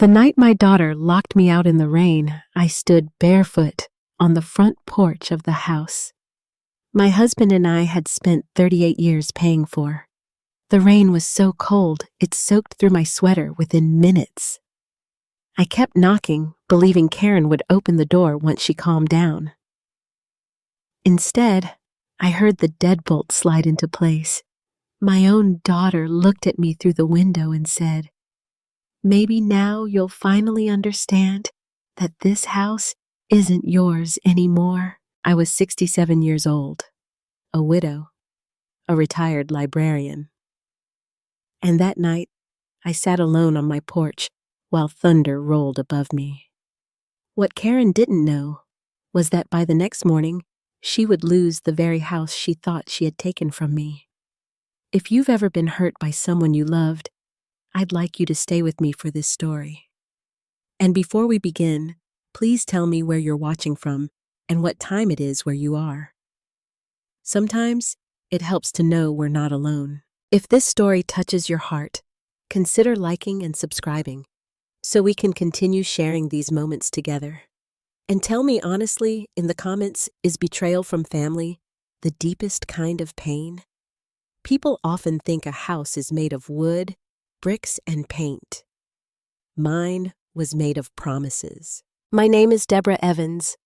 The night my daughter locked me out in the rain, I stood barefoot on the front porch of the house my husband and I had spent 38 years paying for. The rain was so cold, it soaked through my sweater within minutes. I kept knocking, believing Karen would open the door once she calmed down. Instead, I heard the deadbolt slide into place. My own daughter looked at me through the window and said, "Maybe now you'll finally understand that this house isn't yours anymore." I was 67 years old, a widow, a retired librarian. And that night, I sat alone on my porch while thunder rolled above me. What Karen didn't know was that by the next morning, she would lose the very house she thought she had taken from me. If you've ever been hurt by someone you loved, I'd like you to stay with me for this story. And before we begin, please tell me where you're watching from and what time it is where you are. Sometimes it helps to know we're not alone. If this story touches your heart, consider liking and subscribing so we can continue sharing these moments together. And tell me honestly in the comments, is betrayal from family the deepest kind of pain? People often think a house is made of wood, bricks, and paint. Mine was made of promises. My name is Deborah Evans.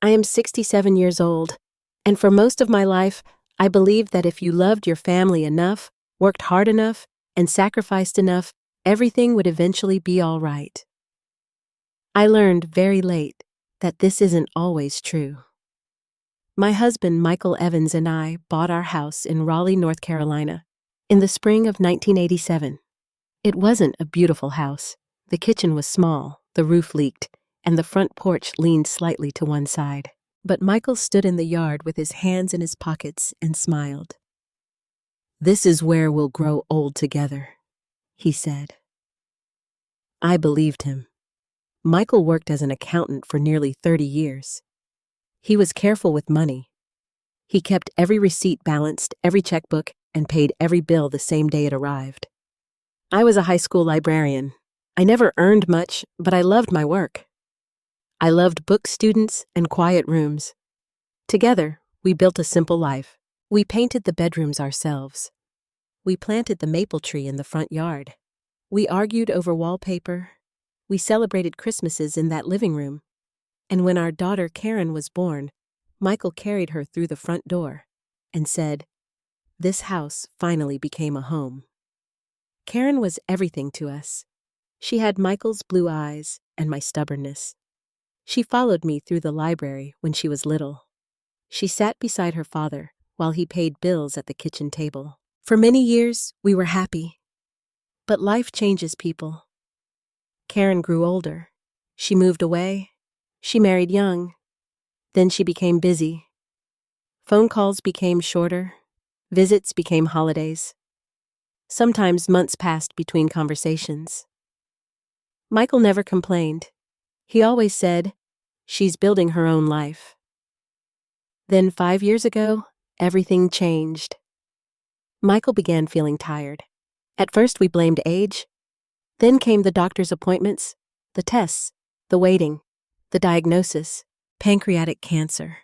I am 67 years old, and for most of my life, I believed that if you loved your family enough, worked hard enough, and sacrificed enough, everything would eventually be all right. I learned very late that this isn't always true. My husband, Michael Evans, and I bought our house in Raleigh, North Carolina, in the spring of 1987. It wasn't a beautiful house. The kitchen was small, the roof leaked, and the front porch leaned slightly to one side. But Michael stood in the yard with his hands in his pockets and smiled. "This is where we'll grow old together," he said. I believed him. Michael worked as an accountant for nearly 30 years. He was careful with money. He kept every receipt balanced, every checkbook, and paid every bill the same day it arrived. I was a high school librarian. I never earned much, but I loved my work. I loved book students and quiet rooms. Together, we built a simple life. We painted the bedrooms ourselves. We planted the maple tree in the front yard. We argued over wallpaper. We celebrated Christmases in that living room. And when our daughter Karen was born, Michael carried her through the front door and said, "This house finally became a home." Karen was everything to us. She had Michael's blue eyes and my stubbornness. She followed me through the library when she was little. She sat beside her father while he paid bills at the kitchen table. For many years, we were happy. But life changes people. Karen grew older. She moved away. She married young. Then she became busy. Phone calls became shorter. Visits became holidays. Sometimes months passed between conversations. Michael never complained. He always said, "She's building her own life." Then 5 years ago, everything changed. Michael began feeling tired. At first we blamed age. Then came the doctor's appointments, the tests, the waiting, the diagnosis, pancreatic cancer.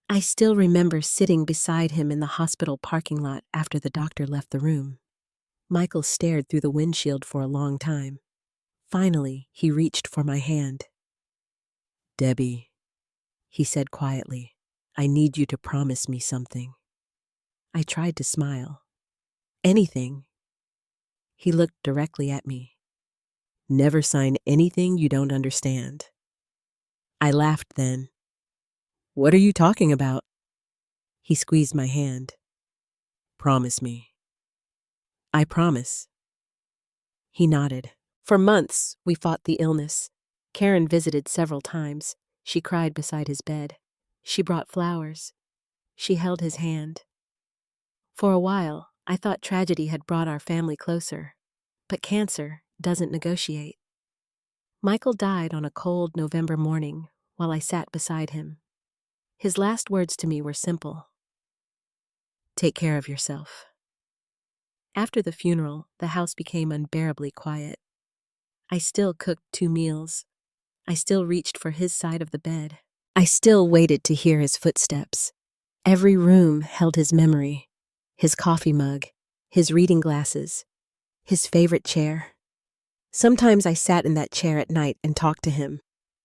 I still remember sitting beside him in the hospital parking lot after the doctor left the room. Michael stared through the windshield for a long time. Finally, he reached for my hand. "Debbie," he said quietly, "I need you to promise me something." I tried to smile. "Anything." He looked directly at me. "Never sign anything you don't understand." I laughed then. "What are you talking about?" He squeezed my hand. "Promise me." "I promise." He nodded. For months, we fought the illness. Karen visited several times. She cried beside his bed. She brought flowers. She held his hand. For a while, I thought tragedy had brought our family closer. But cancer doesn't negotiate. Michael died on a cold November morning while I sat beside him. His last words to me were simple. "Take care of yourself." After the funeral, the house became unbearably quiet. I still cooked 2 meals. I still reached for his side of the bed. I still waited to hear his footsteps. Every room held his memory, his coffee mug, his reading glasses, his favorite chair. Sometimes I sat in that chair at night and talked to him.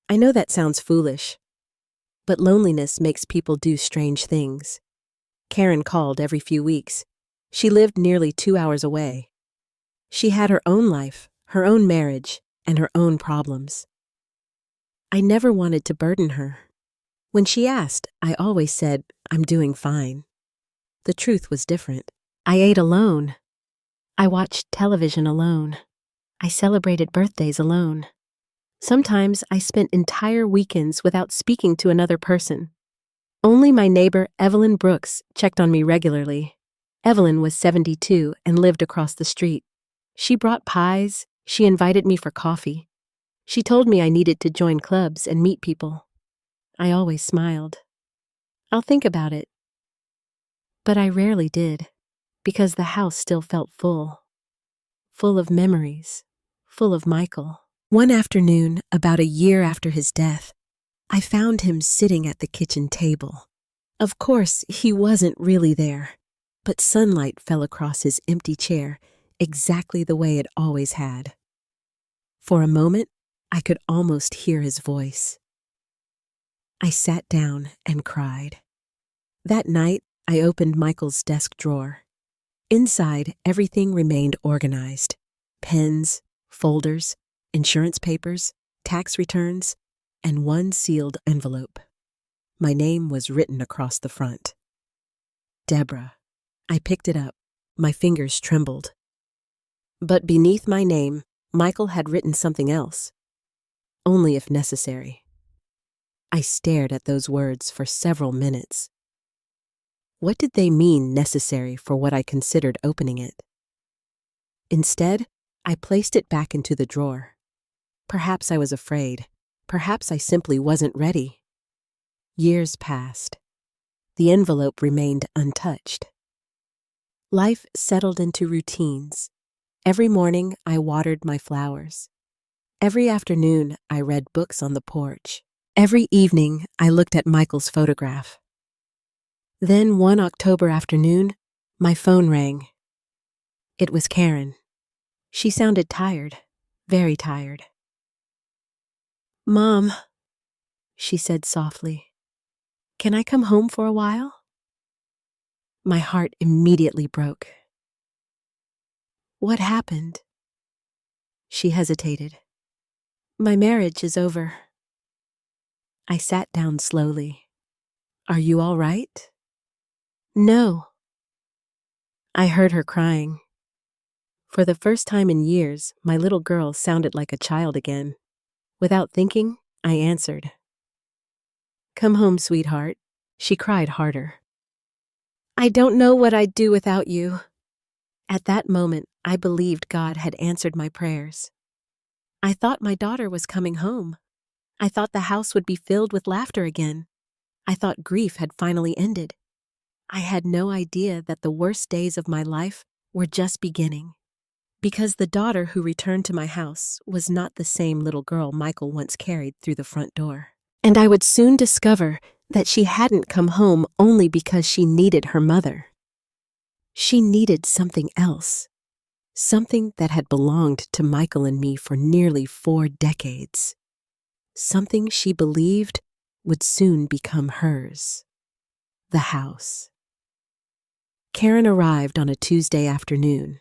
I know that sounds foolish, but loneliness makes people do strange things. Karen called every few weeks. She lived nearly 2 hours away. She had her own life, her own marriage, and her own problems. I never wanted to burden her. When she asked, I always said, "I'm doing fine." The truth was different. I ate alone. I watched television alone. I celebrated birthdays alone. Sometimes I spent entire weekends without speaking to another person. Only my neighbor, Evelyn Brooks, checked on me regularly. Evelyn was 72 and lived across the street. She brought pies. She invited me for coffee. She told me I needed to join clubs and meet people. I always smiled. I'll think about it. But I rarely did, because the house still felt full. Full of memories. Full of Michael. One afternoon, about a year after his death, I found him sitting at the kitchen table. Of course, he wasn't really there, but sunlight fell across his empty chair exactly the way it always had. For a moment, I could almost hear his voice. I sat down and cried. That night, I opened Michael's desk drawer. Inside, everything remained organized. Pens, folders, insurance papers, tax returns, and one sealed envelope. My name was written across the front. Deborah. I picked it up. My fingers trembled. But beneath my name, Michael had written something else. Only if necessary. I stared at those words for several minutes. What did they mean, necessary, for what I considered opening it? Instead, I placed it back into the drawer. Perhaps I was afraid. Perhaps I simply wasn't ready. Years passed. The envelope remained untouched. Life settled into routines. Every morning, I watered my flowers. Every afternoon, I read books on the porch. Every evening, I looked at Michael's photograph. Then one October afternoon, my phone rang. It was Karen. She sounded tired, very tired. "Mom," she said softly, "can I come home for a while?" My heart immediately broke. "What happened?" She hesitated. "My marriage is over." I sat down slowly. "Are you all right?" "No." I heard her crying. For the first time in years, my little girl sounded like a child again. Without thinking, I answered. "Come home, sweetheart." She cried harder. "I don't know what I'd do without you." At that moment, I believed God had answered my prayers. I thought my daughter was coming home. I thought the house would be filled with laughter again. I thought grief had finally ended. I had no idea that the worst days of my life were just beginning. Because the daughter who returned to my house was not the same little girl Michael once carried through the front door. And I would soon discover that she hadn't come home only because she needed her mother. She needed something else. Something that had belonged to Michael and me for nearly 4 decades. Something she believed would soon become hers. The house. Karen arrived on a Tuesday afternoon.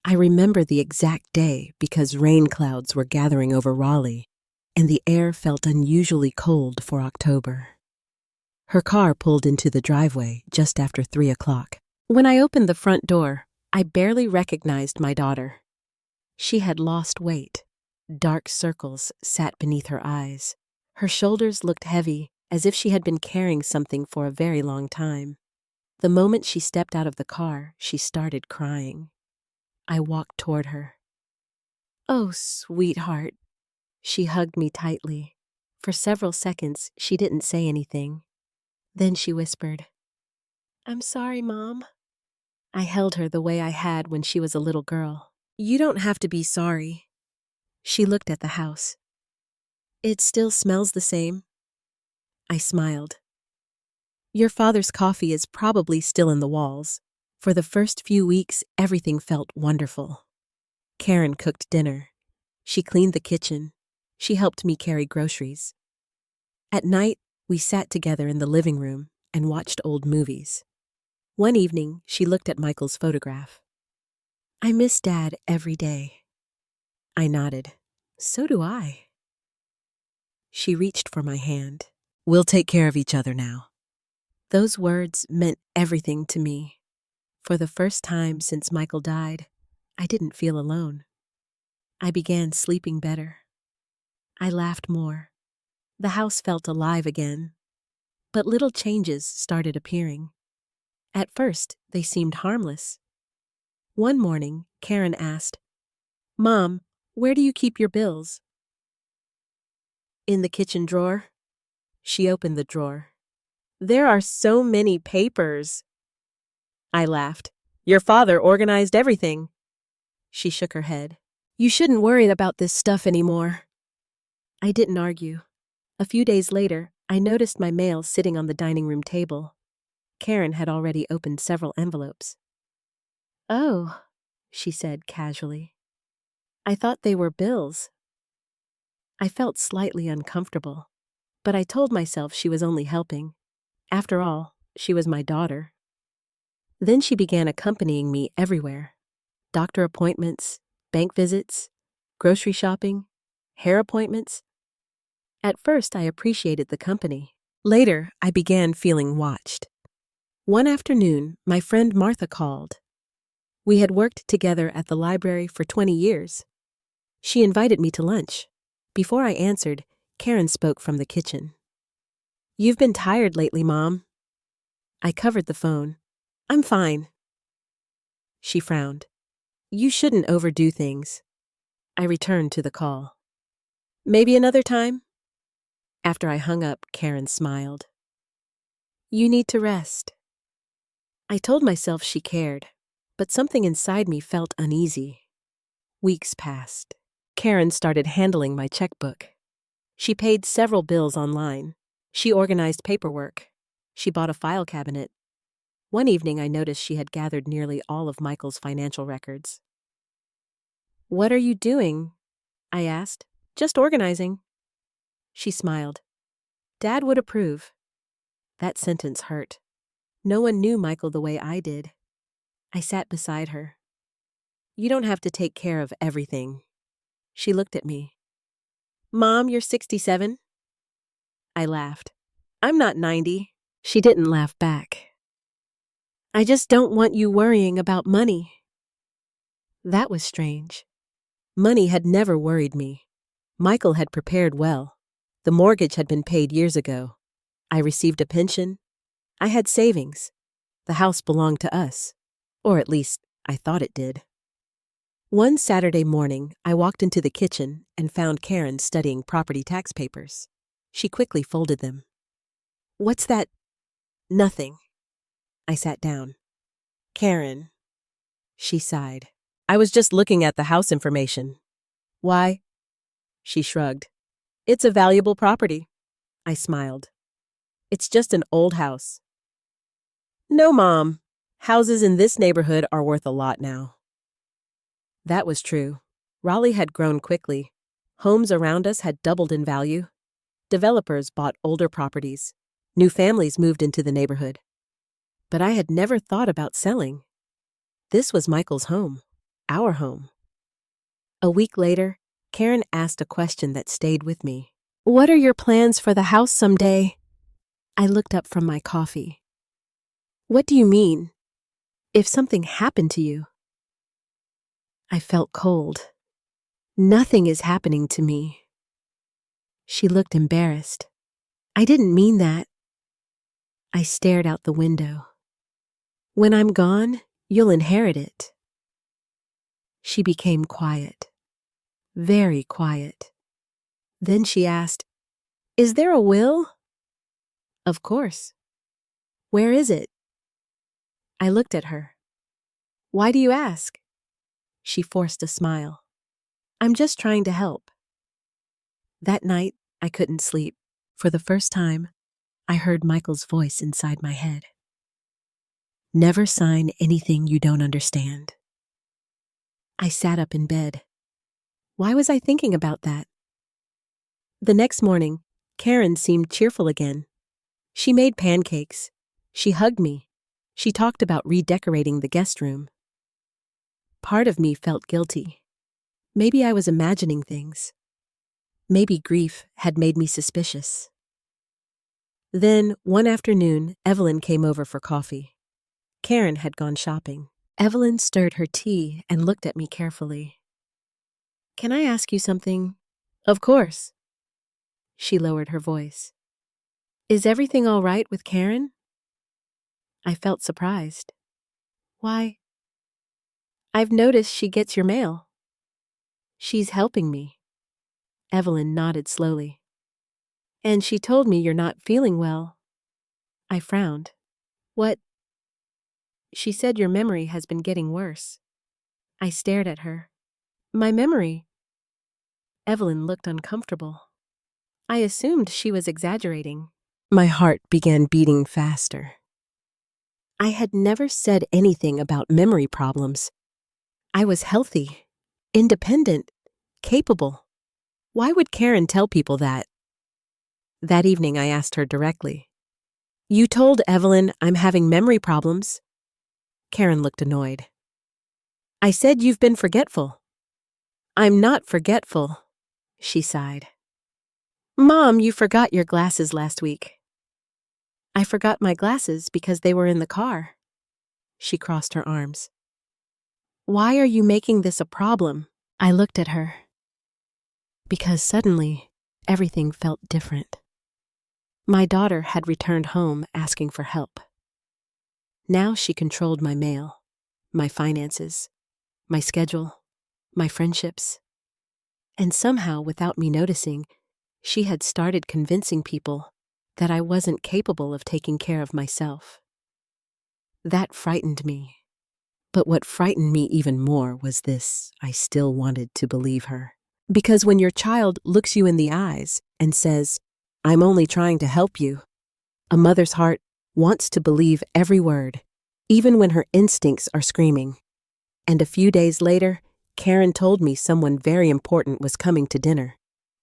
I remember the exact day because rain clouds were gathering over Raleigh, and the air felt unusually cold for October. Her car pulled into the driveway just after 3 o'clock. When I opened the front door, I barely recognized my daughter. She had lost weight. Dark circles sat beneath her eyes. Her shoulders looked heavy, as if she had been carrying something for a very long time. The moment she stepped out of the car, she started crying. I walked toward her. "Oh, sweetheart." She hugged me tightly. For several seconds, she didn't say anything. Then she whispered, "I'm sorry, Mom." I held her the way I had when she was a little girl. "You don't have to be sorry." She looked at the house. It still smells the same. I smiled. Your father's coffee is probably still in the walls. For the first few weeks, everything felt wonderful. Karen cooked dinner. She cleaned the kitchen. She helped me carry groceries. At night, we sat together in the living room and watched old movies. One evening, she looked at Michael's photograph. I miss Dad every day. I nodded. So do I. She reached for my hand. We'll take care of each other now. Those words meant everything to me. For the first time since Michael died, I didn't feel alone. I began sleeping better. I laughed more. The house felt alive again. But little changes started appearing. At first, they seemed harmless. One morning, Karen asked, Mom, where do you keep your bills? In the kitchen drawer. She opened the drawer. There are so many papers. I laughed. Your father organized everything. She shook her head. You shouldn't worry about this stuff anymore. I didn't argue. A few days later, I noticed my mail sitting on the dining room table. Karen had already opened several envelopes. Oh, she said casually. I thought they were bills. I felt slightly uncomfortable, but I told myself she was only helping. After all, she was my daughter. Then she began accompanying me everywhere. Doctor appointments, bank visits, grocery shopping, hair appointments. At first, I appreciated the company. Later, I began feeling watched. One afternoon, my friend Martha called. We had worked together at the library for 20 years. She invited me to lunch. Before I answered, Karen spoke from the kitchen. You've been tired lately, Mom. I covered the phone. I'm fine. She frowned. You shouldn't overdo things. I returned to the call. Maybe another time? After I hung up, Karen smiled. You need to rest. I told myself she cared, but something inside me felt uneasy. Weeks passed. Karen started handling my checkbook. She paid several bills online. She organized paperwork. She bought a file cabinet. One evening, I noticed she had gathered nearly all of Michael's financial records. What are you doing? I asked. Just organizing. She smiled. Dad would approve. That sentence hurt. No one knew Michael the way I did. I sat beside her. You don't have to take care of everything. She looked at me. Mom, you're 67? I laughed. I'm not 90. She didn't laugh back. I just don't want you worrying about money. That was strange. Money had never worried me. Michael had prepared well. The mortgage had been paid years ago. I received a pension. I had savings. The house belonged to us. Or at least, I thought it did. One Saturday morning, I walked into the kitchen and found Karen studying property tax papers. She quickly folded them. What's that? Nothing. I sat down. Karen. She sighed. I was just looking at the house information. Why? She shrugged. It's a valuable property. I smiled. It's just an old house. No, Mom. Houses in this neighborhood are worth a lot now. That was true. Raleigh had grown quickly. Homes around us had doubled in value. Developers bought older properties. New families moved into the neighborhood. But I had never thought about selling. This was Michael's home, our home. A week later, Karen asked a question that stayed with me. What are your plans for the house someday? I looked up from my coffee. What do you mean? If something happened to you? I felt cold. Nothing is happening to me. She looked embarrassed. I didn't mean that. I stared out the window. When I'm gone, you'll inherit it. She became quiet. Very quiet. Then she asked, Is there a will? Of course. Where is it? I looked at her. Why do you ask? She forced a smile. I'm just trying to help. That night, I couldn't sleep. For the first time, I heard Michael's voice inside my head. Never sign anything you don't understand. I sat up in bed. Why was I thinking about that? The next morning, Karen seemed cheerful again. She made pancakes. She hugged me. She talked about redecorating the guest room. Part of me felt guilty. Maybe I was imagining things. Maybe grief had made me suspicious. Then, one afternoon, Evelyn came over for coffee. Karen had gone shopping. Evelyn stirred her tea and looked at me carefully. Can I ask you something? Of course. She lowered her voice. Is everything all right with Karen? I felt surprised. Why? I've noticed she gets your mail. She's helping me. Evelyn nodded slowly. And she told me you're not feeling well. I frowned. What? She said your memory has been getting worse. I stared at her. My memory? Evelyn looked uncomfortable. I assumed she was exaggerating. My heart began beating faster. I had never said anything about memory problems. I was healthy, independent, capable. Why would Karen tell people that? That evening I asked her directly. You told Evelyn I'm having memory problems. Karen looked annoyed. I said you've been forgetful. I'm not forgetful, she sighed. Mom, you forgot your glasses last week. I forgot my glasses because they were in the car. She crossed her arms. Why are you making this a problem? I looked at her. Because suddenly, everything felt different. My daughter had returned home asking for help. Now she controlled my mail, my finances, my schedule, my friendships. And somehow, without me noticing, she had started convincing people that I wasn't capable of taking care of myself. That frightened me. But what frightened me even more was this: I still wanted to believe her. Because when your child looks you in the eyes and says, I'm only trying to help you, a mother's heart wants to believe every word, even when her instincts are screaming. And a few days later, Karen told me someone very important was coming to dinner.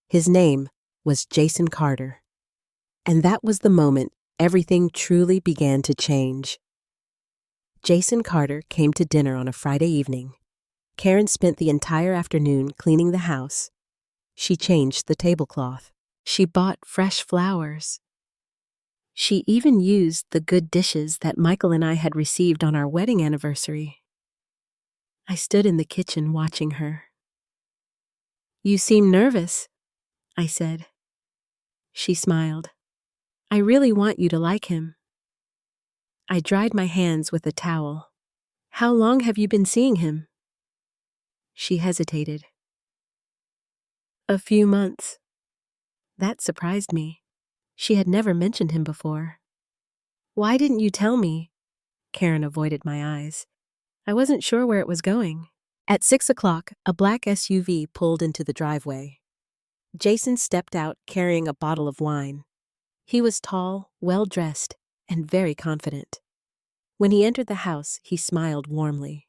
His name was Jason Carter. And that was the moment everything truly began to change. Jason Carter came to dinner on a Friday evening. Karen spent the entire afternoon cleaning the house. She changed the tablecloth. She bought fresh flowers. She even used the good dishes that Michael and I had received on our wedding anniversary. I stood in the kitchen watching her. You seem nervous, I said. She smiled. I really want you to like him. I dried my hands with a towel. How long have you been seeing him? She hesitated. A few months. That surprised me. She had never mentioned him before. Why didn't you tell me? Karen avoided my eyes. I wasn't sure where it was going. At 6 o'clock, a black SUV pulled into the driveway. Jason stepped out carrying a bottle of wine. He was tall, well-dressed, and very confident. When he entered the house, he smiled warmly.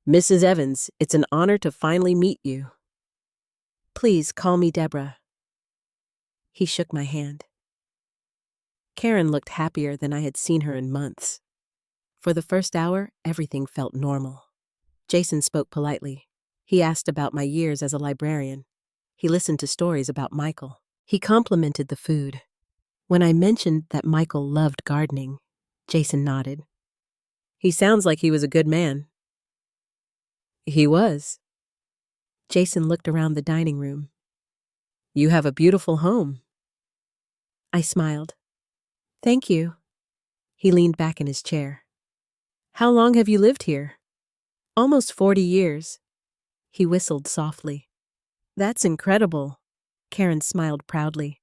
Mrs. Evans, it's an honor to finally meet you. Please call me Deborah. He shook my hand. Karen looked happier than I had seen her in months. For the first hour, everything felt normal. Jason spoke politely. He asked about my years as a librarian. He listened to stories about Michael. He complimented the food. When I mentioned that Michael loved gardening, Jason nodded. He sounds like he was a good man. He was. Jason looked around the dining room. You have a beautiful home. I smiled. Thank you. He leaned back in his chair. How long have you lived here? Almost 40 years. He whistled softly. That's incredible. Karen smiled proudly.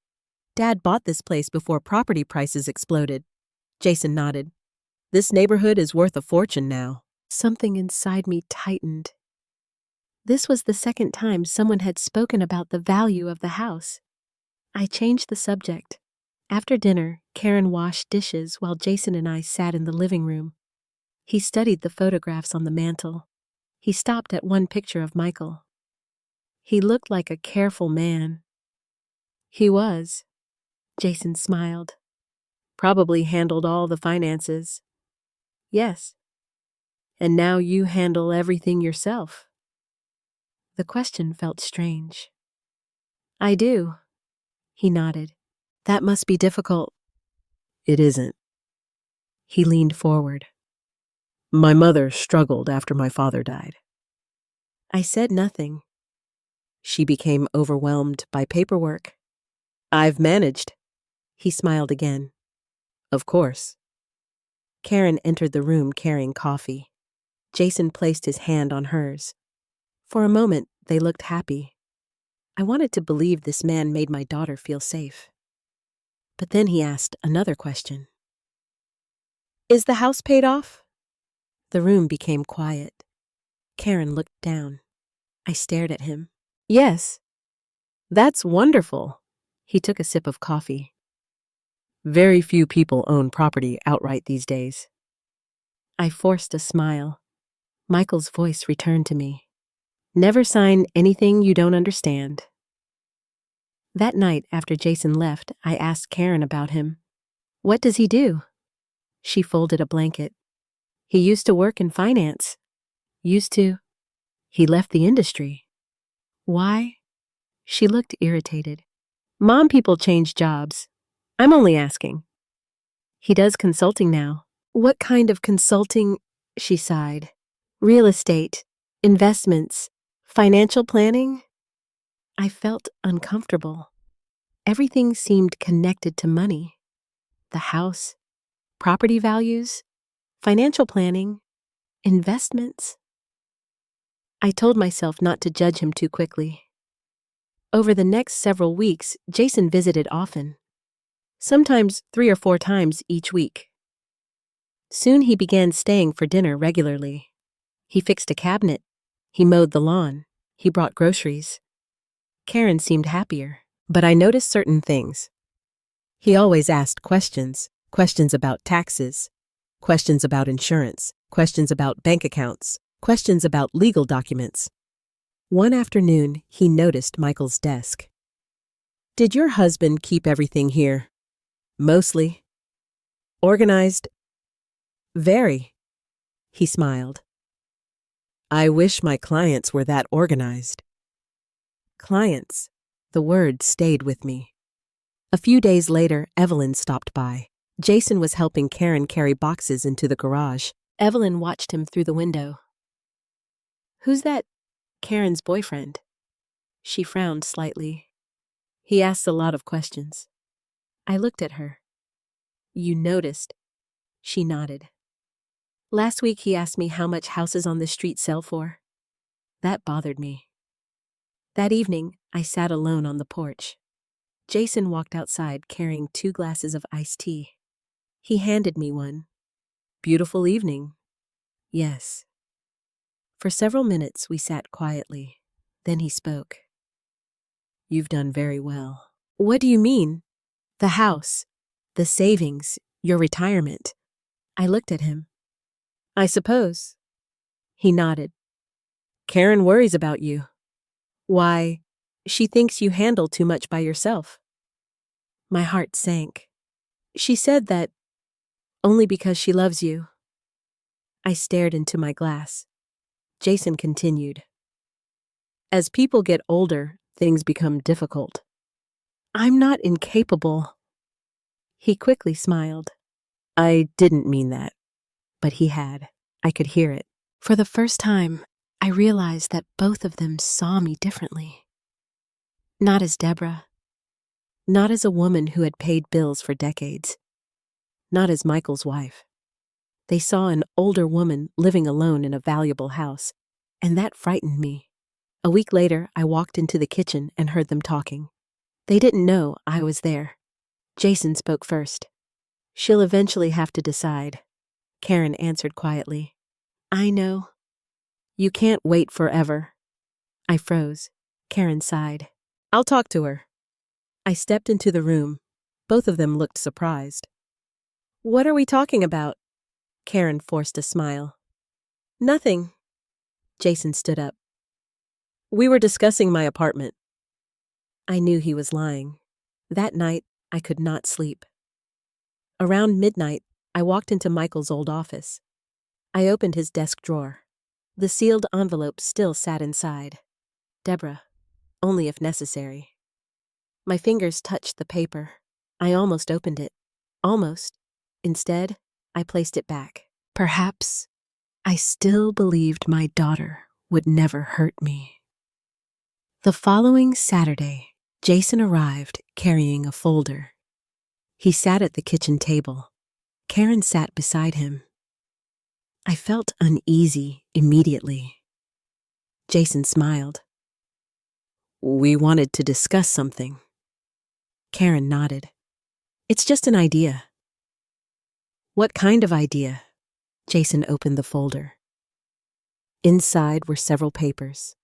Dad bought this place before property prices exploded. Jason nodded. This neighborhood is worth a fortune now. Something inside me tightened. This was the second time someone had spoken about the value of the house. I changed the subject. After dinner, Karen washed dishes while Jason and I sat in the living room. He studied the photographs on the mantel. He stopped at one picture of Michael. He looked like a careful man. He was. Jason smiled. Probably handled all the finances. Yes. And now you handle everything yourself. The question felt strange. I do. He nodded. That must be difficult. It isn't. He leaned forward. My mother struggled after my father died. I said nothing. She became overwhelmed by paperwork. I've managed. He smiled again. Of course. Karen entered the room carrying coffee. Jason placed his hand on hers. For a moment, they looked happy. I wanted to believe this man made my daughter feel safe. But then he asked another question. Is the house paid off? The room became quiet. Karen looked down. I stared at him. Yes. That's wonderful. He took a sip of coffee. Very few people own property outright these days. I forced a smile. Michael's voice returned to me. Never sign anything you don't understand. That night, after Jason left, I asked Karen about him. What does he do? She folded a blanket. He used to work in finance. Used to. He left the industry. Why? She looked irritated. Mom people change jobs. I'm only asking. He does consulting now. What kind of consulting? She sighed. Real estate, investments, financial planning? I felt uncomfortable. Everything seemed connected to money. The house, property values, financial planning, investments. I told myself not to judge him too quickly. Over the next several weeks, Jason visited often. Sometimes 3 or 4 times each week. Soon he began staying for dinner regularly. He fixed a cabinet. He mowed the lawn. He brought groceries. Karen seemed happier, but I noticed certain things. He always asked questions about taxes, questions about insurance, questions about bank accounts, questions about legal documents. One afternoon, he noticed Michael's desk. Did your husband keep everything here? Mostly. Organized? Very. He smiled. I wish my clients were that organized. Clients. The word stayed with me. A few days later, Evelyn stopped by. Jason was helping Karen carry boxes into the garage. Evelyn watched him through the window. Who's that? Karen's boyfriend. She frowned slightly. He asks a lot of questions. I looked at her. You noticed. She nodded. Last week he asked me how much houses on the street sell for. That bothered me. That evening, I sat alone on the porch. Jason walked outside carrying 2 glasses of iced tea. He handed me one. Beautiful evening. Yes. For several minutes we sat quietly. Then he spoke. You've done very well. What do you mean? The house, the savings, your retirement. I looked at him. I suppose. He nodded. Karen worries about you. Why, she thinks you handle too much by yourself. My heart sank. She said that only because she loves you. I stared into my glass. Jason continued. As people get older, things become difficult. I'm not incapable. He quickly smiled. I didn't mean that. But he had. I could hear it. For the first time, I realized that both of them saw me differently. Not as Deborah. Not as a woman who had paid bills for decades. Not as Michael's wife. They saw an older woman living alone in a valuable house, and that frightened me. A week later, I walked into the kitchen and heard them talking. They didn't know I was there. Jason spoke first. She'll eventually have to decide. Karen answered quietly. I know. You can't wait forever. I froze. Karen sighed. I'll talk to her. I stepped into the room. Both of them looked surprised. What are we talking about? Karen forced a smile. Nothing. Jason stood up. We were discussing my apartment. I knew he was lying. That night, I could not sleep. Around midnight, I walked into Michael's old office. I opened his desk drawer. The sealed envelope still sat inside. Deborah, only if necessary. My fingers touched the paper. I almost opened it. Almost. Instead, I placed it back. Perhaps I still believed my daughter would never hurt me. The following Saturday, Jason arrived carrying a folder. He sat at the kitchen table. Karen sat beside him. I felt uneasy immediately. Jason smiled. We wanted to discuss something. Karen nodded. It's just an idea. What kind of idea? Jason opened the folder. Inside were several papers.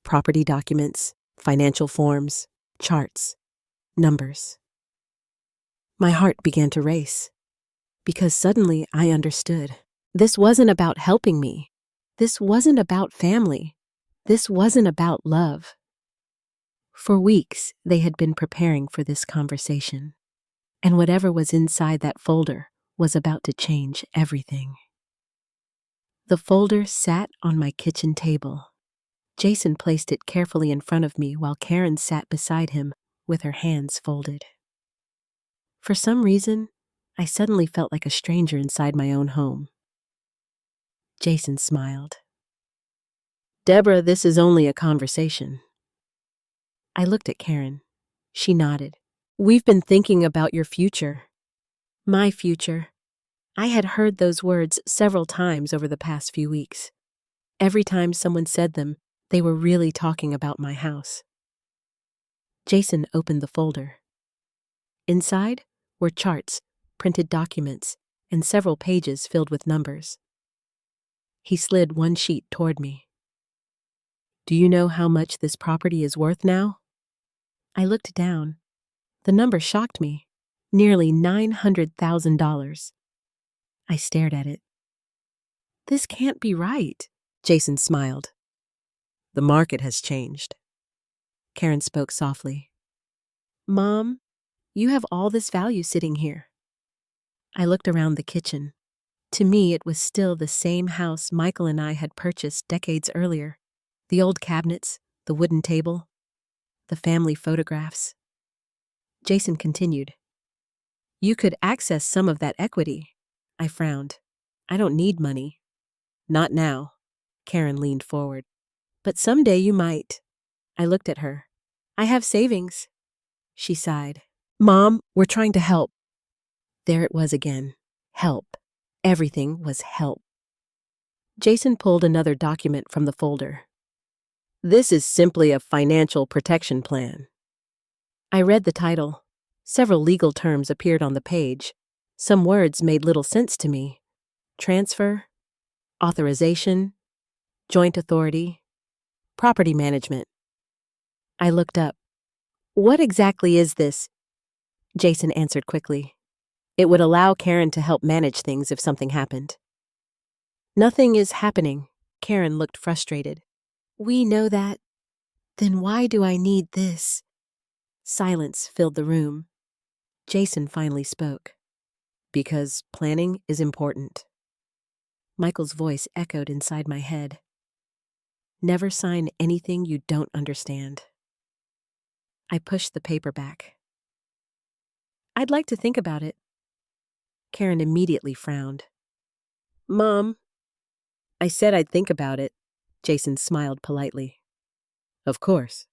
Property documents, financial forms, charts, numbers. My heart began to race, because suddenly I understood. This wasn't about helping me. This wasn't about family. This wasn't about love. For weeks, they had been preparing for this conversation, and whatever was inside that folder was about to change everything. The folder sat on my kitchen table. Jason placed it carefully in front of me while Karen sat beside him with her hands folded. For some reason, I suddenly felt like a stranger inside my own home. Jason smiled. Deborah, this is only a conversation. I looked at Karen. She nodded. We've been thinking about your future. My future. I had heard those words several times over the past few weeks. Every time someone said them, they were really talking about my house. Jason opened the folder. Inside were charts, printed documents, and several pages filled with numbers. He slid one sheet toward me. Do you know how much this property is worth now? I looked down. The number shocked me. Nearly $900,000. I stared at it. This can't be right. Jason smiled. The market has changed. Karen spoke softly. Mom, you have all this value sitting here. I looked around the kitchen. To me, it was still the same house Michael and I had purchased decades earlier. The old cabinets, the wooden table, the family photographs. Jason continued. You could access some of that equity. I frowned. I don't need money. Not now. Karen leaned forward. But someday you might. I looked at her. I have savings. She sighed. Mom, we're trying to help. There it was again. Help. Everything was help. Jason pulled another document from the folder. This is simply a financial protection plan. I read the title. Several legal terms appeared on the page. Some words made little sense to me. Transfer, authorization, joint authority, property management. I looked up. What exactly is this? Jason answered quickly. It would allow Karen to help manage things if something happened. Nothing is happening. Karen looked frustrated. We know that. Then why do I need this? Silence filled the room. Jason finally spoke. Because planning is important. Michael's voice echoed inside my head. Never sign anything you don't understand. I pushed the paper back. I'd like to think about it. Karen immediately frowned. Mom, I said I'd think about it. Jason smiled politely. Of course.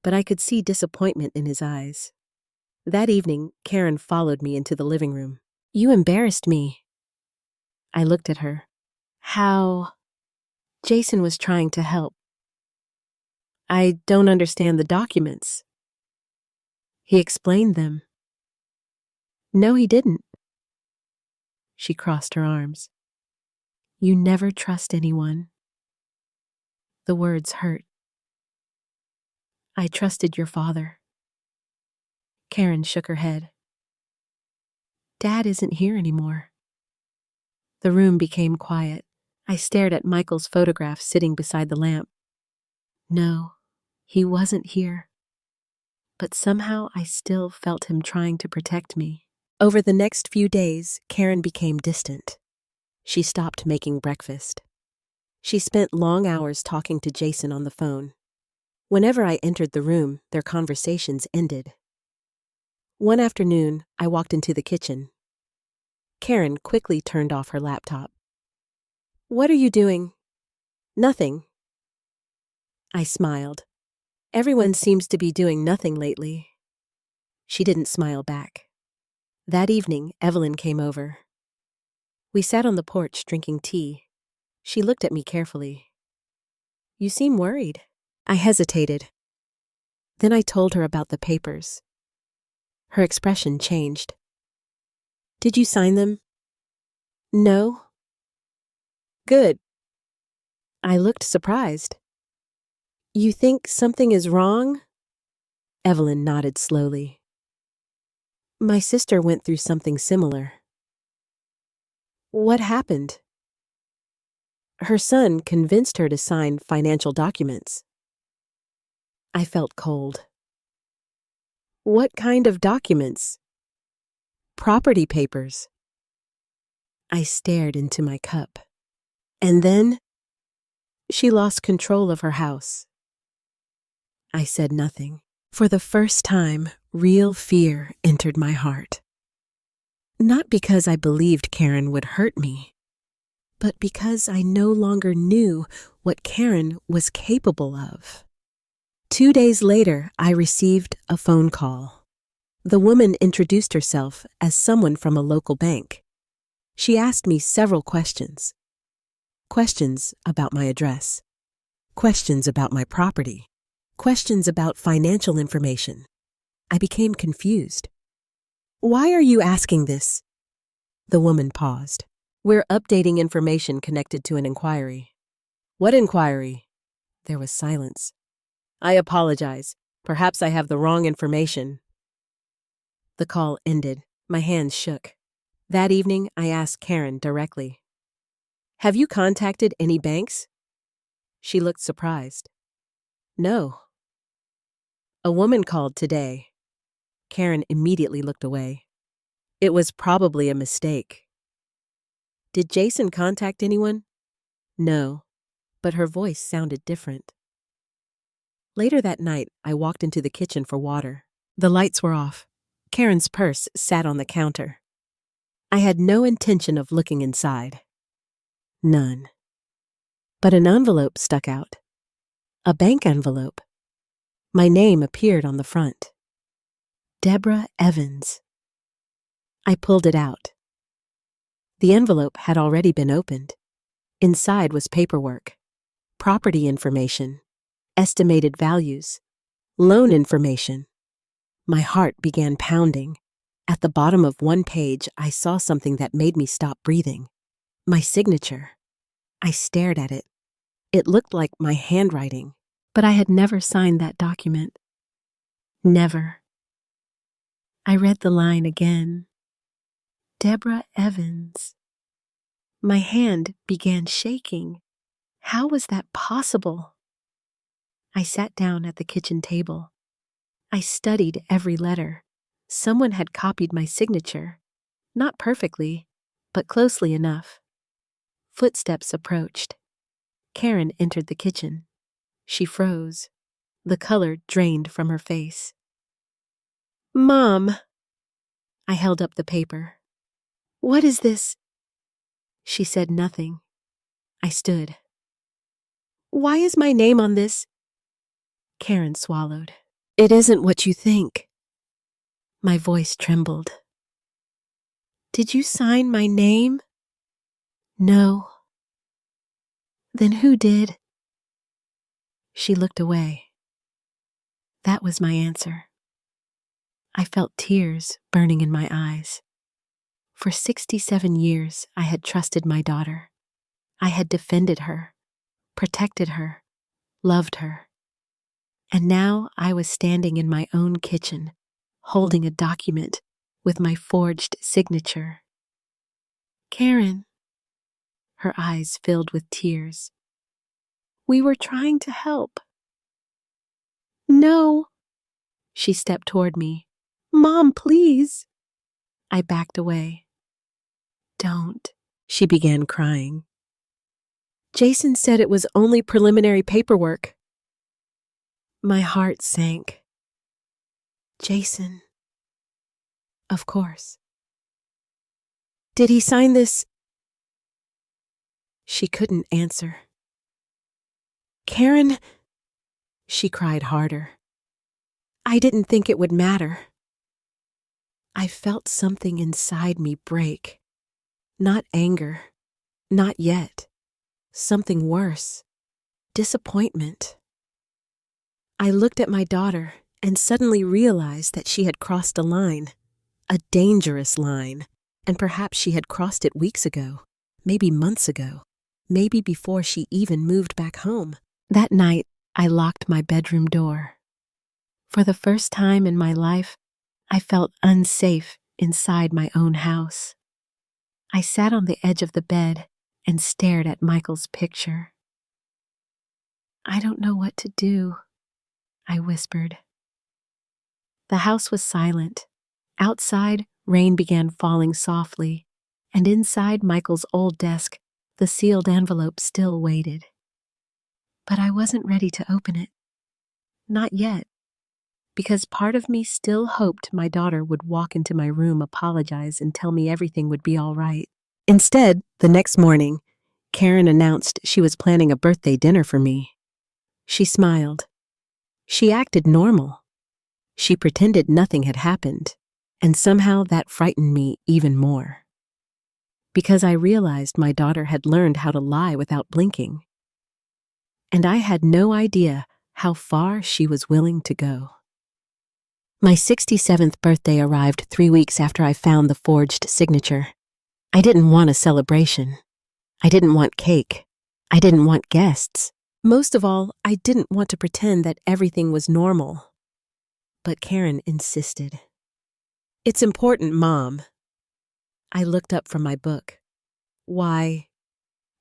But I could see disappointment in his eyes. That evening, Karen followed me into the living room. You embarrassed me. I looked at her. How? Jason was trying to help. I don't understand the documents. He explained them. No, he didn't. She crossed her arms. You never trust anyone. The words hurt. I trusted your father. Karen shook her head. Dad isn't here anymore. The room became quiet. I stared at Michael's photograph sitting beside the lamp. No, he wasn't here. But somehow I still felt him trying to protect me. Over the next few days, Karen became distant. She stopped making breakfast. She spent long hours talking to Jason on the phone. Whenever I entered the room, their conversations ended. One afternoon, I walked into the kitchen. Karen quickly turned off her laptop. What are you doing? Nothing. I smiled. Everyone seems to be doing nothing lately. She didn't smile back. That evening, Evelyn came over. We sat on the porch drinking tea. She looked at me carefully. You seem worried. I hesitated. Then I told her about the papers. Her expression changed. Did you sign them? No. Good. I looked surprised. You think something is wrong? Evelyn nodded slowly. My sister went through something similar. What happened? Her son convinced her to sign financial documents. I felt cold. What kind of documents? Property papers. I stared into my cup. And then she lost control of her house. I said nothing. For the first time, real fear entered my heart. Not because I believed Karen would hurt me, but because I no longer knew what Karen was capable of. 2 days later, I received a phone call. The woman introduced herself as someone from a local bank. She asked me several questions. Questions about my address. Questions about my property. Questions about financial information. I became confused. Why are you asking this? The woman paused. We're updating information connected to an inquiry. What inquiry? There was silence. I apologize. Perhaps I have the wrong information. The call ended. My hands shook. That evening, I asked Karen directly. Have you contacted any banks? She looked surprised. No. A woman called today. Karen immediately looked away. It was probably a mistake. Did Jason contact anyone? No, but her voice sounded different. Later that night, I walked into the kitchen for water. The lights were off. Karen's purse sat on the counter. I had no intention of looking inside. None. But an envelope stuck out. A bank envelope. My name appeared on the front. Deborah Evans. I pulled it out. The envelope had already been opened. Inside was paperwork, property information, estimated values, loan information. My heart began pounding. At the bottom of one page, I saw something that made me stop breathing. My signature. I stared at it. It looked like my handwriting, but I had never signed that document. Never. I read the line again. Deborah Evans. My hand began shaking. How was that possible? I sat down at the kitchen table. I studied every letter. Someone had copied my signature. Not perfectly, but closely enough. Footsteps approached. Karen entered the kitchen. She froze. The color drained from her face. Mom! I held up the paper. What is this? She said nothing. I stood. Why is my name on this? Karen swallowed. It isn't what you think. My voice trembled. Did you sign my name? No. Then who did? She looked away. That was my answer. I felt tears burning in my eyes. For 67 years, I had trusted my daughter. I had defended her, protected her, loved her. And now I was standing in my own kitchen, holding a document with my forged signature. Karen, her eyes filled with tears. We were trying to help. No. She stepped toward me. Mom, please. I backed away. Don't. She began crying. Jason said it was only preliminary paperwork. My heart sank. Jason. Of course. Did he sign this? She couldn't answer. Karen, she cried harder. I didn't think it would matter. I felt something inside me break. Not anger. Not yet. Something worse. Disappointment. I looked at my daughter and suddenly realized that she had crossed a line. A dangerous line. And perhaps she had crossed it weeks ago. Maybe months ago. Maybe before she even moved back home. That night, I locked my bedroom door. For the first time in my life, I felt unsafe inside my own house. I sat on the edge of the bed and stared at Michael's picture. I don't know what to do, I whispered. The house was silent. Outside, rain began falling softly, and inside Michael's old desk, the sealed envelope still waited. But I wasn't ready to open it. Not yet. Because part of me still hoped my daughter would walk into my room, apologize, and tell me everything would be all right. Instead, the next morning, Karen announced she was planning a birthday dinner for me. She smiled. She acted normal. She pretended nothing had happened, and somehow that frightened me even more. Because I realized my daughter had learned how to lie without blinking. And I had no idea how far she was willing to go. My 67th birthday arrived 3 weeks after I found the forged signature. I didn't want a celebration. I didn't want cake. I didn't want guests. Most of all, I didn't want to pretend that everything was normal. But Karen insisted. It's important, Mom. I looked up from my book. Why?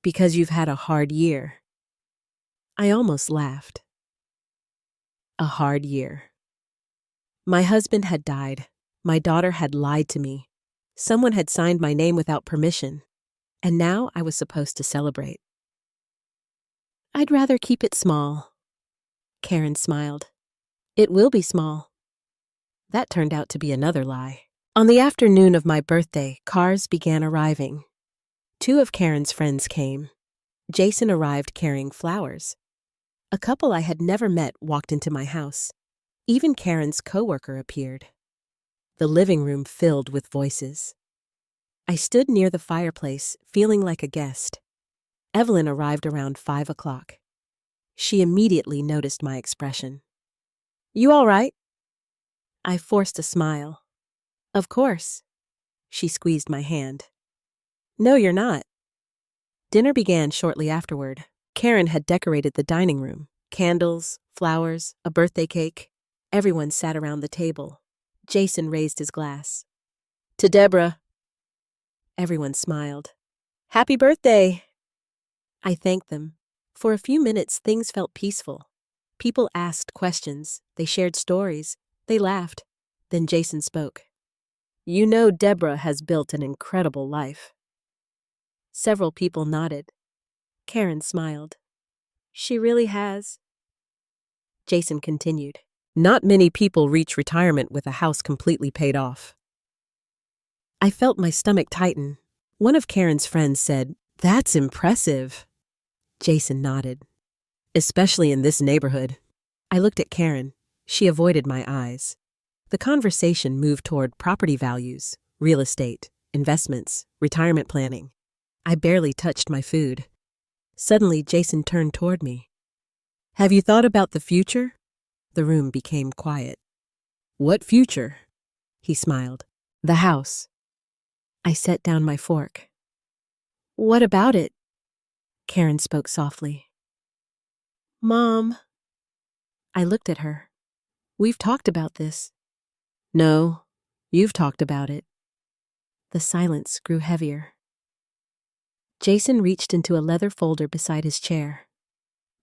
Because you've had a hard year. I almost laughed. A hard year. My husband had died. My daughter had lied to me. Someone had signed my name without permission. And now I was supposed to celebrate. I'd rather keep it small. Karen smiled. It will be small. That turned out to be another lie. On the afternoon of my birthday, cars began arriving. 2 of Karen's friends came. Jason arrived carrying flowers. A couple I had never met walked into my house. Even Karen's coworker appeared. The living room filled with voices. I stood near the fireplace, feeling like a guest. Evelyn arrived around 5 o'clock. She immediately noticed my expression. You all right? I forced a smile. Of course. She squeezed my hand. No, you're not. Dinner began shortly afterward. Karen had decorated the dining room. Candles, flowers, a birthday cake. Everyone sat around the table. Jason raised his glass. To Deborah. Everyone smiled. Happy birthday! I thanked them. For a few minutes, things felt peaceful. People asked questions. They shared stories. They laughed. Then Jason spoke. You know Deborah has built an incredible life. Several people nodded. Karen smiled. She really has. Jason continued. Not many people reach retirement with a house completely paid off. I felt my stomach tighten. One of Karen's friends said, That's impressive. Jason nodded. Especially in this neighborhood. I looked at Karen. She avoided my eyes. The conversation moved toward property values, real estate, investments, retirement planning. I barely touched my food. Suddenly, Jason turned toward me. Have you thought about the future? The room became quiet. What future? He smiled. The house. I set down my fork. What about it? Karen spoke softly. Mom. I looked at her. We've talked about this. No, you've talked about it. The silence grew heavier. Jason reached into a leather folder beside his chair.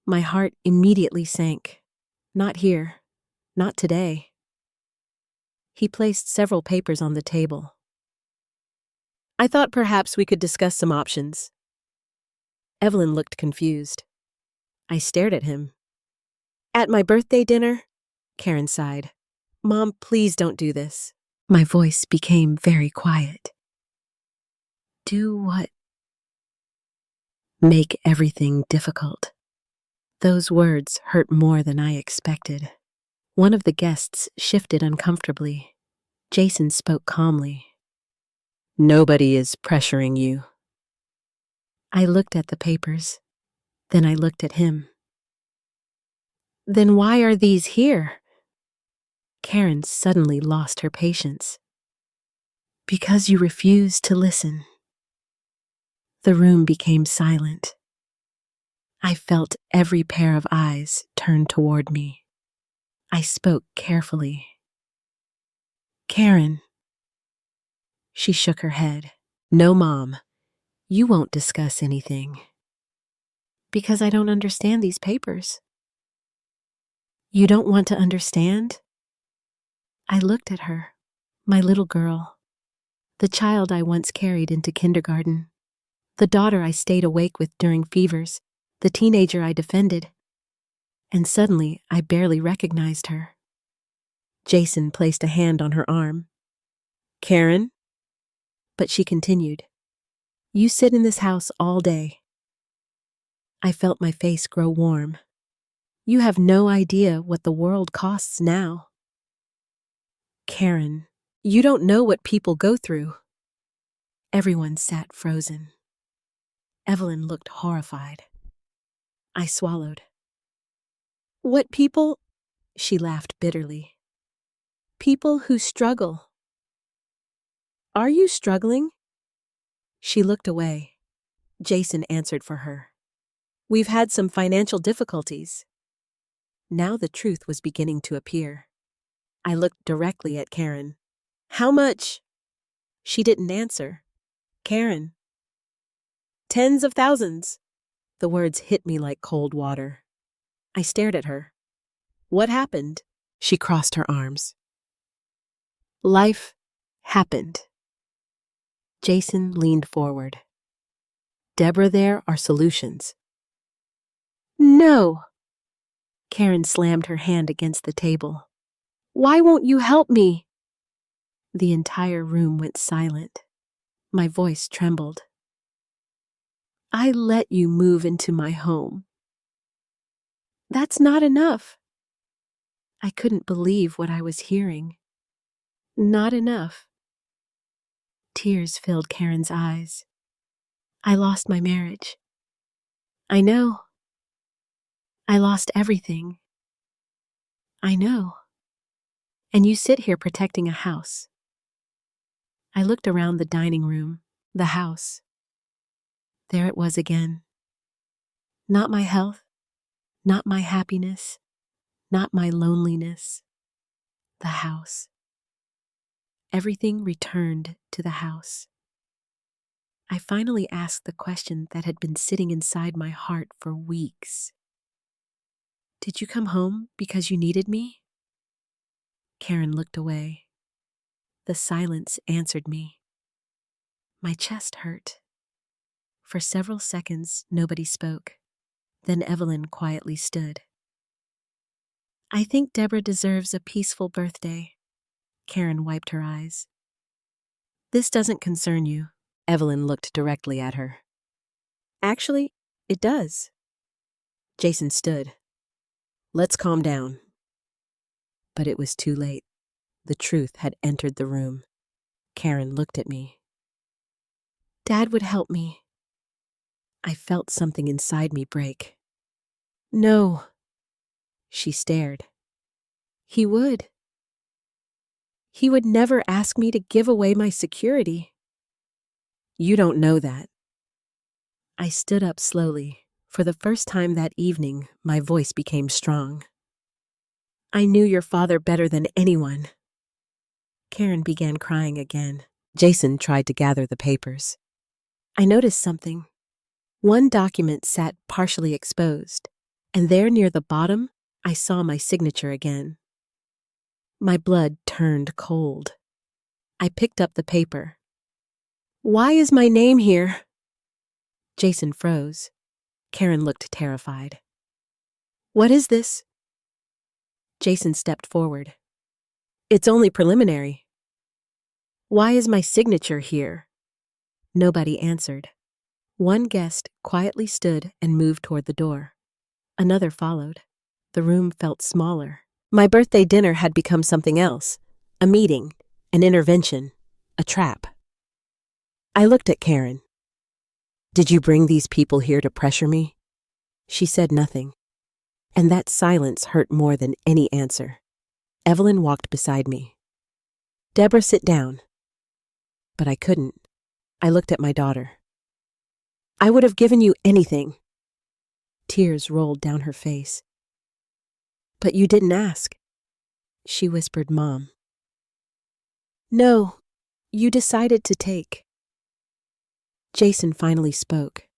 My heart immediately sank. Not here. Not today. He placed several papers on the table. I thought perhaps we could discuss some options. Evelyn looked confused. I stared at him. At my birthday dinner? Karen sighed. Mom, please don't do this. My voice became very quiet. Do what? Make everything difficult. Those words hurt more than I expected. One of the guests shifted uncomfortably. Jason spoke calmly. Nobody is pressuring you. I looked at the papers. Then I looked at him. Then why are these here? Karen suddenly lost her patience. Because you refused to listen. The room became silent. I felt every pair of eyes turn toward me. I spoke carefully. Karen. She shook her head. No, Mom. You won't discuss anything. Because I don't understand these papers. You don't want to understand? I looked at her, my little girl, the child I once carried into kindergarten, the daughter I stayed awake with during fevers, the teenager I defended, and suddenly I barely recognized her. Jason placed a hand on her arm. Karen? But she continued, You sit in this house all day. I felt my face grow warm. You have no idea what the world costs now. Karen, you don't know what people go through. Everyone sat frozen. Evelyn looked horrified. I swallowed. What people? She laughed bitterly. People who struggle. Are you struggling? She looked away. Jason answered for her. We've had some financial difficulties. Now the truth was beginning to appear. I looked directly at Karen. How much? She didn't answer. Karen. Tens of thousands. The words hit me like cold water. I stared at her. What happened? She crossed her arms. Life happened. Jason leaned forward. Deborah, there are solutions. No. Karen slammed her hand against the table. Why won't you help me? The entire room went silent. My voice trembled. I let you move into my home. That's not enough. I couldn't believe what I was hearing. Not enough. Tears filled Karen's eyes. I lost my marriage. I know. I lost everything. I know. And you sit here protecting a house. I looked around the dining room, the house. There it was again. Not my health, not my happiness, not my loneliness. The house. Everything returned to the house. I finally asked the question that had been sitting inside my heart for weeks. Did you come home because you needed me? Karen looked away. The silence answered me. My chest hurt. For several seconds, nobody spoke. Then Evelyn quietly stood. I think Deborah deserves a peaceful birthday. Karen wiped her eyes. This doesn't concern you. Evelyn looked directly at her. Actually, it does. Jason stood. Let's calm down. But it was too late. The truth had entered the room. Karen looked at me. Dad would help me. I felt something inside me break. No. She stared. He would. He would never ask me to give away my security. You don't know that. I stood up slowly. For the first time that evening, my voice became strong. I knew your father better than anyone. Karen began crying again. Jason tried to gather the papers. I noticed something. One document sat partially exposed, and there near the bottom, I saw my signature again. My blood turned cold. I picked up the paper. Why is my name here? Jason froze. Karen looked terrified. What is this? Jason stepped forward. It's only preliminary. Why is my signature here? Nobody answered. One guest quietly stood and moved toward the door. Another followed. The room felt smaller. My birthday dinner had become something else. A meeting, an intervention, a trap. I looked at Karen. Did you bring these people here to pressure me? She said nothing. And that silence hurt more than any answer. Evelyn walked beside me. Deborah, sit down. But I couldn't. I looked at my daughter. I would have given you anything. Tears rolled down her face. But you didn't ask. She whispered, Mom. No, you decided to take. Jason finally spoke.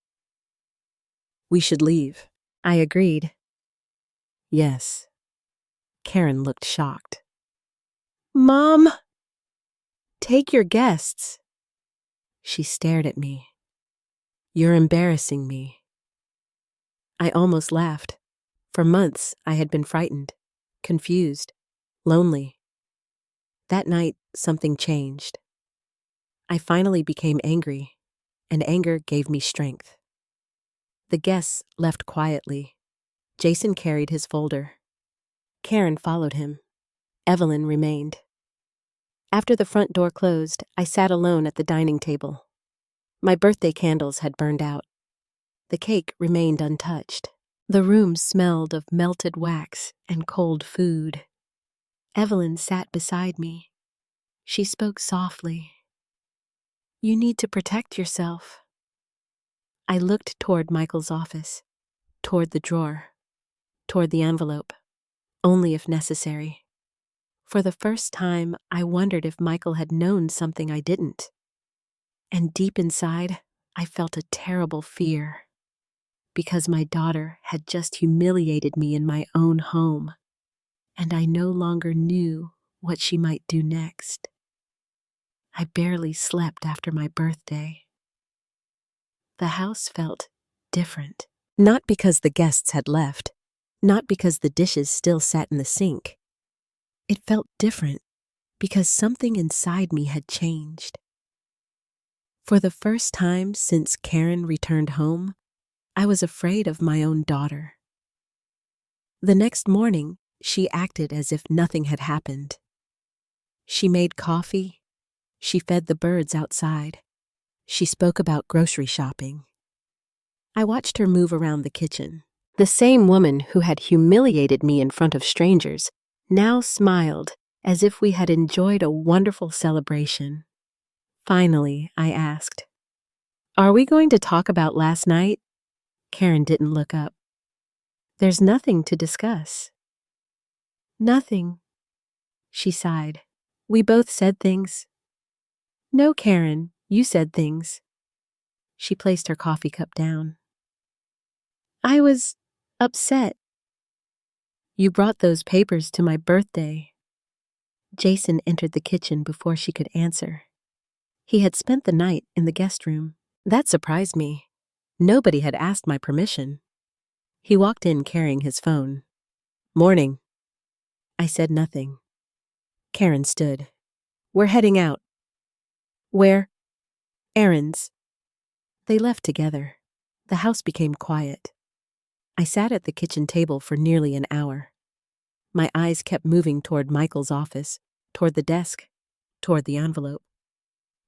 We should leave. I agreed. Yes. Karen looked shocked. Mom! Take your guests. She stared at me. You're embarrassing me. I almost laughed. For months, I had been frightened, confused, lonely. That night, something changed. I finally became angry, and anger gave me strength. The guests left quietly. Jason carried his folder. Karen followed him. Evelyn remained. After the front door closed, I sat alone at the dining table. My birthday candles had burned out. The cake remained untouched. The room smelled of melted wax and cold food. Evelyn sat beside me. She spoke softly. You need to protect yourself. I looked toward Michael's office, toward the drawer, toward the envelope, only if necessary. For the first time, I wondered if Michael had known something I didn't. And deep inside, I felt a terrible fear. Because my daughter had just humiliated me in my own home, and I no longer knew what she might do next. I barely slept after my birthday. The house felt different, not because the guests had left, not because the dishes still sat in the sink. It felt different because something inside me had changed. For the first time since Karen returned home, I was afraid of my own daughter. The next morning, she acted as if nothing had happened. She made coffee. She fed the birds outside. She spoke about grocery shopping. I watched her move around the kitchen. The same woman who had humiliated me in front of strangers now smiled as if we had enjoyed a wonderful celebration. Finally, I asked, "Are we going to talk about last night?" Karen didn't look up. There's nothing to discuss. Nothing. She sighed. We both said things. No, Karen, you said things. She placed her coffee cup down. I was upset. You brought those papers to my birthday. Jason entered the kitchen before she could answer. He had spent the night in the guest room. That surprised me. Nobody had asked my permission. He walked in carrying his phone. Morning. I said nothing. Karen stood. We're heading out. Where? Errands. They left together. The house became quiet. I sat at the kitchen table for nearly an hour. My eyes kept moving toward Michael's office, toward the desk, toward the envelope.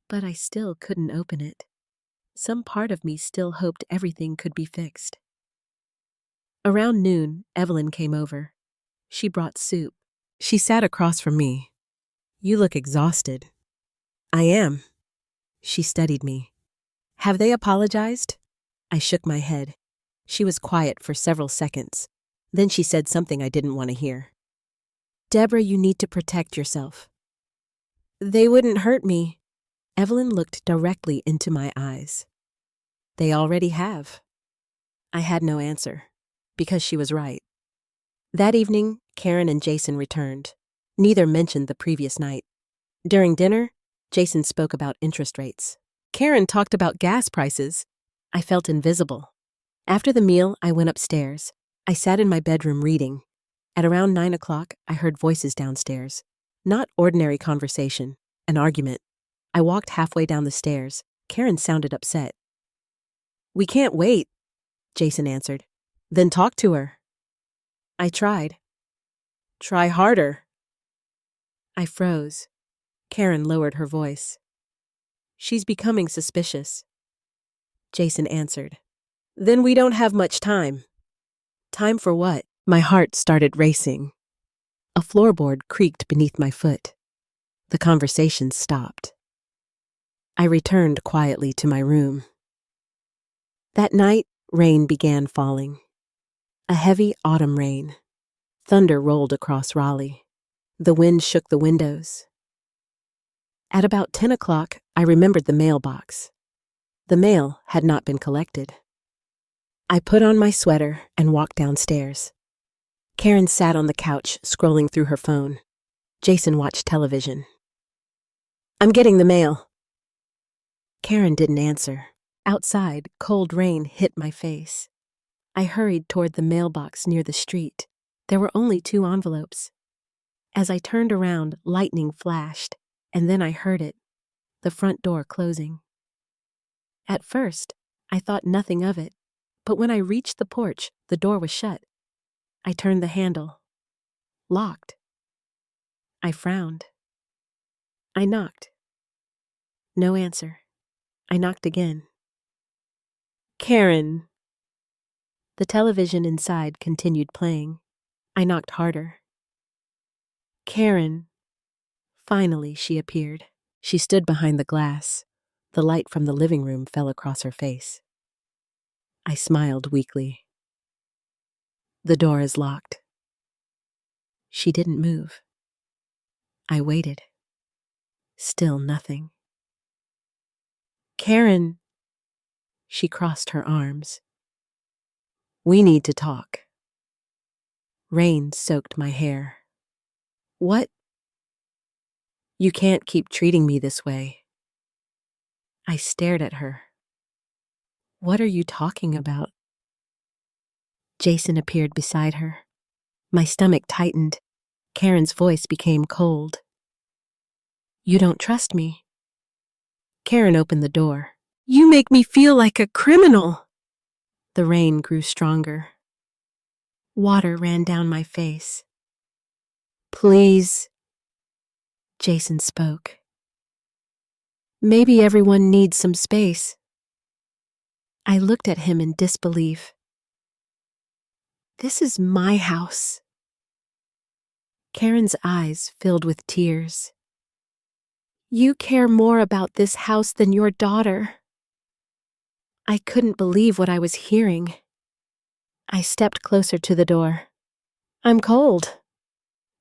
But I still couldn't open it. Some part of me still hoped everything could be fixed. Around noon, Evelyn came over. She brought soup. She sat across from me. You look exhausted. I am. She studied me. Have they apologized? I shook my head. She was quiet for several seconds. Then she said something I didn't want to hear. Deborah, you need to protect yourself. They wouldn't hurt me. Evelyn looked directly into my eyes. They already have. I had no answer, because she was right. That evening, Karen and Jason returned. Neither mentioned the previous night. During dinner, Jason spoke about interest rates. Karen talked about gas prices. I felt invisible. After the meal, I went upstairs. I sat in my bedroom reading. At around 9 o'clock, I heard voices downstairs. Not ordinary conversation, an argument. I walked halfway down the stairs. Karen sounded upset. "We can't wait," Jason answered. "Then talk to her." I tried. "Try harder." I froze. Karen lowered her voice. "She's becoming suspicious." Jason answered. "Then we don't have much time." Time for what? My heart started racing. A floorboard creaked beneath my foot. The conversation stopped. I returned quietly to my room. That night, rain began falling. A heavy autumn rain. Thunder rolled across Raleigh. The wind shook the windows. At about 10 o'clock, I remembered the mailbox. The mail had not been collected. I put on my sweater and walked downstairs. Karen sat on the couch, scrolling through her phone. Jason watched television. "I'm getting the mail." Karen didn't answer. Outside, cold rain hit my face. I hurried toward the mailbox near the street. There were only 2 envelopes. As I turned around, lightning flashed, and then I heard it, the front door closing. At first, I thought nothing of it, but when I reached the porch, the door was shut. I turned the handle. Locked. I frowned. I knocked. No answer. I knocked again. "Karen." The television inside continued playing. I knocked harder. "Karen." Finally, she appeared. She stood behind the glass. The light from the living room fell across her face. I smiled weakly. "The door is locked." She didn't move. I waited. Still nothing. "Karen." She crossed her arms. "We need to talk." Rain soaked my hair. "What?" "You can't keep treating me this way." I stared at her. "What are you talking about?" Jason appeared beside her. My stomach tightened. Karen's voice became cold. "You don't trust me." Karen opened the door. "You make me feel like a criminal." The rain grew stronger. Water ran down my face. "Please." Jason spoke. "Maybe everyone needs some space." I looked at him in disbelief. "This is my house." Karen's eyes filled with tears. "You care more about this house than your daughter." I couldn't believe what I was hearing. I stepped closer to the door. "I'm cold."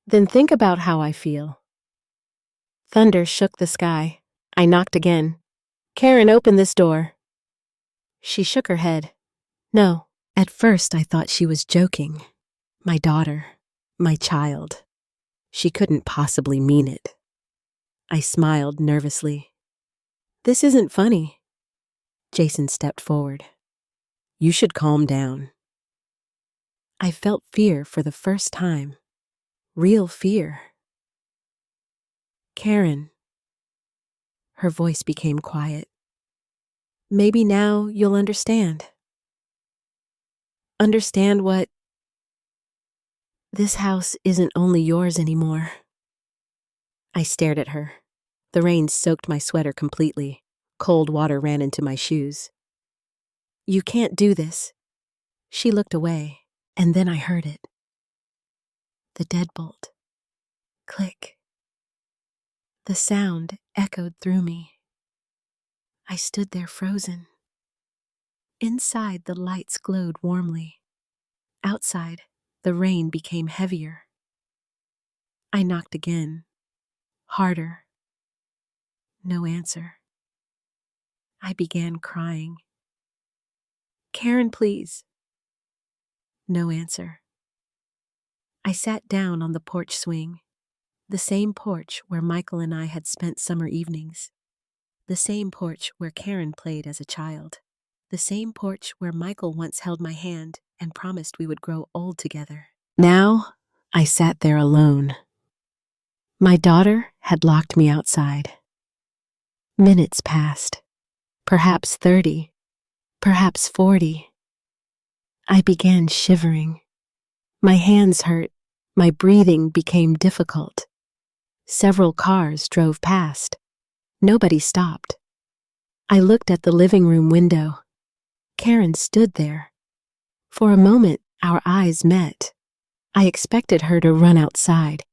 "Then think about how I feel." Thunder shook the sky. I knocked again. "Karen, open this door." She shook her head. "No." At first I thought she was joking. My daughter, my child. She couldn't possibly mean it. I smiled nervously. "This isn't funny." Jason stepped forward. "You should calm down." I felt fear for the first time. Real fear. "Karen." Her voice became quiet. "Maybe now you'll understand." "Understand what?" "This house isn't only yours anymore." I stared at her. The rain soaked my sweater completely. Cold water ran into my shoes. "You can't do this." She looked away, and then I heard it. The deadbolt. Click. The sound echoed through me. I stood there frozen. Inside, the lights glowed warmly. Outside, the rain became heavier. I knocked again. Harder. No answer. I began crying. Karen, please. No answer. I sat down on the porch swing, the same porch where Michael and I had spent summer evenings, the same porch where Karen played as a child, the same porch where Michael once held my hand and promised we would grow old together. Now, I sat there alone. My daughter had locked me outside. Minutes passed, perhaps 30, perhaps 40. I began shivering. My hands hurt. My breathing became difficult. Several cars drove past. Nobody stopped. I looked at the living room window. Karen stood there. For a moment, our eyes met. I expected her to run outside,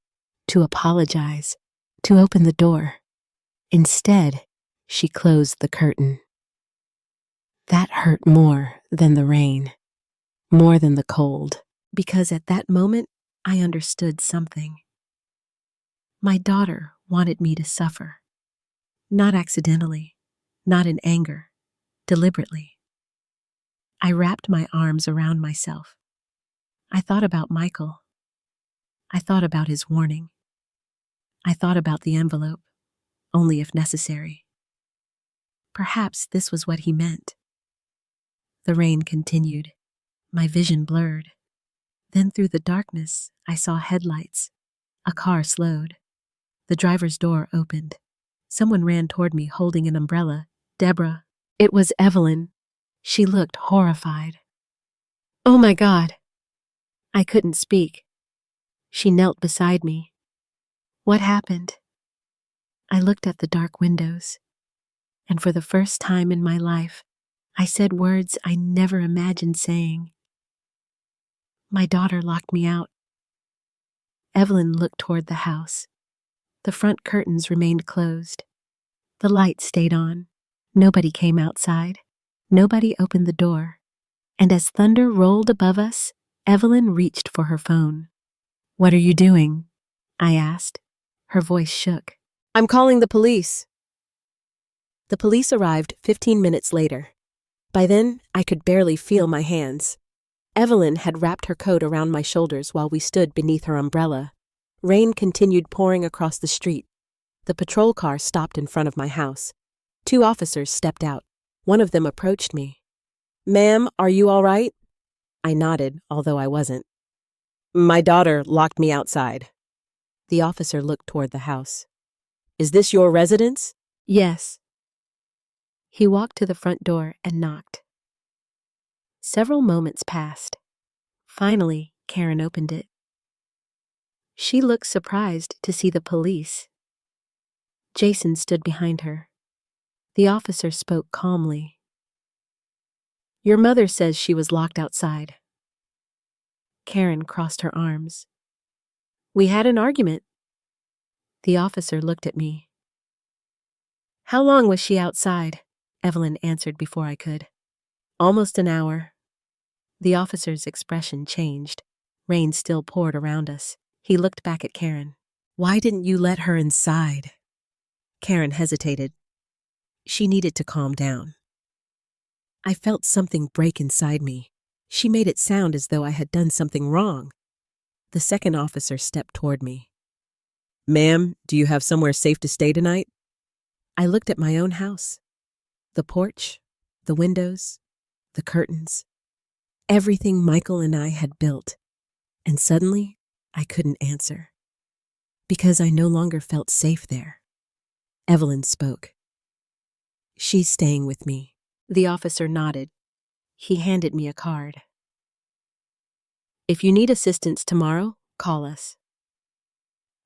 to apologize, to open the door. Instead, she closed the curtain. That hurt more than the rain, more than the cold, because at that moment, I understood something. My daughter wanted me to suffer. Not accidentally, not in anger, deliberately. I wrapped my arms around myself. I thought about Michael. I thought about his warning. I thought about the envelope, only if necessary. Perhaps this was what he meant. The rain continued. My vision blurred. Then through the darkness, I saw headlights. A car slowed. The driver's door opened. Someone ran toward me holding an umbrella. Deborah. It was Evelyn. She looked horrified. Oh my God. I couldn't speak. She knelt beside me. What happened? I looked at the dark windows, and for the first time in my life, I said words I never imagined saying. My daughter locked me out. Evelyn looked toward the house. The front curtains remained closed. The light stayed on. Nobody came outside. Nobody opened the door. And as thunder rolled above us, Evelyn reached for her phone. What are you doing? I asked. Her voice shook. I'm calling the police. The police arrived 15 minutes later. By then, I could barely feel my hands. Evelyn had wrapped her coat around my shoulders while we stood beneath her umbrella. Rain continued pouring across the street. The patrol car stopped in front of my house. 2 officers stepped out. One of them approached me. Ma'am, are you all right? I nodded, although I wasn't. My daughter locked me outside. The officer looked toward the house. Is this your residence? Yes. He walked to the front door and knocked. Several moments passed. Finally, Karen opened it. She looked surprised to see the police. Jason stood behind her. The officer spoke calmly. Your mother says she was locked outside. Karen crossed her arms. We had an argument. The officer looked at me. How long was she outside? Evelyn answered before I could. Almost an hour. The officer's expression changed. Rain still poured around us. He looked back at Karen. Why didn't you let her inside? Karen hesitated. She needed to calm down. I felt something break inside me. She made it sound as though I had done something wrong. The second officer stepped toward me. Ma'am, do you have somewhere safe to stay tonight? I looked at my own house. The porch, the windows, the curtains, everything Michael and I had built. And suddenly, I couldn't answer. Because I no longer felt safe there. Evelyn spoke. She's staying with me. The officer nodded. He handed me a card. If you need assistance tomorrow, call us.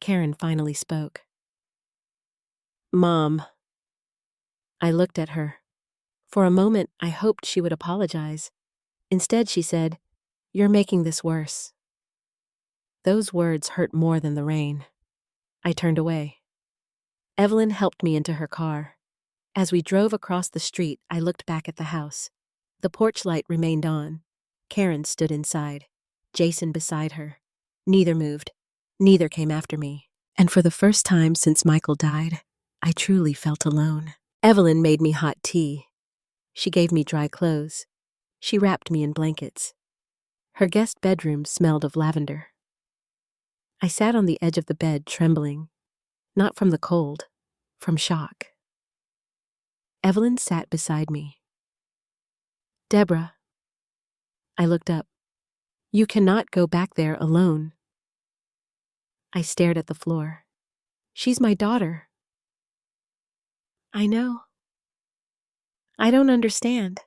Karen finally spoke. Mom. I looked at her. For a moment, I hoped she would apologize. Instead, she said, You're making this worse. Those words hurt more than the rain. I turned away. Evelyn helped me into her car. As we drove across the street, I looked back at the house. The porch light remained on. Karen stood inside. Jason beside her. Neither moved. Neither came after me, and for the first time since Michael died, I truly felt alone. Evelyn made me hot tea. She gave me dry clothes. She wrapped me in blankets. Her guest bedroom smelled of lavender. I sat on the edge of the bed trembling, not from the cold, from shock. Evelyn sat beside me. "Deborah." I looked up. "You cannot go back there alone." I stared at the floor. "She's my daughter." "I know. I don't understand."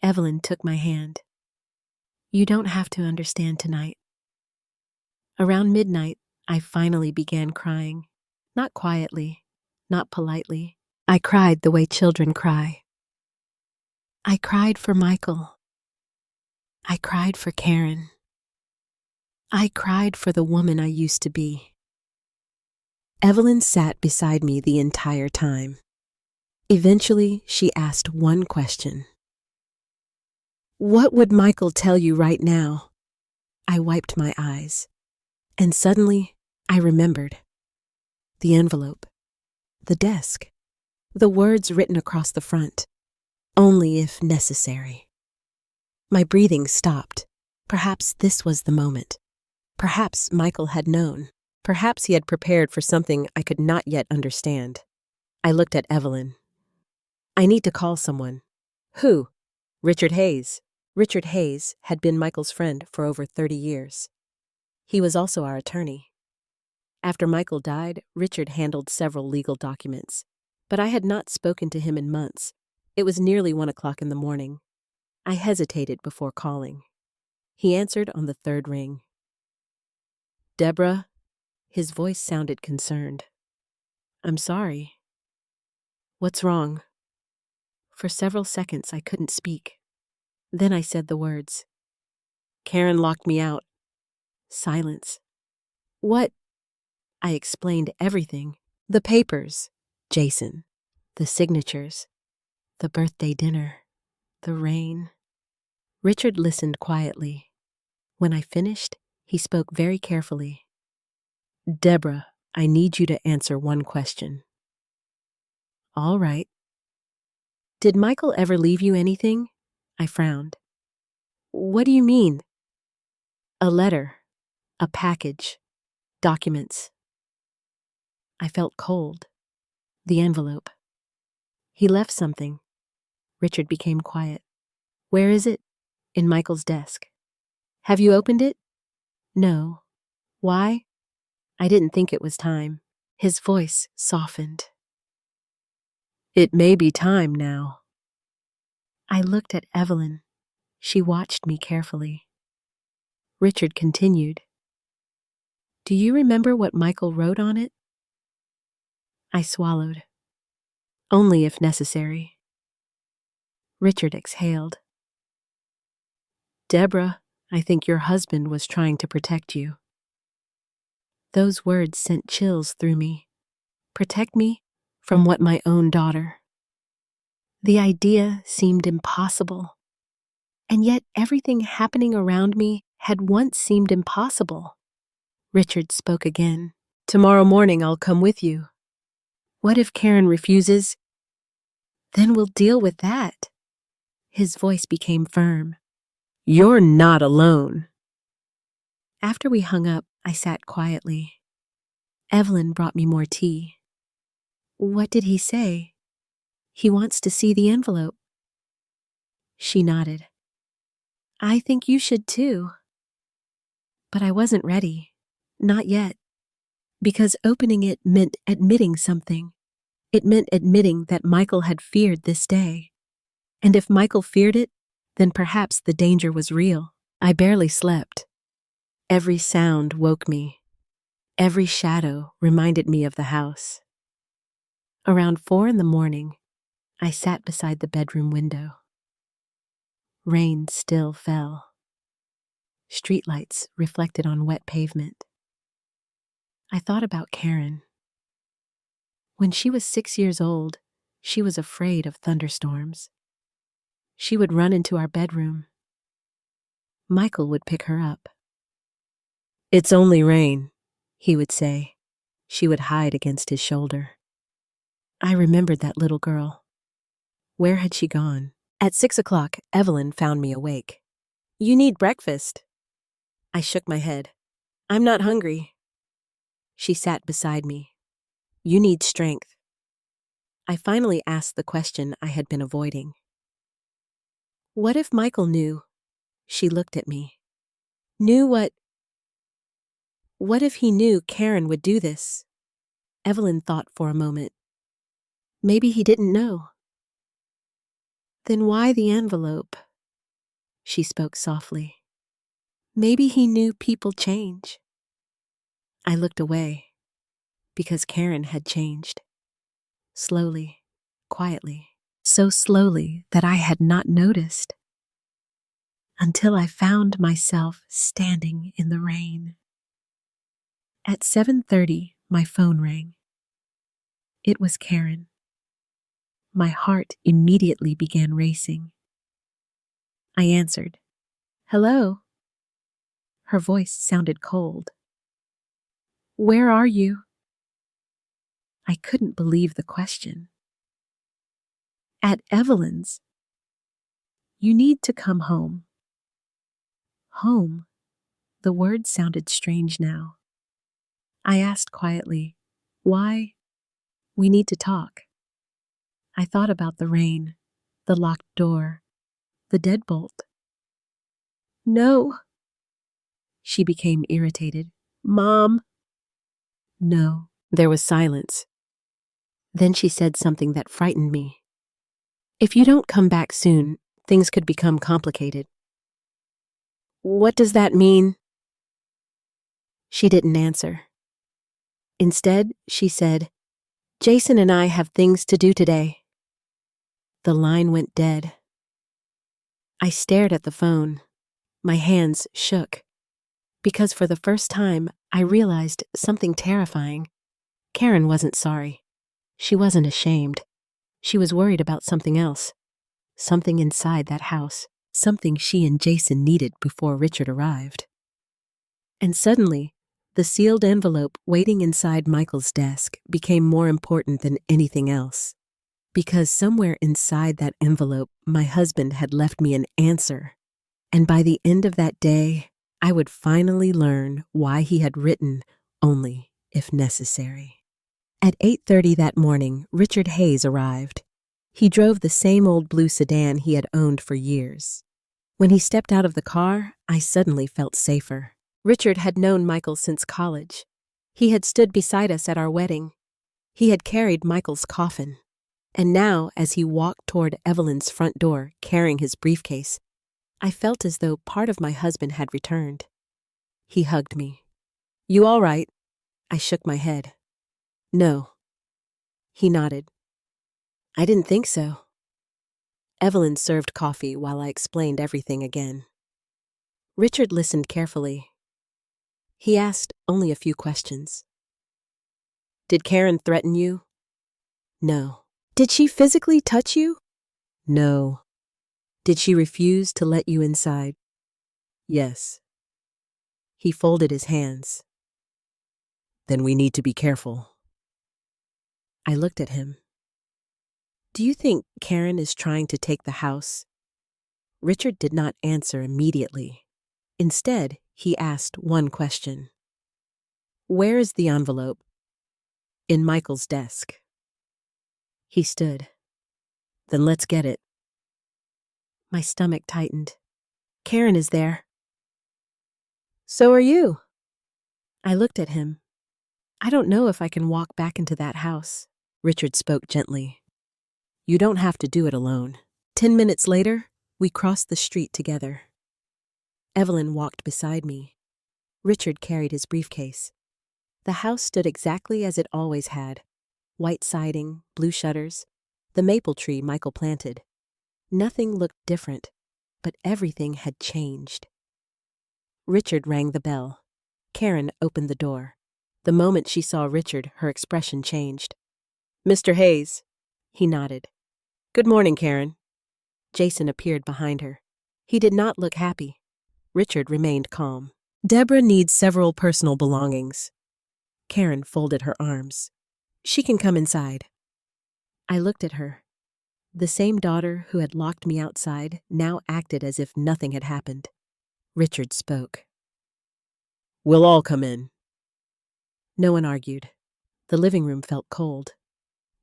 Evelyn took my hand. "You don't have to understand tonight." Around midnight, I finally began crying. Not quietly, not politely. I cried the way children cry. I cried for Michael. I cried for Karen. I cried for the woman I used to be. Evelyn sat beside me the entire time. Eventually, she asked one question. "What would Michael tell you right now?" I wiped my eyes, and suddenly I remembered. The envelope, the desk, the words written across the front, "Only if necessary." My breathing stopped. Perhaps this was the moment. Perhaps Michael had known. Perhaps he had prepared for something I could not yet understand. I looked at Evelyn. "I need to call someone." "Who?" "Richard Hayes." Richard Hayes had been Michael's friend for over 30 years. He was also our attorney. After Michael died, Richard handled several legal documents, but I had not spoken to him in months. It was nearly 1 o'clock in the morning. I hesitated before calling. He answered on the third ring. "Deborah?" His voice sounded concerned. "I'm sorry." "What's wrong?" For several seconds I couldn't speak. Then I said the words. "Karen locked me out." Silence. "What?" I explained everything. The papers, Jason, the signatures, the birthday dinner, the rain. Richard listened quietly. When I finished, he spoke very carefully. "Deborah, I need you to answer one question." "All right." "Did Michael ever leave you anything?" I frowned. "What do you mean?" "A letter, a package, documents." I felt cold. The envelope. "He left something." Richard became quiet. "Where is it?" "In Michael's desk." "Have you opened it?" "No." "Why?" "I didn't think it was time." His voice softened. "It may be time now." I looked at Evelyn. She watched me carefully. Richard continued. "Do you remember what Michael wrote on it?" I swallowed. "Only if necessary." Richard exhaled. "Deborah, I think your husband was trying to protect you." Those words sent chills through me. Protect me from what? My own daughter. The idea seemed impossible. And yet everything happening around me had once seemed impossible. Richard spoke again. "Tomorrow morning I'll come with you." "What if Karen refuses?" "Then we'll deal with that." His voice became firm. "You're not alone." After we hung up, I sat quietly. Evelyn brought me more tea. "What did he say?" "He wants to see the envelope." She nodded. "I think you should too." But I wasn't ready. Not yet. Because opening it meant admitting something. It meant admitting that Michael had feared this day. And if Michael feared it, then perhaps the danger was real. I barely slept. Every sound woke me. Every shadow reminded me of the house. Around 4 in the morning, I sat beside the bedroom window. Rain still fell. Streetlights reflected on wet pavement. I thought about Karen. When she was 6 years old, she was afraid of thunderstorms. She would run into our bedroom. Michael would pick her up. "It's only rain," he would say. She would hide against his shoulder. I remembered that little girl. Where had she gone? At 6 o'clock, Evelyn found me awake. "You need breakfast." I shook my head. "I'm not hungry." She sat beside me. "You need strength." I finally asked the question I had been avoiding. "What if Michael knew?" She looked at me. "Knew what? What if he knew Karen would do this?" Evelyn thought for a moment. "Maybe he didn't know." "Then why the envelope?" She spoke softly. "Maybe he knew people change." I looked away, because Karen had changed. Slowly, quietly, so slowly that I had not noticed, until I found myself standing in the rain. At 7:30, my phone rang. It was Karen. My heart immediately began racing. I answered. "Hello." Her voice sounded cold. "Where are you?" I couldn't believe the question. "At Evelyn's." "You need to come home." Home? The word sounded strange now. I asked quietly, "Why?" "We need to talk." I thought about the rain, the locked door, the deadbolt. "No." She became irritated. "Mom." No. There was silence. Then she said something that frightened me. "If you don't come back soon, things could become complicated." "What does that mean?" She didn't answer. Instead, she said, "Jason and I have things to do today." The line went dead. I stared at the phone. My hands shook. Because for the first time, I realized something terrifying. Karen wasn't sorry. She wasn't ashamed. She was worried about something else. Something inside that house. Something she and Jason needed before Richard arrived. And suddenly, the sealed envelope waiting inside Michael's desk became more important than anything else. Because somewhere inside that envelope, my husband had left me an answer. And by the end of that day, I would finally learn why he had written only if necessary. At 8:30 that morning, Richard Hayes arrived. He drove the same old blue sedan he had owned for years. When he stepped out of the car, I suddenly felt safer. Richard had known Michael since college. He had stood beside us at our wedding. He had carried Michael's coffin. And now, as he walked toward Evelyn's front door, carrying his briefcase, I felt as though part of my husband had returned. He hugged me. "You all right?" I shook my head. "No." He nodded. "I didn't think so." Evelyn served coffee while I explained everything again. Richard listened carefully. He asked only a few questions. "Did Karen threaten you?" "No." "Did she physically touch you?" "No." "Did she refuse to let you inside?" "Yes." He folded his hands. "Then we need to be careful." I looked at him. "Do you think Karen is trying to take the house?" Richard did not answer immediately. Instead, he asked one question. "Where is the envelope?" "In Michael's desk." He stood. "Then let's get it." My stomach tightened. "Karen is there." "So are you." I looked at him. "I don't know if I can walk back into that house." Richard spoke gently. "You don't have to do it alone." 10 minutes later, we crossed the street together. Evelyn walked beside me. Richard carried his briefcase. The house stood exactly as it always had. White siding, blue shutters, the maple tree Michael planted. Nothing looked different, but everything had changed. Richard rang the bell. Karen opened the door. The moment she saw Richard, her expression changed. "Mr. Hayes." He nodded. "Good morning, Karen." Jason appeared behind her. He did not look happy. Richard remained calm. "Deborah needs several personal belongings." Karen folded her arms. She can come inside. I looked at her. The same daughter who had locked me outside now acted as if nothing had happened. Richard spoke. We'll all come in. No one argued. The living room felt cold.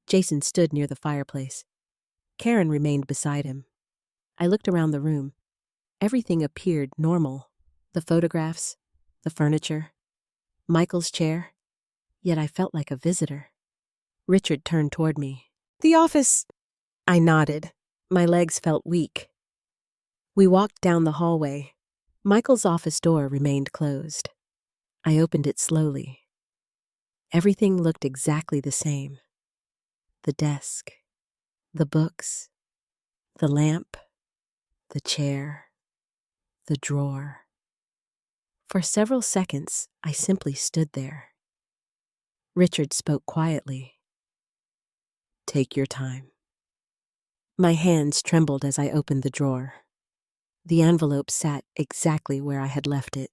Jason stood near the fireplace. Karen remained beside him. I looked around the room. Everything appeared normal. The photographs, the furniture, Michael's chair. Yet I felt like a visitor. Richard turned toward me. The office. I nodded. My legs felt weak. We walked down the hallway. Michael's office door remained closed. I opened it slowly. Everything looked exactly the same. The desk, the books, the lamp, the chair, the drawer. For several seconds, I simply stood there. Richard spoke quietly. Take your time. My hands trembled as I opened the drawer. The envelope sat exactly where I had left it.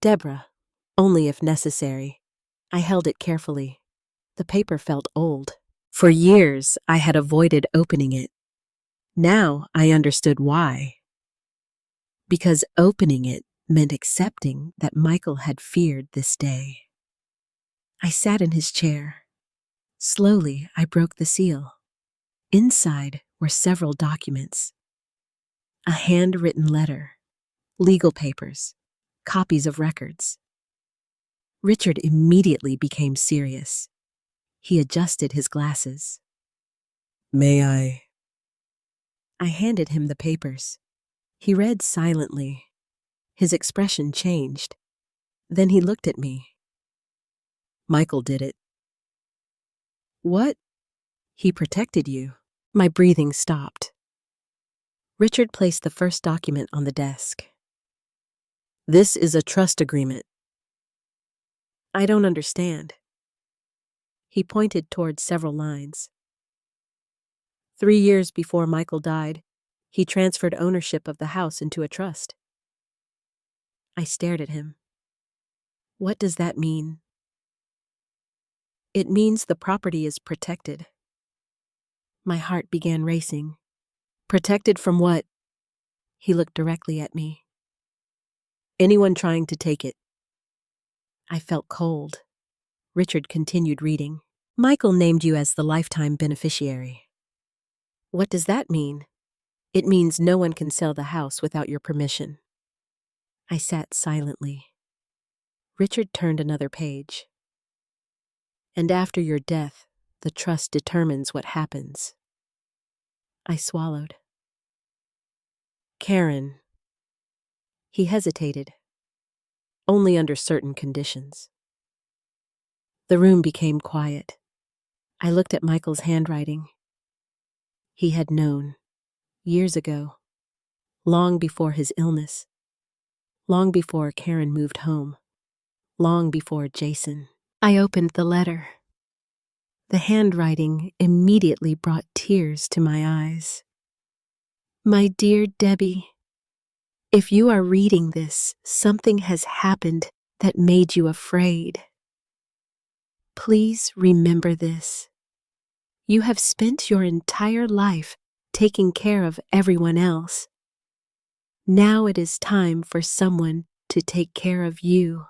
Deborah, only if necessary. I held it carefully. The paper felt old. For years, I had avoided opening it. Now I understood why. Because opening it meant accepting that Michael had feared this day. I sat in his chair. Slowly, I broke the seal. Inside were several documents. A handwritten letter, legal papers, copies of records. Richard immediately became serious. He adjusted his glasses. May I? I handed him the papers. He read silently. His expression changed. Then he looked at me. Michael did it. What? He protected you. My breathing stopped. Richard placed the first document on the desk. This is a trust agreement. I don't understand. He pointed toward several lines. 3 years before Michael died, he transferred ownership of the house into a trust. I stared at him. What does that mean? It means the property is protected. My heart began racing. Protected from what? He looked directly at me. Anyone trying to take it. I felt cold. Richard continued reading. Michael named you as the lifetime beneficiary. What does that mean? It means no one can sell the house without your permission. I sat silently. Richard turned another page. And after your death, the trust determines what happens. I swallowed. Karen. He hesitated. Only under certain conditions. The room became quiet. I looked at Michael's handwriting. He had known, years ago, long before his illness, long before Karen moved home, long before Jason. I opened the letter. The handwriting immediately brought tears to my eyes. My dear Debbie, if you are reading this, something has happened that made you afraid. Please remember this. You have spent your entire life taking care of everyone else. Now it is time for someone to take care of you.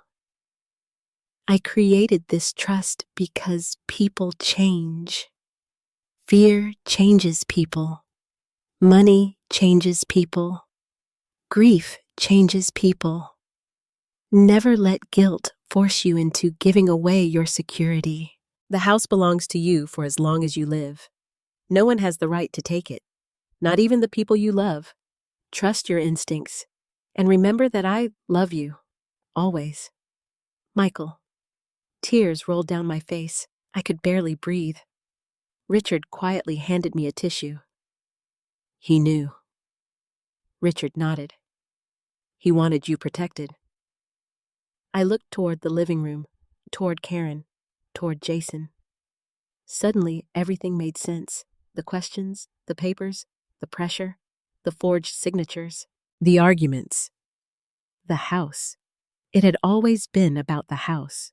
I created this trust because people change. Fear changes people. Money changes people. Grief changes people. Never let guilt force you into giving away your security. The house belongs to you for as long as you live. No one has the right to take it, not even the people you love. Trust your instincts, and remember that I love you, always. Michael. Tears rolled down my face. I could barely breathe. Richard quietly handed me a tissue. He knew. Richard nodded. He wanted you protected. I looked toward the living room, toward Karen, toward Jason. Suddenly, everything made sense. The questions, the papers, the pressure, the forged signatures, the arguments. The house. It had always been about the house.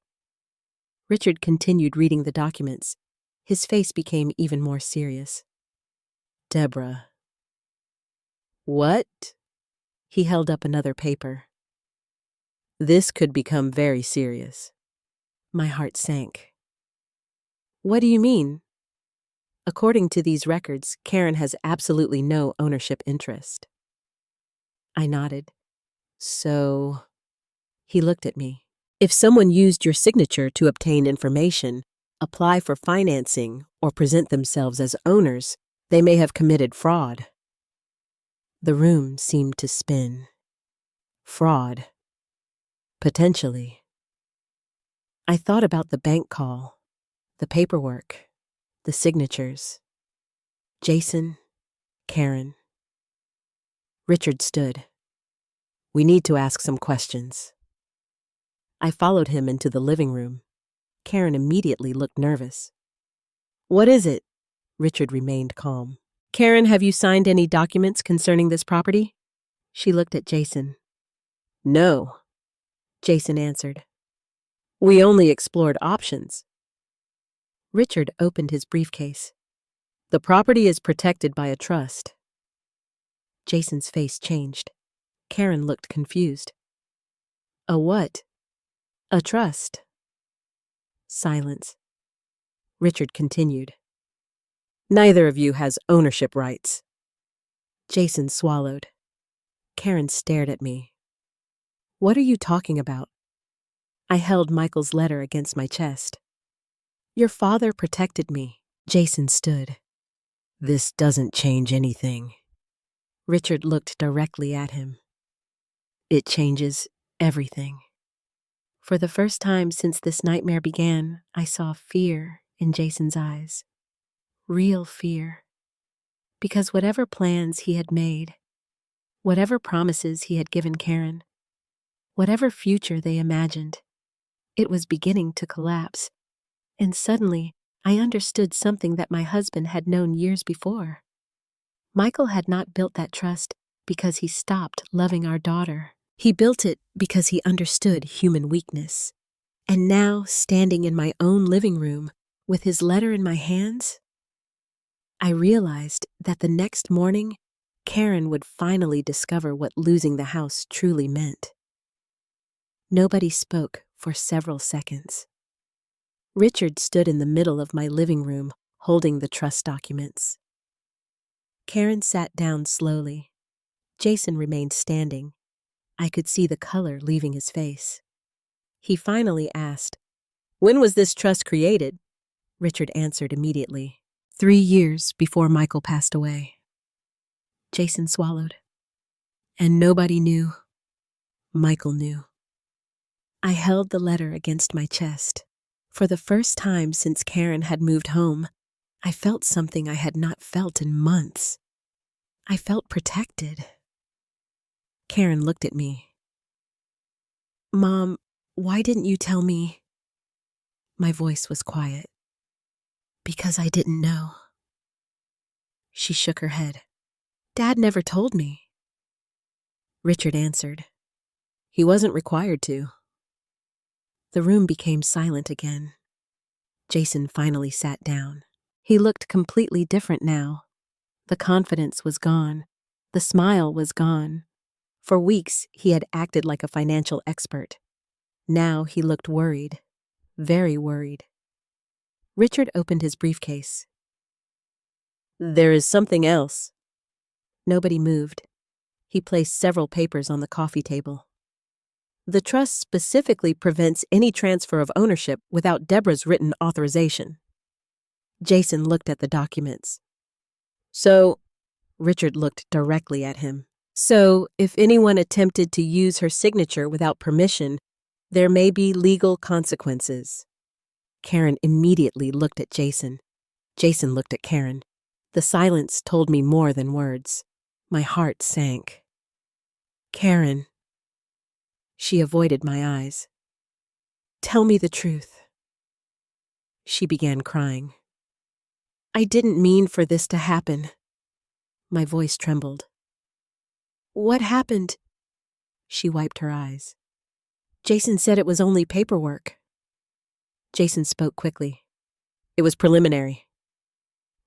Richard continued reading the documents. His face became even more serious. Deborah. What? He held up another paper. This could become very serious. My heart sank. What do you mean? According to these records, Karen has absolutely no ownership interest. I nodded. So, he looked at me. If someone used your signature to obtain information, apply for financing, or present themselves as owners, they may have committed fraud. The room seemed to spin. Fraud. Potentially. I thought about the bank call, the paperwork, the signatures. Jason, Karen. Richard stood. We need to ask some questions. I followed him into the living room. Karen immediately looked nervous. What is it? Richard remained calm. Karen, have you signed any documents concerning this property? She looked at Jason. No, Jason answered. We only explored options. Richard opened his briefcase. The property is protected by a trust. Jason's face changed. Karen looked confused. A what? A trust. Silence. Richard continued. Neither of you has ownership rights. Jason swallowed. Karen stared at me. What are you talking about? I held Michael's letter against my chest. Your father protected me. Jason stood. This doesn't change anything. Richard looked directly at him. It changes everything. For the first time since this nightmare began, I saw fear in Jason's eyes. Real fear. Because whatever plans he had made, whatever promises he had given Karen, whatever future they imagined, it was beginning to collapse. And suddenly, I understood something that my husband had known years before. Michael had not built that trust because he stopped loving our daughter. He built it because he understood human weakness. And now, standing in my own living room, with his letter in my hands, I realized that the next morning, Karen would finally discover what losing the house truly meant. Nobody spoke for several seconds. Richard stood in the middle of my living room, holding the trust documents. Karen sat down slowly. Jason remained standing. I could see the color leaving his face. He finally asked, When was this trust created? Richard answered immediately. 3 years before Michael passed away. Jason swallowed. And nobody knew. Michael knew. I held the letter against my chest. For the first time since Karen had moved home, I felt something I had not felt in months. I felt protected. Karen looked at me. Mom, why didn't you tell me? My voice was quiet. Because I didn't know. She shook her head. Dad never told me. Richard answered. He wasn't required to. The room became silent again. Jason finally sat down. He looked completely different now. The confidence was gone. The smile was gone. For weeks, he had acted like a financial expert. Now he looked worried, very worried. Richard opened his briefcase. There is something else. Nobody moved. He placed several papers on the coffee table. The trust specifically prevents any transfer of ownership without Deborah's written authorization. Jason looked at the documents. So, Richard looked directly at him. So, if anyone attempted to use her signature without permission, there may be legal consequences. Karen immediately looked at Jason. Jason looked at Karen. The silence told me more than words. My heart sank. Karen. She avoided my eyes. Tell me the truth. She began crying. I didn't mean for this to happen. My voice trembled. What happened? She wiped her eyes. Jason said it was only paperwork. Jason spoke quickly. It was preliminary.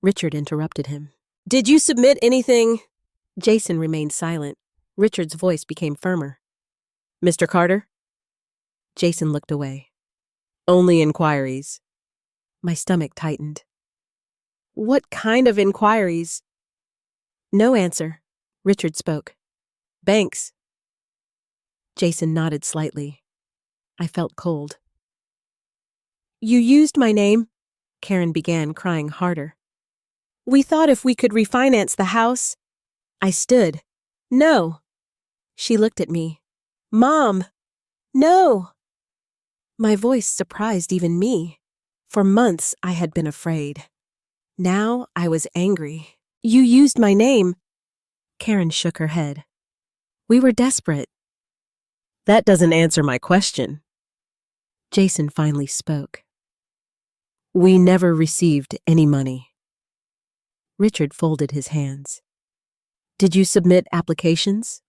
Richard interrupted him. Did you submit anything? Jason remained silent. Richard's voice became firmer. Mr. Carter? Jason looked away. Only inquiries. My stomach tightened. What kind of inquiries? No answer. Richard spoke. Banks. Jason nodded slightly. I felt cold. You used my name, Karen began, crying harder. We thought if we could refinance the house. I stood. No. She looked at me. Mom! No! My voice surprised even me. For months I had been afraid. Now I was angry. You used my name. Karen shook her head. We were desperate. That doesn't answer my question. Jason finally spoke. We never received any money. Richard folded his hands. Did you submit applications?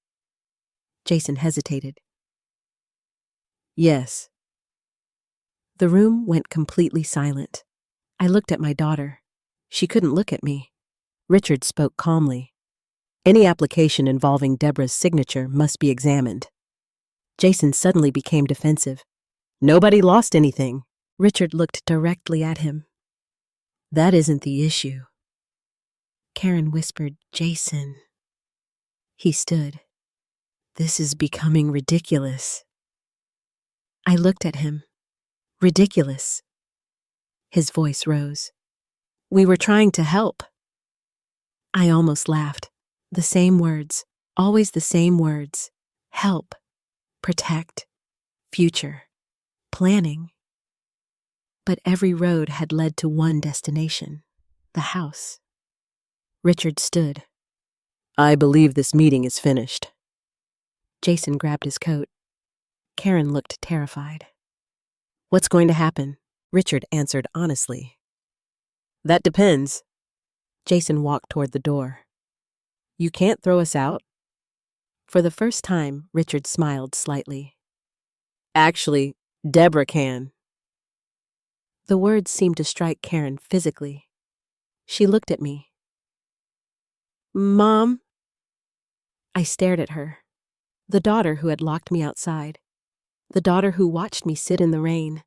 Jason hesitated. Yes. The room went completely silent. I looked at my daughter. She couldn't look at me. Richard spoke calmly. Any application involving Deborah's signature must be examined. Jason suddenly became defensive. Nobody lost anything. Richard looked directly at him. That isn't the issue. Karen whispered, Jason. He stood. This is becoming ridiculous. I looked at him. Ridiculous. His voice rose. We were trying to help. I almost laughed. The same words, always the same words. Help, protect, future, planning. But every road had led to one destination, the house. Richard stood. I believe this meeting is finished. Jason grabbed his coat. Karen looked terrified. What's going to happen? Richard answered honestly. That depends. Jason walked toward the door. You can't throw us out? For the first time, Richard smiled slightly. Actually, Deborah can. The words seemed to strike Karen physically. She looked at me. Mom? I stared at her. The daughter who had locked me outside. The daughter who watched me sit in the rain.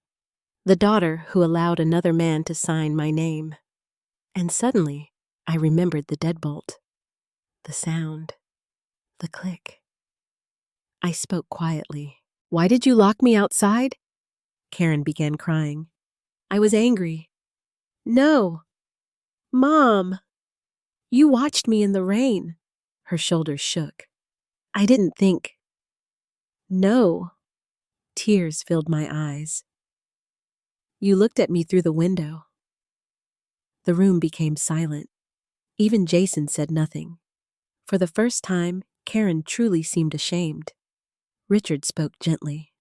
The daughter who allowed another man to sign my name. And suddenly, I remembered the deadbolt. The sound. The click. I spoke quietly. Why did you lock me outside? Karen began crying. I was angry. No. Mom. You watched me in the rain. Her shoulders shook. I didn't think. No. Tears filled my eyes. You looked at me through the window. The room became silent. Even Jason said nothing. For the first time, Karen truly seemed ashamed. Richard spoke gently.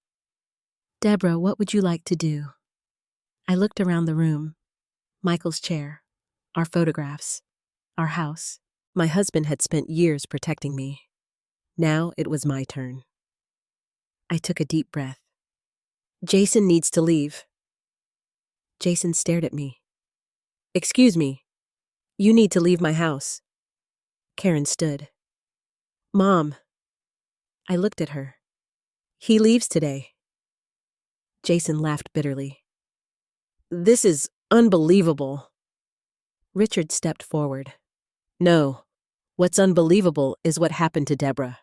Deborah, what would you like to do? I looked around the room. Michael's chair, our photographs, our house. My husband had spent years protecting me. Now it was my turn. I took a deep breath. Jason needs to leave. Jason stared at me. Excuse me. You need to leave my house. Karen stood. Mom. I looked at her. He leaves today. Jason laughed bitterly. This is unbelievable. Richard stepped forward. No. What's unbelievable is what happened to Deborah.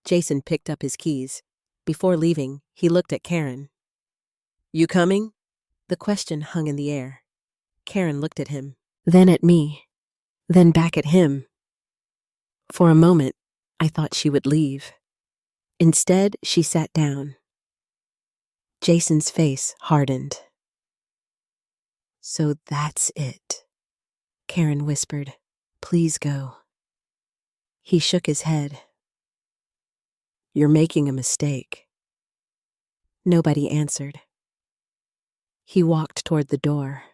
Jason picked up his keys. Before leaving, he looked at Karen. You coming? The question hung in the air. Karen looked at him, then at me, then back at him. For a moment, I thought she would leave. Instead, she sat down. Jason's face hardened. So that's it, Karen whispered. Please go. He shook his head. You're making a mistake. Nobody answered. He walked toward the door.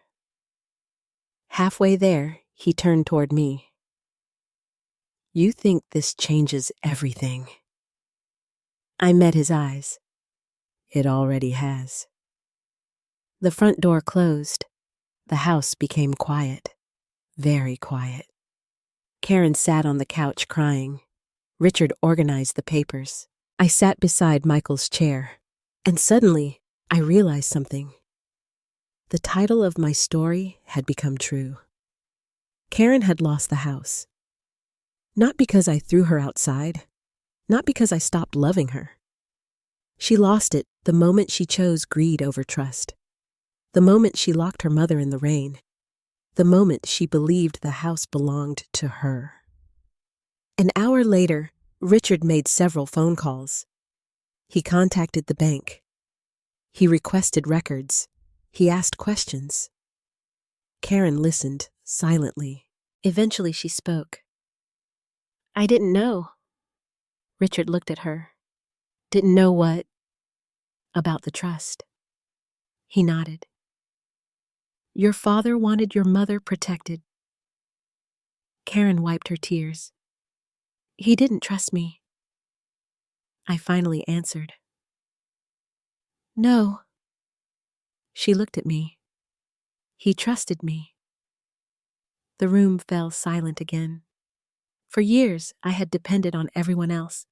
Halfway there, he turned toward me. You think this changes everything. I met his eyes. It already has. The front door closed. The house became quiet. Very quiet. Karen sat on the couch crying. Richard organized the papers. I sat beside Michael's chair, and suddenly I realized something. The title of my story had become true. Karen had lost the house. Not because I threw her outside, not because I stopped loving her. She lost it the moment she chose greed over trust, the moment she locked her mother in the rain, the moment she believed the house belonged to her. An hour later, Richard made several phone calls. He contacted the bank. He requested records. He asked questions. Karen listened silently. Eventually she spoke. I didn't know. Richard looked at her. Didn't know what? About the trust. He nodded. Your father wanted your mother protected. Karen wiped her tears. He didn't trust me. I finally answered. No. She looked at me. He trusted me. The room fell silent again. For years, I had depended on everyone else.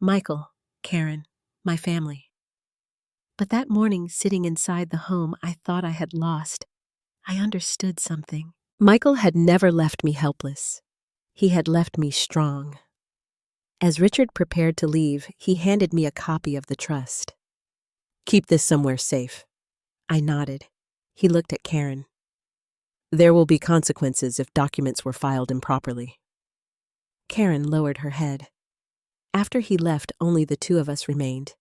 Michael, Karen, my family. But that morning, sitting inside the home I thought I had lost, I understood something. Michael had never left me helpless. He had left me strong. As Richard prepared to leave, he handed me a copy of the trust. Keep this somewhere safe. I nodded. He looked at Karen. There will be consequences if documents were filed improperly. Karen lowered her head. After he left, only the two of us remained.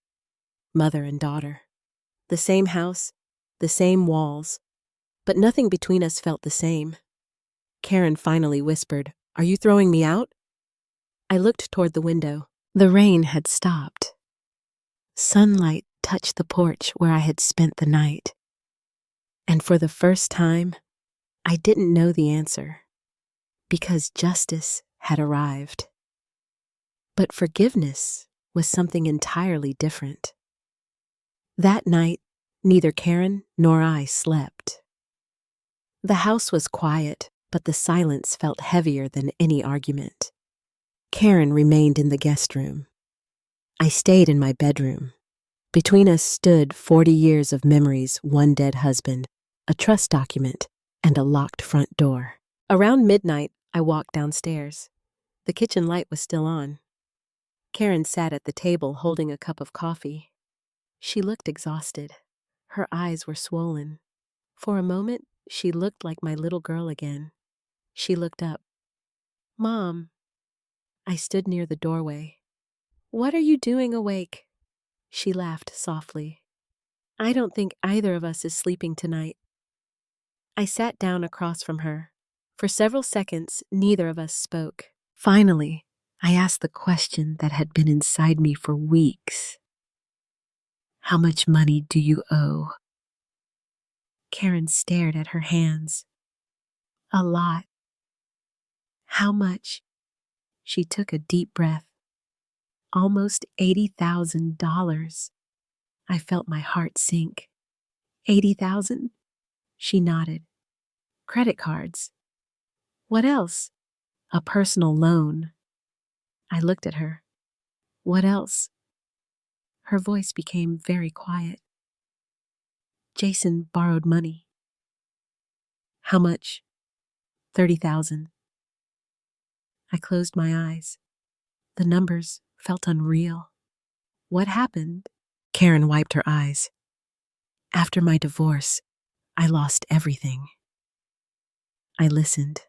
Mother and daughter. The same house, the same walls, but nothing between us felt the same. Karen finally whispered, Are you throwing me out? I looked toward the window. The rain had stopped. Sunlight touched the porch where I had spent the night. And for the first time, I didn't know the answer, because justice had arrived. But forgiveness was something entirely different. That night, neither Karen nor I slept. The house was quiet, but the silence felt heavier than any argument. Karen remained in the guest room. I stayed in my bedroom. Between us stood 40 years of memories, one dead husband, a trust document, and a locked front door. Around midnight, I walked downstairs. The kitchen light was still on. Karen sat at the table holding a cup of coffee. She looked exhausted. Her eyes were swollen. For a moment, she looked like my little girl again. She looked up. Mom. I stood near the doorway. What are you doing awake? She laughed softly. I don't think either of us is sleeping tonight. I sat down across from her. For several seconds, neither of us spoke. Finally, I asked the question that had been inside me for weeks. How much money do you owe? Karen stared at her hands. A lot. How much? She took a deep breath. Almost $80,000. I felt my heart sink. 80,000? She nodded. Credit cards. What else? A personal loan. I looked at her. What else? Her voice became very quiet. Jason borrowed money. How much? 30,000. I closed my eyes. The numbers felt unreal. What happened? Karen wiped her eyes. After my divorce, I lost everything. I listened.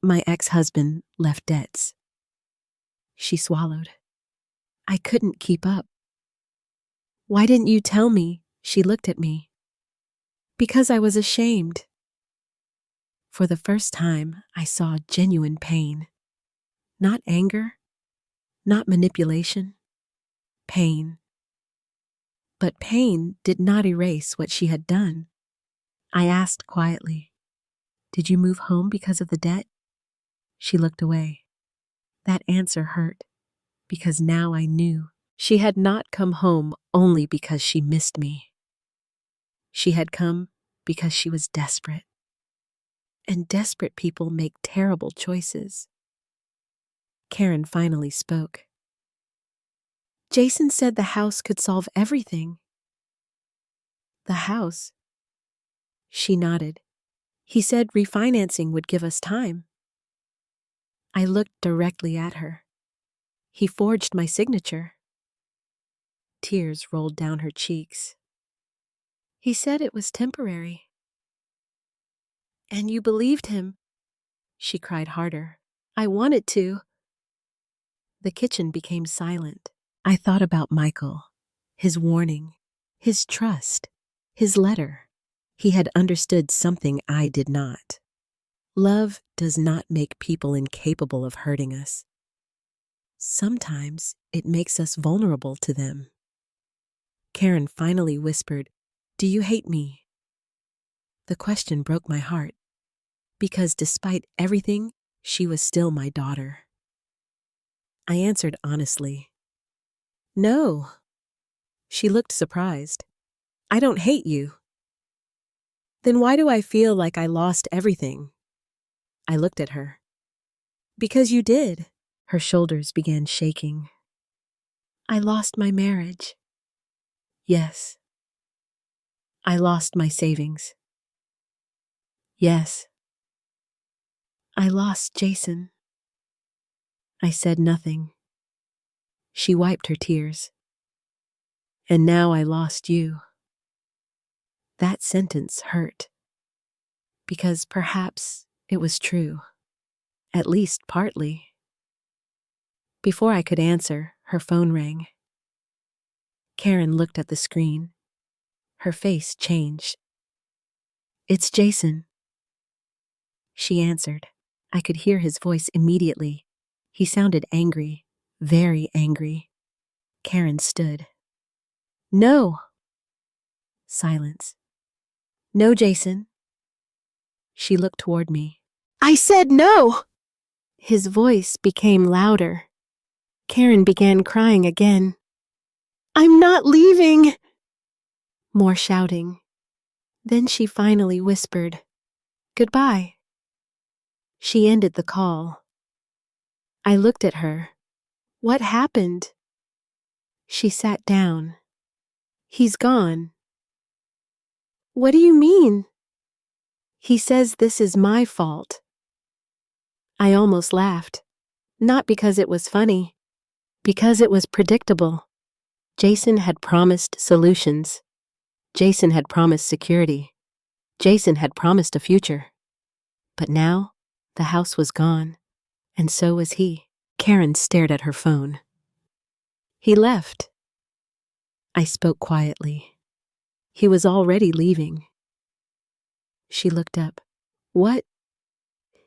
My ex-husband left debts. She swallowed. I couldn't keep up. Why didn't you tell me? She looked at me. Because I was ashamed. For the first time, I saw genuine pain. Not anger, not manipulation. Pain. But pain did not erase what she had done. I asked quietly, Did you move home because of the debt? She looked away. That answer hurt, because now I knew she had not come home only because she missed me. She had come because she was desperate. And desperate people make terrible choices. Karen finally spoke. Jason said the house could solve everything. The house? She nodded. He said refinancing would give us time. I looked directly at her. He forged my signature. Tears rolled down her cheeks. He said it was temporary. And you believed him? She cried harder. I wanted to. The kitchen became silent. I thought about Michael, his warning, his trust, his letter. He had understood something I did not. Love does not make people incapable of hurting us. Sometimes it makes us vulnerable to them. Karen finally whispered, "Do you hate me?" The question broke my heart, because despite everything, she was still my daughter. I answered honestly, "No." She looked surprised. "I don't hate you." "Then why do I feel like I lost everything?" I looked at her. "Because you did." Her shoulders began shaking. "I lost my marriage." "Yes." "I lost my savings." "Yes." "I lost Jason." I said nothing. She wiped her tears. "And now I lost you." That sentence hurt, because perhaps it was true, at least partly. Before I could answer, her phone rang. Karen looked at the screen. Her face changed. "It's Jason." She answered. I could hear his voice immediately. He sounded angry, very angry. Karen stood. "No." Silence. "No, Jason." She looked toward me. "I said no!" His voice became louder. Karen began crying again. "I'm not leaving!" More shouting. Then she finally whispered, "Goodbye." She ended the call. I looked at her. "What happened?" She sat down. "He's gone." "What do you mean?" "He says this is my fault." I almost laughed. Not because it was funny, because it was predictable. Jason had promised solutions. Jason had promised security. Jason had promised a future. But now, the house was gone, and so was he. Karen stared at her phone. "He left." I spoke quietly. "He was already leaving." She looked up. "What?"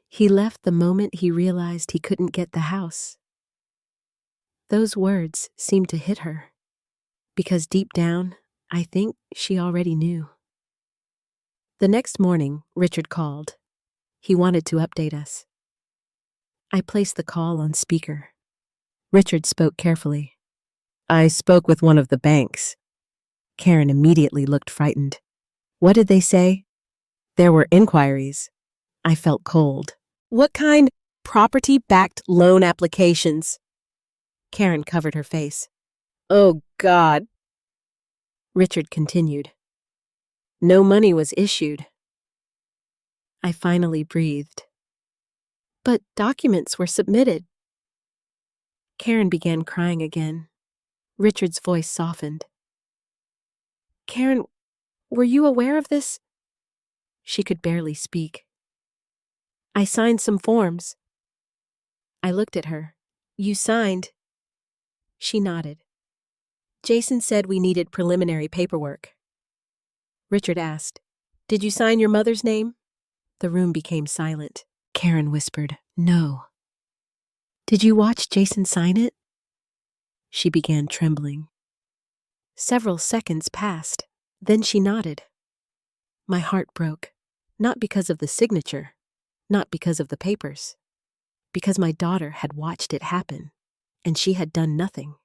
"He left the moment he realized he couldn't get the house." Those words seemed to hit her, because deep down, I think she already knew. The next morning, Richard called. He wanted to update us. I placed the call on speaker. Richard spoke carefully. "I spoke with one of the banks." Karen immediately looked frightened. "What did they say?" "There were inquiries." I felt cold. "What kind?" "Property-backed loan applications." Karen covered her face. "Oh, God." Richard continued. "No money was issued." I finally breathed. "But documents were submitted." Karen began crying again. Richard's voice softened. "Karen, were you aware of this?" She could barely speak. "I signed some forms." I looked at her. "You signed?" She nodded. "Jason said we needed preliminary paperwork." Richard asked, "Did you sign your mother's name?" The room became silent. Karen whispered, "No." "Did you watch Jason sign it?" She began trembling. Several seconds passed. Then she nodded. My heart broke, not because of the signature, not because of the papers, because my daughter had watched it happen, and she had done nothing.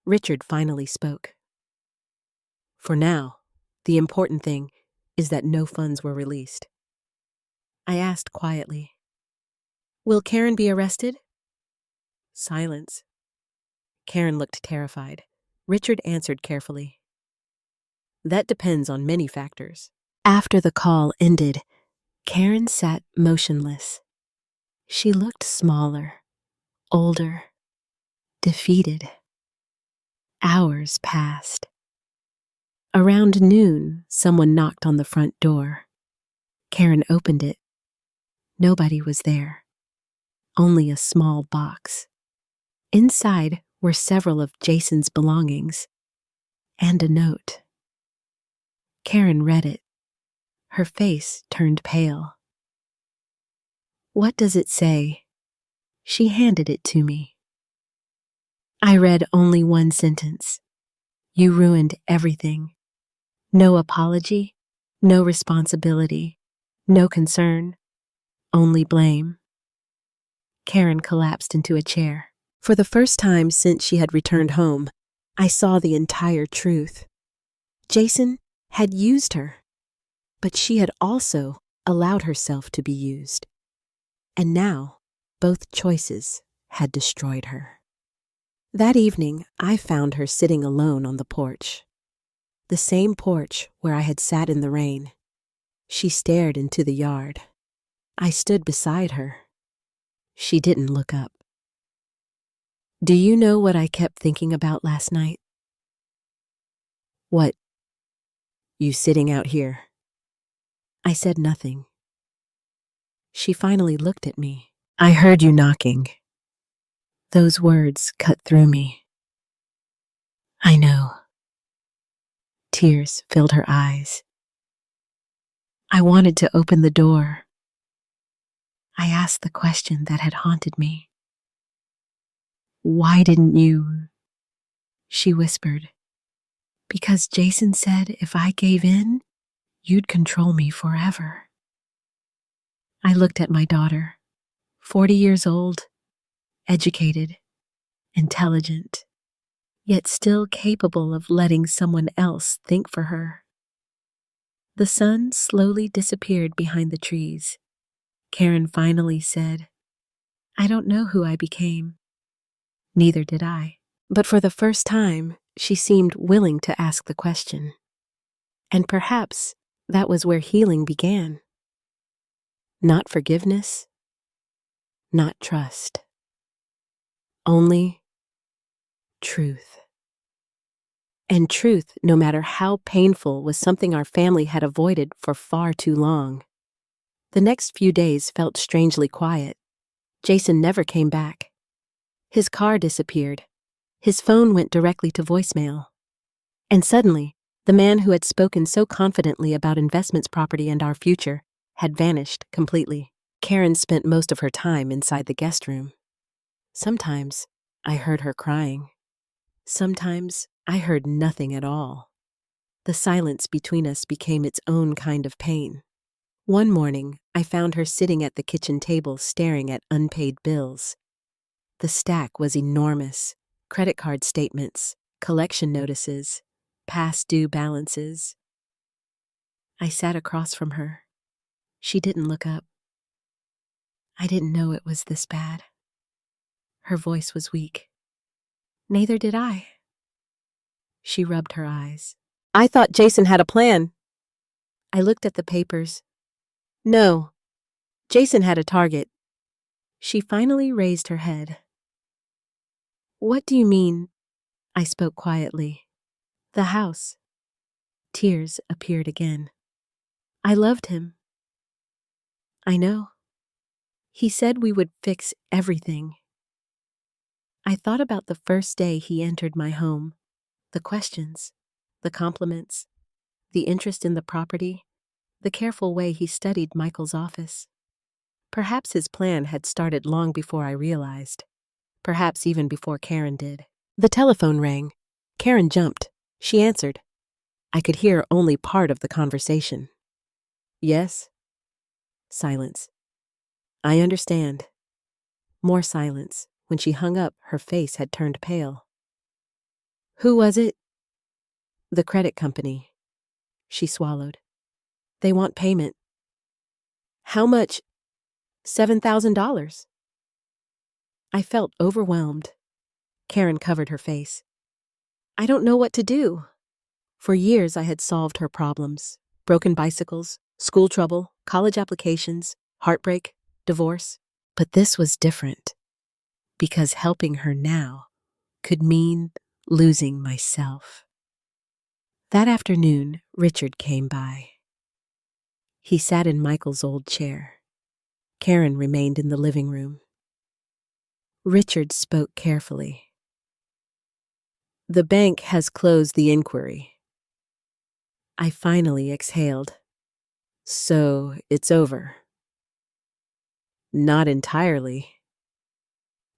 Richard finally spoke. "For now, The important thing is that no funds were released. I asked quietly, "Will Karen be arrested?" Silence. Karen looked terrified. Richard answered carefully, "That depends on many factors." After the call ended, Karen sat motionless. She looked smaller, older, defeated. Hours passed. Around noon, someone knocked on the front door. Karen opened it. Nobody was there. Only a small box. Inside were several of Jason's belongings and a note. Karen read it. Her face turned pale. "What does it say?" She handed it to me. I read only one sentence. "You ruined everything. No apology, no responsibility, no concern, only blame." Karen collapsed into a chair. For the first time since she had returned home, I saw the entire truth. Jason had used her, but she had also allowed herself to be used. And now, both choices had destroyed her. That evening, I found her sitting alone on the porch. The same porch where I had sat in the rain. She stared into the yard. I stood beside her. She didn't look up. "Do you know what I kept thinking about last night?" "What?" "You sitting out here." I said nothing. She finally looked at me. "I heard you knocking." Those words cut through me. "I know." Tears filled her eyes. I wanted to open the door. I asked the question that had haunted me. "Why didn't you?" She whispered, "Because Jason said if I gave in, you'd control me forever." I looked at my daughter, 40 years old, educated, intelligent, yet still capable of letting someone else think for her. The sun slowly disappeared behind the trees. Karen finally said, "I don't know who I became." Neither did I. But for the first time, she seemed willing to ask the question. And perhaps that was where healing began. Not forgiveness, not trust. Only truth. And truth, no matter how painful, was something our family had avoided for far too long. The next few days felt strangely quiet. Jason never came back. His car disappeared. His phone went directly to voicemail. And suddenly, the man who had spoken so confidently about investments, property, and our future had vanished completely. Karen spent most of her time inside the guest room. Sometimes I heard her crying. Sometimes I heard nothing at all. The silence between us became its own kind of pain. One morning, I found her sitting at the kitchen table staring at unpaid bills. The stack was enormous. Credit card statements, collection notices, past due balances. I sat across from her. She didn't look up. I didn't know it was this bad. Her voice was weak. Neither did I. She rubbed her eyes. "I thought Jason had a plan." I looked at the papers. "No, Jason had a target." She finally raised her head. "What do you mean?" I spoke quietly. "The house." Tears appeared again. "I loved him." "I know. He said we would fix everything." I thought about the first day he entered my home, the questions, the compliments, the interest in the property, the careful way he studied Michael's office. Perhaps his plan had started long before I realized, perhaps even before Karen did. The telephone rang. Karen jumped. She answered. I could hear only part of the conversation. "Yes?" Silence. "I understand." More silence. When she hung up, her face had turned pale. "Who was it?" "The credit company." She swallowed. They want payment. How much? $7,000. I felt overwhelmed. Karen covered her face. I don't know what to do. For years I had solved her problems. Broken bicycles, school trouble, college applications, heartbreak, divorce. But this was different, because helping her now could mean losing myself. That afternoon, Richard came by. He sat in Michael's old chair. Karen remained in the living room. Richard spoke carefully. The bank has closed the inquiry. I finally exhaled. So it's over. Not entirely.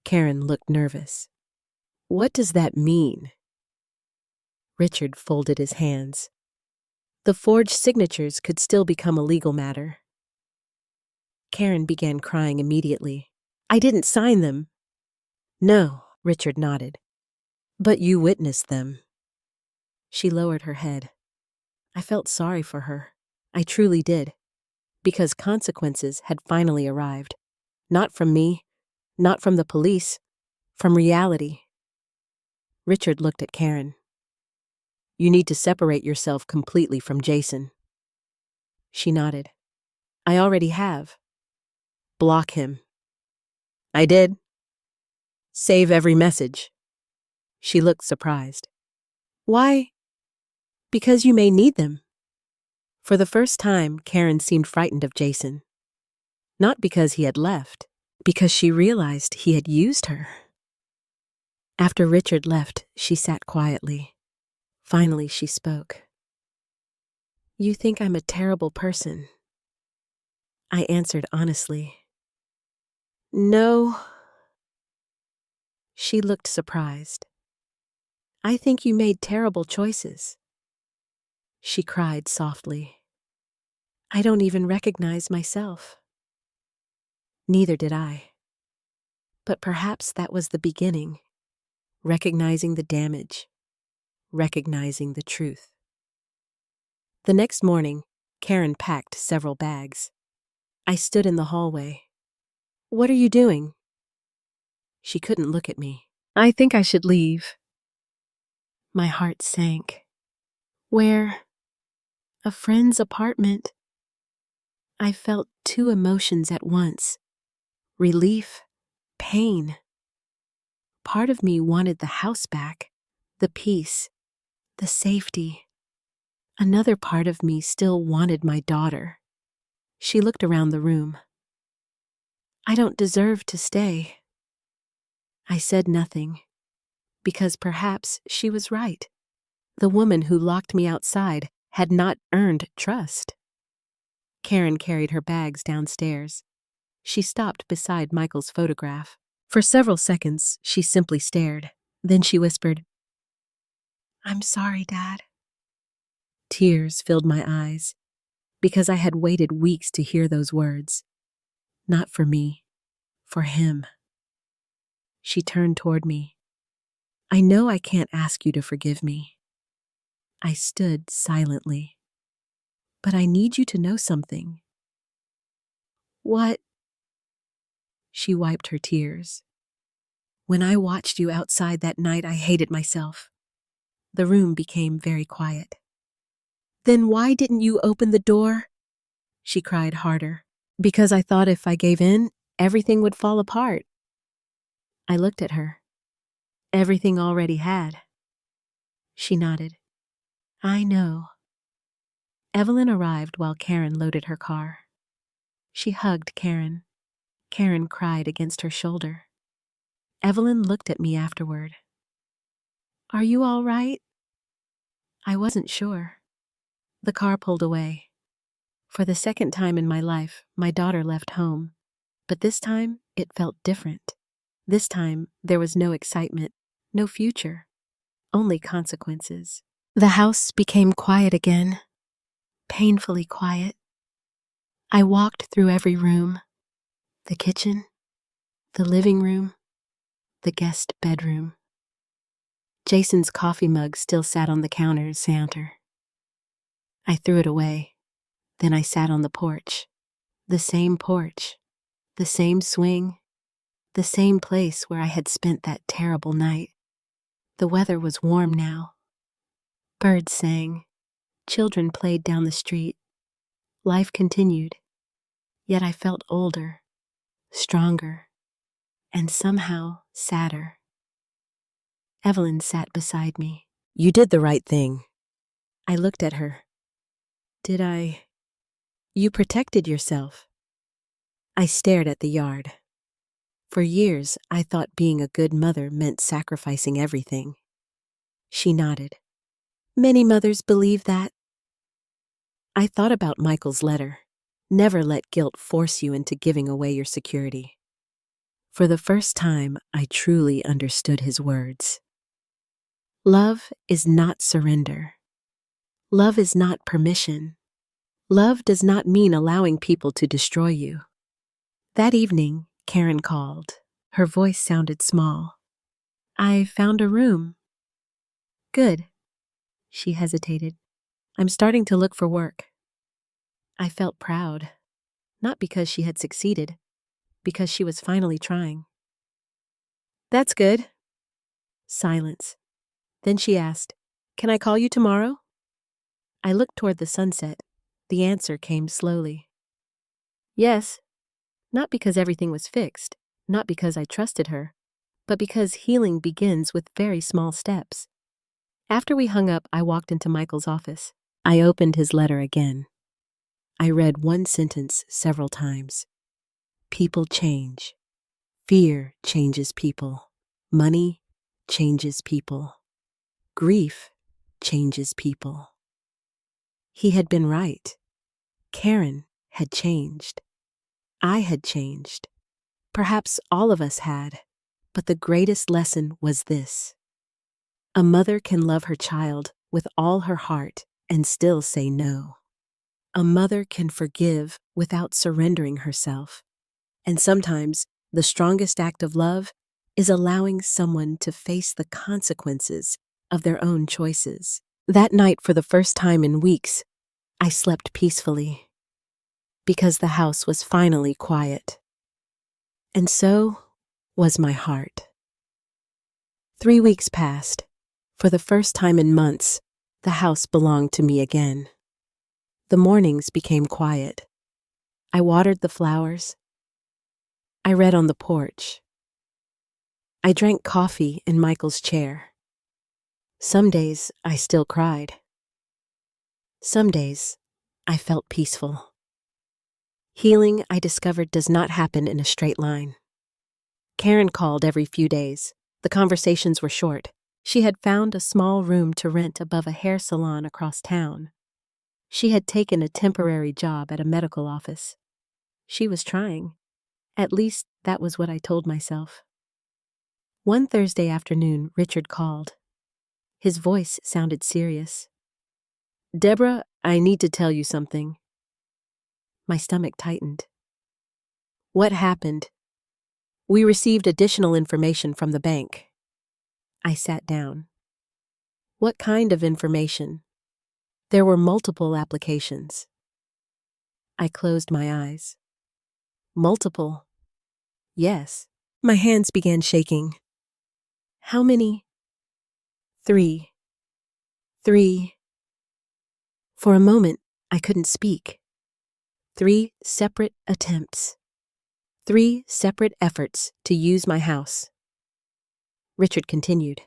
Karen looked nervous. What does that mean? Richard folded his hands. The forged signatures could still become a legal matter. Karen began crying immediately. I didn't sign them. No, Richard nodded. But you witnessed them. She lowered her head. I felt sorry for her. I truly did. Because consequences had finally arrived. Not from me, not from the police, from reality. Richard looked at Karen. You need to separate yourself completely from Jason. She nodded. I already have. Block him. I did. Save every message. She looked surprised. Why? Because you may need them. For the first time, Karen seemed frightened of Jason. Not because he had left, because she realized he had used her. After Richard left, she sat quietly. Finally, she spoke. You think I'm a terrible person. I answered honestly. No. She looked surprised. I think you made terrible choices. She cried softly. I don't even recognize myself. Neither did I. But perhaps that was the beginning. Recognizing the damage. Recognizing the truth. The next morning, Karen packed several bags. I stood in the hallway. What are you doing? She couldn't look at me. I think I should leave. My heart sank. Where? A friend's apartment. I felt two emotions at once. Relief, pain. Part of me wanted the house back, the peace, the safety. Another part of me still wanted my daughter. She looked around the room. I don't deserve to stay. I said nothing, because perhaps she was right. The woman who locked me outside had not earned trust. Karen carried her bags downstairs. She stopped beside Michael's photograph. For several seconds, she simply stared. Then she whispered, I'm sorry, Dad. Tears filled my eyes, because I had waited weeks to hear those words. Not for me, for him. She turned toward me. I know I can't ask you to forgive me. I stood silently. But I need you to know something. What? She wiped her tears. When I watched you outside that night, I hated myself. The room became very quiet. Then why didn't you open the door? She cried harder. Because I thought if I gave in, everything would fall apart. I looked at her. Everything already had. She nodded. I know. Evelyn arrived while Karen loaded her car. She hugged Karen. Karen cried against her shoulder. Evelyn looked at me afterward. Are you all right? I wasn't sure. The car pulled away. For the second time in my life, my daughter left home. But this time, it felt different. This time, there was no excitement, no future, only consequences. The house became quiet again, painfully quiet. I walked through every room, the kitchen, the living room, the guest bedroom. Jason's coffee mug still sat on the counter. I threw it away. Then I sat on the porch. The same porch. The same swing. The same place where I had spent that terrible night. The weather was warm now. Birds sang. Children played down the street. Life continued. Yet I felt older, stronger, and somehow sadder. Evelyn sat beside me. You did the right thing. I looked at her. Did I? You protected yourself. I stared at the yard. For years, I thought being a good mother meant sacrificing everything. She nodded. Many mothers believe that. I thought about Michael's letter. Never let guilt force you into giving away your security. For the first time, I truly understood his words. Love is not surrender. Love is not permission. Love does not mean allowing people to destroy you. That evening, Karen called. Her voice sounded small. I found a room. Good. She hesitated. I'm starting to look for work. I felt proud, not because she had succeeded, because she was finally trying. That's good. Silence. Then she asked, Can I call you tomorrow? I looked toward the sunset. The answer came slowly. Yes. Not because everything was fixed, not because I trusted her, but because healing begins with very small steps. After we hung up, I walked into Michael's office. I opened his letter again. I read one sentence several times. People change. Fear changes people. Money changes people. Grief changes people. He had been right. Karen had changed. I had changed. Perhaps all of us had. But the greatest lesson was this. A mother can love her child with all her heart and still say no. A mother can forgive without surrendering herself. And sometimes the strongest act of love is allowing someone to face the consequences of their own choices. That night, for the first time in weeks, I slept peacefully because the house was finally quiet. And so was my heart. 3 weeks passed. For the first time in months, the house belonged to me again. The mornings became quiet. I watered the flowers. I read on the porch. I drank coffee in Michael's chair. Some days I still cried. Some days I felt peaceful. Healing, I discovered, does not happen in a straight line. Karen called every few days. The conversations were short. She had found a small room to rent above a hair salon across town. She had taken a temporary job at a medical office. She was trying. At least that was what I told myself. One Thursday afternoon, Richard called. His voice sounded serious. Deborah, I need to tell you something. My stomach tightened. What happened? We received additional information from the bank. I sat down. What kind of information? There were multiple applications. I closed my eyes. Multiple? Yes. My hands began shaking. How many? 3. 3. For a moment, I couldn't speak. 3 separate attempts. 3 separate efforts to use my house. Richard continued.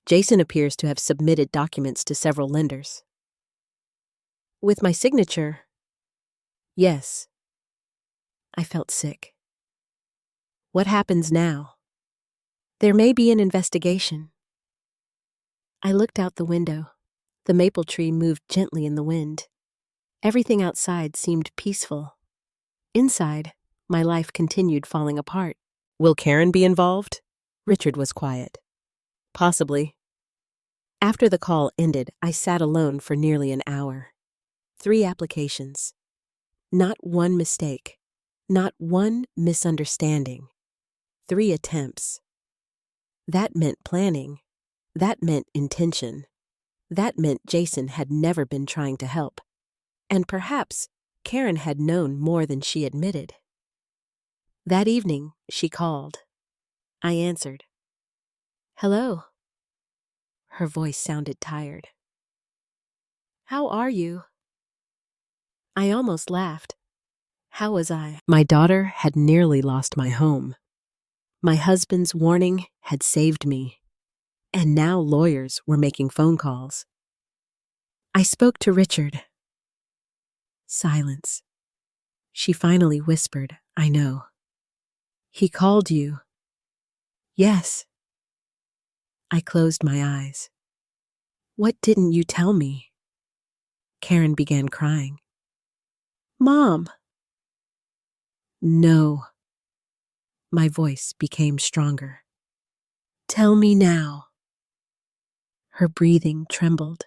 Jason appears to have submitted documents to several lenders. With my signature? Yes. I felt sick. What happens now? There may be an investigation. I looked out the window. The maple tree moved gently in the wind. Everything outside seemed peaceful. Inside, my life continued falling apart. Will Karen be involved? Richard was quiet. Possibly. After the call ended, I sat alone for nearly an hour. 3 applications. Not one mistake. Not one misunderstanding. 3 attempts. That meant planning. That meant intention. That meant Jason had never been trying to help. And perhaps Karen had known more than she admitted. That evening, she called. I answered. "Hello." Her voice sounded tired. "How are you?" I almost laughed. How was I? My daughter had nearly lost my home. My husband's warning had saved me. And now lawyers were making phone calls. I spoke to Richard. Silence. She finally whispered, "I know." "He called you." "Yes." I closed my eyes. "What didn't you tell me?" Karen began crying. "Mom." "No." My voice became stronger. "Tell me now." Her breathing trembled.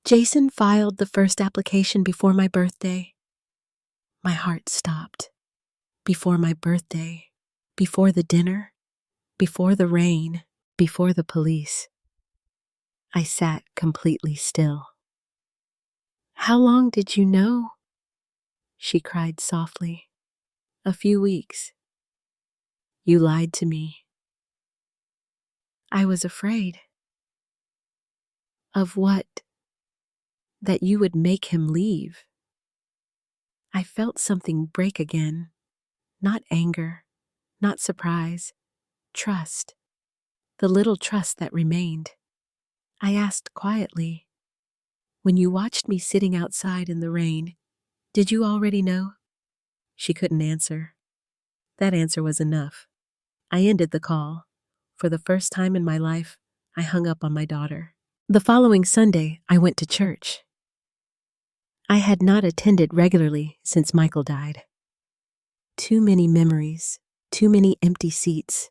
"Jason filed the first application before my birthday." My heart stopped. Before my birthday, before the dinner, before the rain, before the police. I sat completely still. "How long did you know?" She cried softly. "A few weeks." "You lied to me." "I was afraid." "Of what?" "That you would make him leave." I felt something break again. Not anger, not surprise, trust. The little trust that remained. I asked quietly, "When you watched me sitting outside in the rain, did you already know?" She couldn't answer. That answer was enough. I ended the call. For the first time in my life, I hung up on my daughter. The following Sunday, I went to church. I had not attended regularly since Michael died. Too many memories, too many empty seats.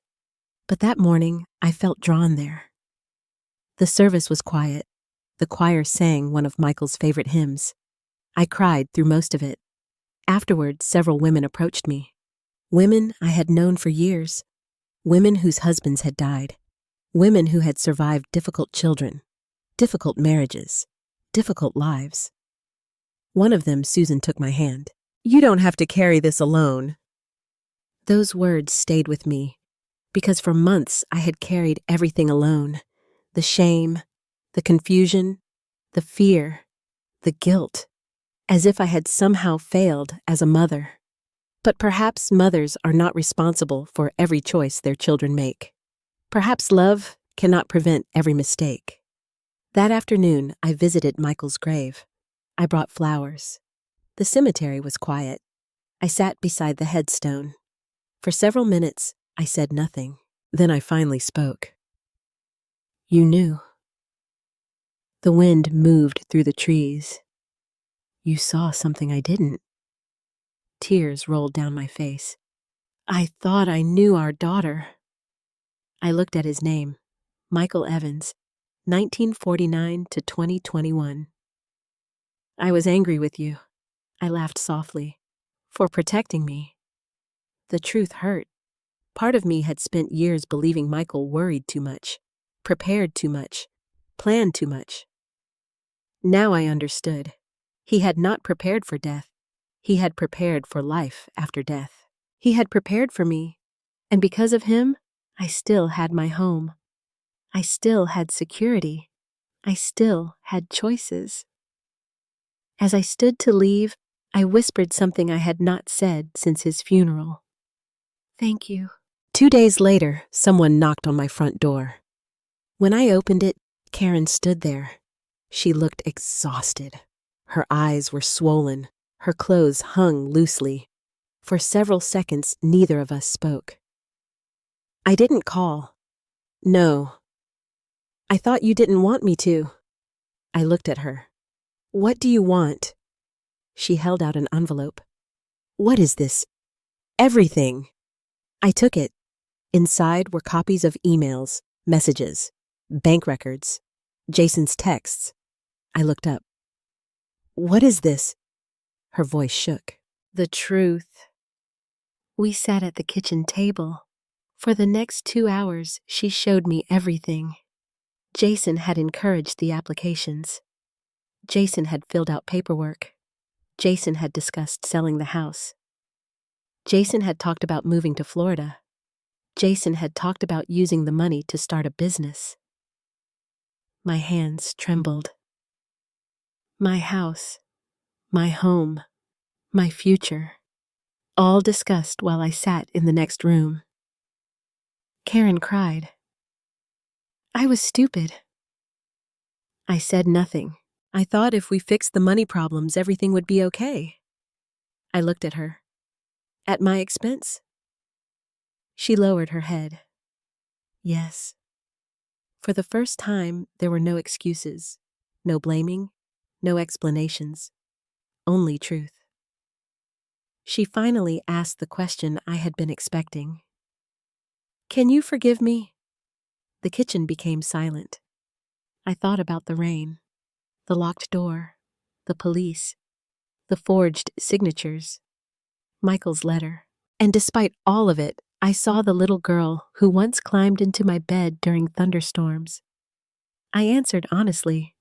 But that morning, I felt drawn there. The service was quiet. The choir sang one of Michael's favorite hymns. I cried through most of it. Afterward, several women approached me. Women I had known for years. Women whose husbands had died. Women who had survived difficult children, difficult marriages, difficult lives. One of them, Susan, took my hand. "You don't have to carry this alone." Those words stayed with me, because for months I had carried everything alone. The shame, the confusion, the fear, the guilt, as if I had somehow failed as a mother. But perhaps mothers are not responsible for every choice their children make. Perhaps love cannot prevent every mistake. That afternoon, I visited Michael's grave. I brought flowers. The cemetery was quiet. I sat beside the headstone. For several minutes, I said nothing. Then I finally spoke. "You knew." The wind moved through the trees. "You saw something I didn't." Tears rolled down my face. "I thought I knew our daughter." I looked at his name, Michael Evans, 1949 to 2021. "I was angry with you," I laughed softly, "for protecting me." The truth hurt. Part of me had spent years believing Michael worried too much, prepared too much, planned too much. Now I understood. He had not prepared for death. He had prepared for life after death. He had prepared for me, and because of him, I still had my home. I still had security. I still had choices. As I stood to leave, I whispered something I had not said since his funeral. "Thank you." 2 days later, someone knocked on my front door. When I opened it, Karen stood there. She looked exhausted. Her eyes were swollen. Her clothes hung loosely. For several seconds, neither of us spoke. "I didn't call." "No." "I thought you didn't want me to." I looked at her. "What do you want?" She held out an envelope. "What is this?" "Everything." I took it. Inside were copies of emails, messages, bank records, Jason's texts. I looked up. "What is this?" Her voice shook. "The truth." We sat at the kitchen table. For the next 2 hours, she showed me everything. Jason had encouraged the applications. Jason had filled out paperwork. Jason had discussed selling the house. Jason had talked about moving to Florida. Jason had talked about using the money to start a business. My hands trembled. My house, my home, my future, all discussed while I sat in the next room. Karen cried. I was stupid. I said nothing. I thought if we fixed the money problems, everything would be okay. I looked at her. At my expense? She lowered her head. Yes. For the first time, there were no excuses, no blaming, no explanations, only truth. She finally asked the question I had been expecting. Can you forgive me? The kitchen became silent. I thought about the rain, the locked door, the police, the forged signatures, Michael's letter. And despite all of it, I saw the little girl who once climbed into my bed during thunderstorms. I answered honestly,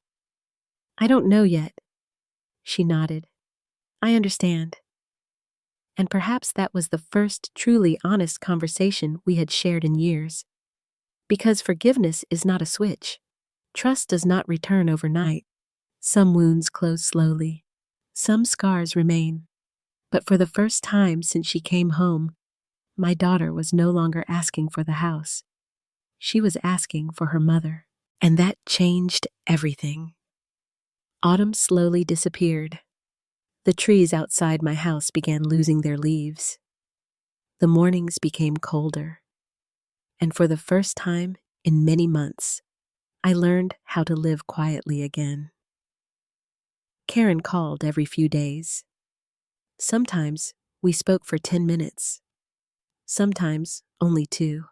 I don't know yet. She nodded. I understand. And perhaps that was the first truly honest conversation we had shared in years. Because forgiveness is not a switch. Trust does not return overnight. Some wounds close slowly. Some scars remain. But for the first time since she came home, my daughter was no longer asking for the house. She was asking for her mother. And that changed everything. Autumn slowly disappeared. The trees outside my house began losing their leaves. The mornings became colder. And for the first time in many months, I learned how to live quietly again. Karen called every few days. Sometimes we spoke for 10 minutes. Sometimes only 2.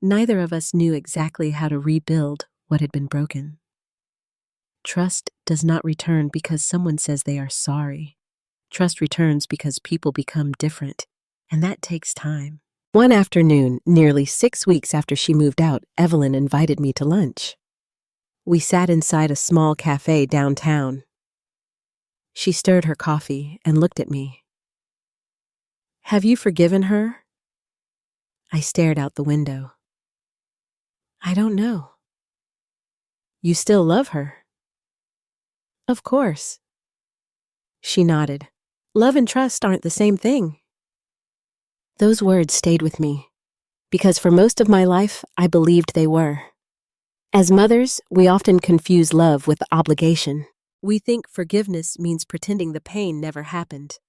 Neither of us knew exactly how to rebuild what had been broken. Trust does not return because someone says they are sorry. Trust returns because people become different, and that takes time. One afternoon, nearly 6 weeks after she moved out, Evelyn invited me to lunch. We sat inside a small cafe downtown. She stirred her coffee and looked at me. Have you forgiven her? I stared out the window. I don't know. You still love her? Of course. She nodded. Love and trust aren't the same thing. Those words stayed with me, because for most of my life, I believed they were. As mothers, we often confuse love with obligation. We think forgiveness means pretending the pain never happened.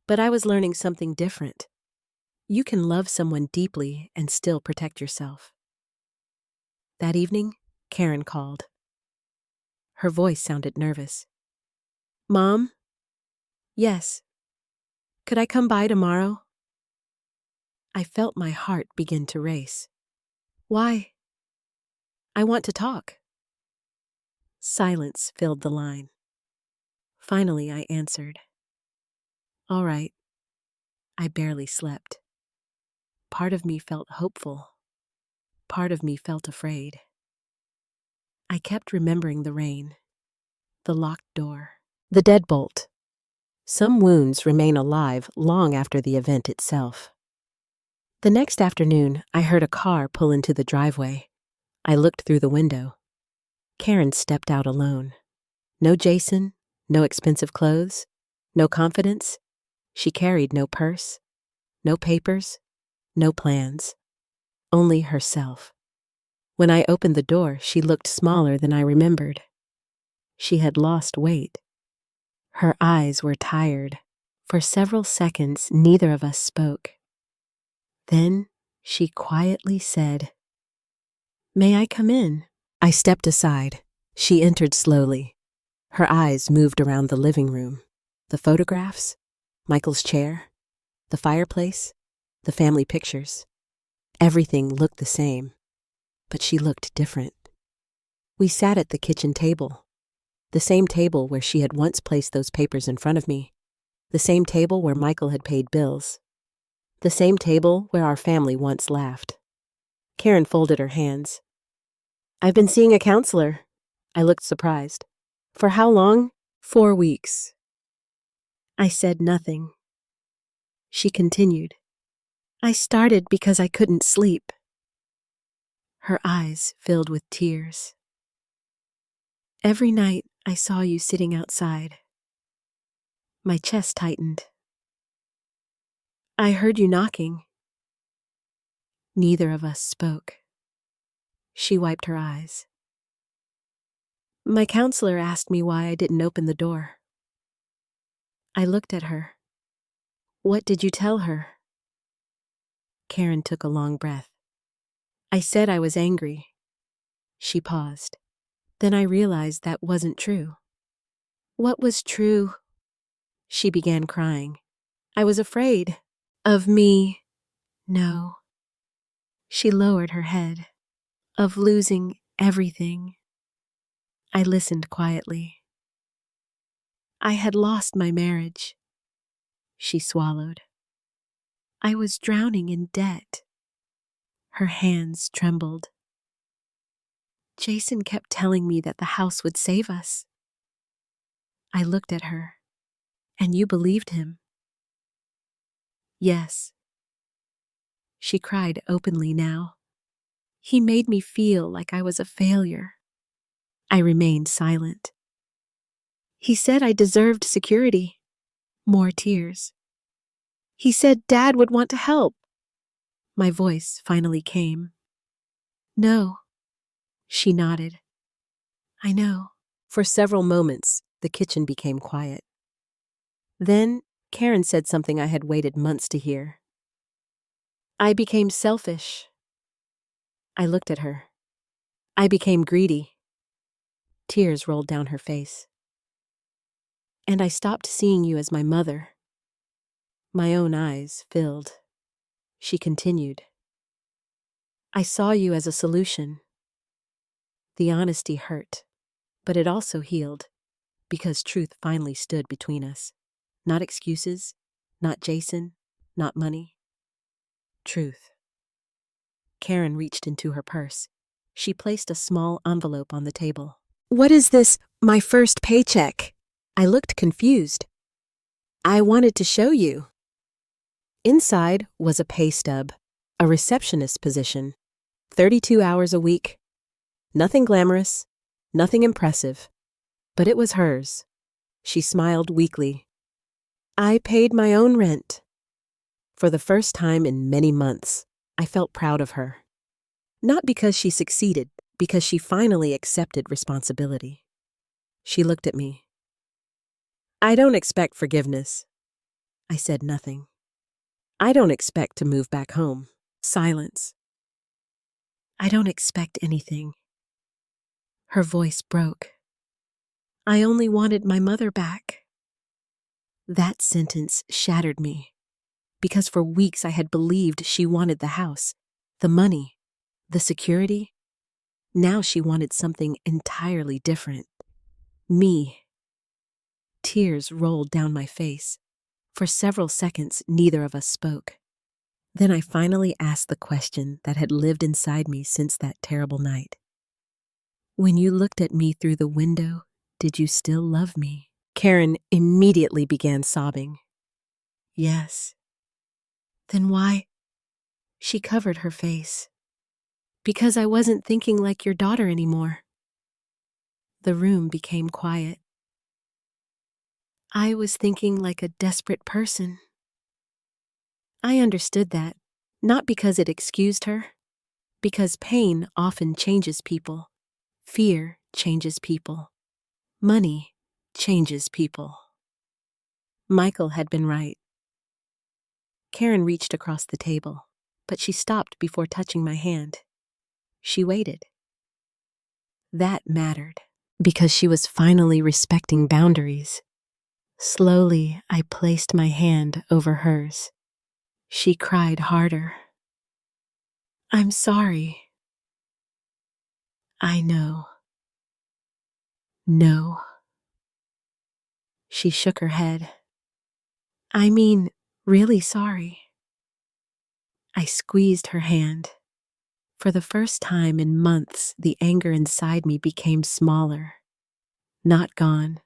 But I was learning something different. You can love someone deeply and still protect yourself. That evening, Karen called. Her voice sounded nervous. Mom? Yes. Could I come by tomorrow? I felt my heart begin to race. Why? I want to talk. Silence filled the line. Finally, I answered. All right. I barely slept. Part of me felt hopeful. Part of me felt afraid. I kept remembering the rain, the locked door, the deadbolt. Some wounds remain alive long after the event itself. The next afternoon, I heard a car pull into the driveway. I looked through the window. Karen stepped out alone. No Jason, no expensive clothes, no confidence. She carried no purse, no papers, no plans. Only herself. When I opened the door, she looked smaller than I remembered. She had lost weight. Her eyes were tired. For several seconds, neither of us spoke. Then she quietly said, May I come in? I stepped aside. She entered slowly. Her eyes moved around the living room. The photographs, Michael's chair, the fireplace, the family pictures. Everything looked the same, but she looked different. We sat at the kitchen table, the same table where she had once placed those papers in front of me, the same table where Michael had paid bills, the same table where our family once laughed. Karen folded her hands. I've been seeing a counselor. I looked surprised. For how long? 4 weeks. I said nothing. She continued. I started because I couldn't sleep. Her eyes filled with tears. Every night I saw you sitting outside. My chest tightened. I heard you knocking. Neither of us spoke. She wiped her eyes. My counselor asked me why I didn't open the door. I looked at her. What did you tell her? Karen took a long breath. I said I was angry. She paused. Then I realized that wasn't true. What was true? She began crying. I was afraid. Of me? No. She lowered her head. Of losing everything. I listened quietly. I had lost my marriage. She swallowed. I was drowning in debt. Her hands trembled. Jason kept telling me that the house would save us. I looked at her. And you believed him? Yes. She cried openly now. He made me feel like I was a failure. I remained silent. He said I deserved security. More tears. He said Dad would want to help. My voice finally came. No. She nodded. I know. For several moments, the kitchen became quiet. Then, Karen said something I had waited months to hear. I became selfish. I looked at her. I became greedy. Tears rolled down her face. And I stopped seeing you as my mother. My own eyes filled. She continued. I saw you as a solution. The honesty hurt, but it also healed, because truth finally stood between us. Not excuses, not Jason, not money. Truth. Karen reached into her purse. She placed a small envelope on the table. What is this, my first paycheck? I looked confused. I wanted to show you. Inside was a pay stub, a receptionist position, 32 hours a week. Nothing glamorous, nothing impressive, but it was hers. She smiled weakly. I paid my own rent. For the first time in many months, I felt proud of her. Not because she succeeded, because she finally accepted responsibility. She looked at me. I don't expect forgiveness. I said nothing. I don't expect to move back home. Silence. I don't expect anything. Her voice broke. I only wanted my mother back. That sentence shattered me, because for weeks I had believed she wanted the house, the money, the security. Now she wanted something entirely different. Me. Tears rolled down my face. For several seconds, neither of us spoke. Then I finally asked the question that had lived inside me since that terrible night. When you looked at me through the window, did you still love me? Karen immediately began sobbing. Yes. Then why? She covered her face. Because I wasn't thinking like your daughter anymore. The room became quiet. I was thinking like a desperate person. I understood that, not because it excused her, because pain often changes people. Fear changes people. Money changes people. Michael had been right. Karen reached across the table, but she stopped before touching my hand. She waited. That mattered, because she was finally respecting boundaries. Slowly, I placed my hand over hers. She cried harder. I'm sorry. I know. No. She shook her head. I mean, really sorry. I squeezed her hand. For the first time in months, the anger inside me became smaller. Not gone,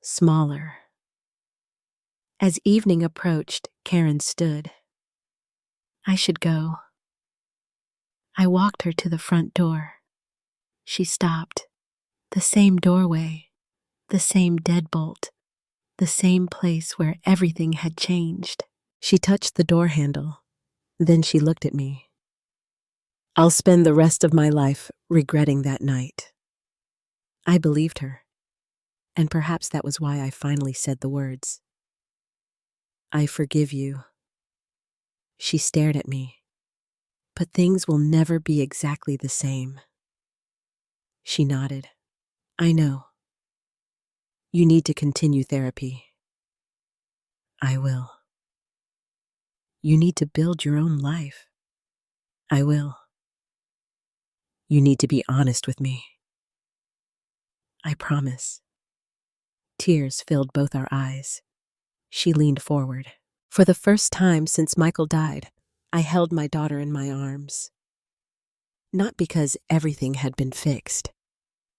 smaller. As evening approached, Karen stood. I should go. I walked her to the front door. She stopped. The same doorway, the same deadbolt, the same place where everything had changed. She touched the door handle. Then she looked at me. I'll spend the rest of my life regretting that night. I believed her, and perhaps that was why I finally said the words. I forgive you. She stared at me. But things will never be exactly the same. She nodded. I know. You need to continue therapy. I will. You need to build your own life. I will. You need to be honest with me. I promise. Tears filled both our eyes. She leaned forward. For the first time since Michael died, I held my daughter in my arms. Not because everything had been fixed.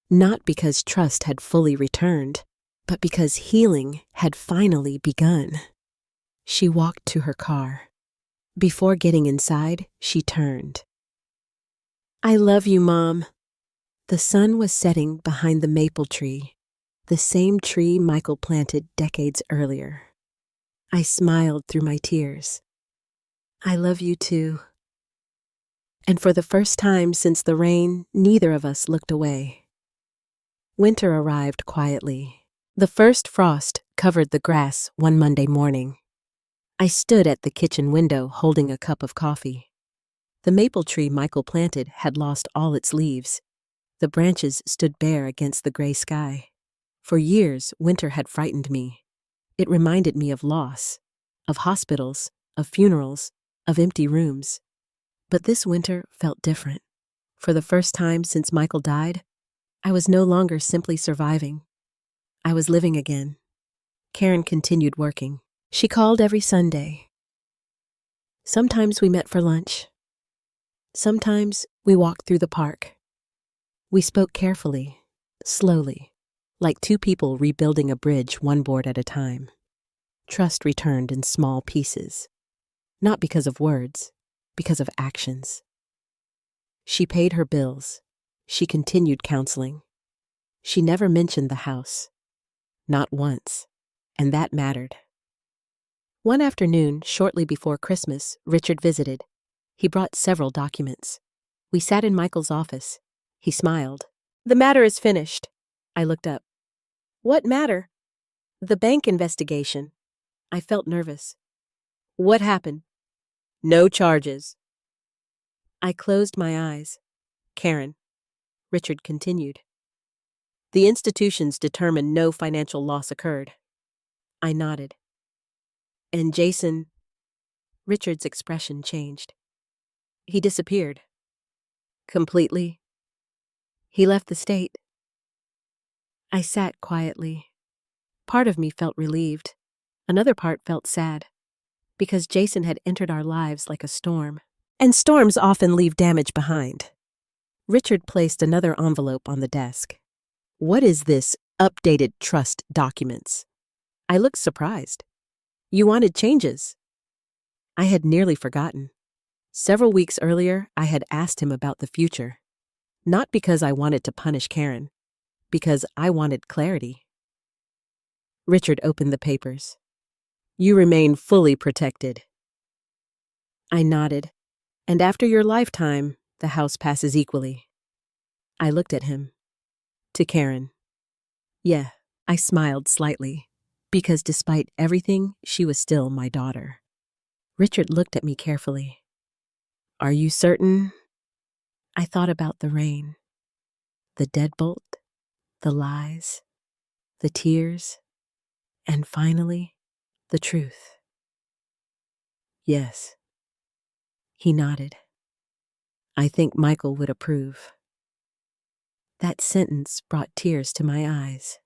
Not because trust had fully returned, but because healing had finally begun. She walked to her car. Before getting inside, she turned. I love you, Mom. The sun was setting behind the maple tree, the same tree Michael planted decades earlier. I smiled through my tears. I love you too. And for the first time since the rain, neither of us looked away. Winter arrived quietly. The first frost covered the grass one Monday morning. I stood at the kitchen window holding a cup of coffee. The maple tree Michael planted had lost all its leaves. The branches stood bare against the gray sky. For years, winter had frightened me. It reminded me of loss, of hospitals, of funerals, of empty rooms. But this winter felt different. For the first time since Michael died, I was no longer simply surviving. I was living again. Karen continued working. She called every Sunday. Sometimes we met for lunch. Sometimes we walked through the park. We spoke carefully, slowly, like two people rebuilding a bridge one board at a time. Trust returned in small pieces, not because of words, because of actions. She paid her bills. She continued counseling. She never mentioned the house. Not once. And that mattered. One afternoon, shortly before Christmas, Richard visited. He brought several documents. We sat in Michael's office. He smiled. The matter is finished. I looked up. What matter? The bank investigation. I felt nervous. What happened? No charges. I closed my eyes. Karen. Richard continued. The institutions determined no financial loss occurred. I nodded. And Jason... Richard's expression changed. He disappeared. Completely. He left the state. I sat quietly. Part of me felt relieved. Another part felt sad. Because Jason had entered our lives like a storm. And storms often leave damage behind. Richard placed another envelope on the desk. What is this updated trust documents? I looked surprised. You wanted changes. I had nearly forgotten. Several weeks earlier, I had asked him about the future. Not because I wanted to punish Karen, because I wanted clarity. Richard opened the papers. You remain fully protected. I nodded. And after your lifetime, the house passes equally. I looked at him. To Karen. Yeah, I smiled slightly, because despite everything, she was still my daughter. Richard looked at me carefully. Are you certain? I thought about the rain, the deadbolt, the lies, the tears, and finally, the truth. Yes. He nodded. I think Michael would approve. That sentence brought tears to my eyes.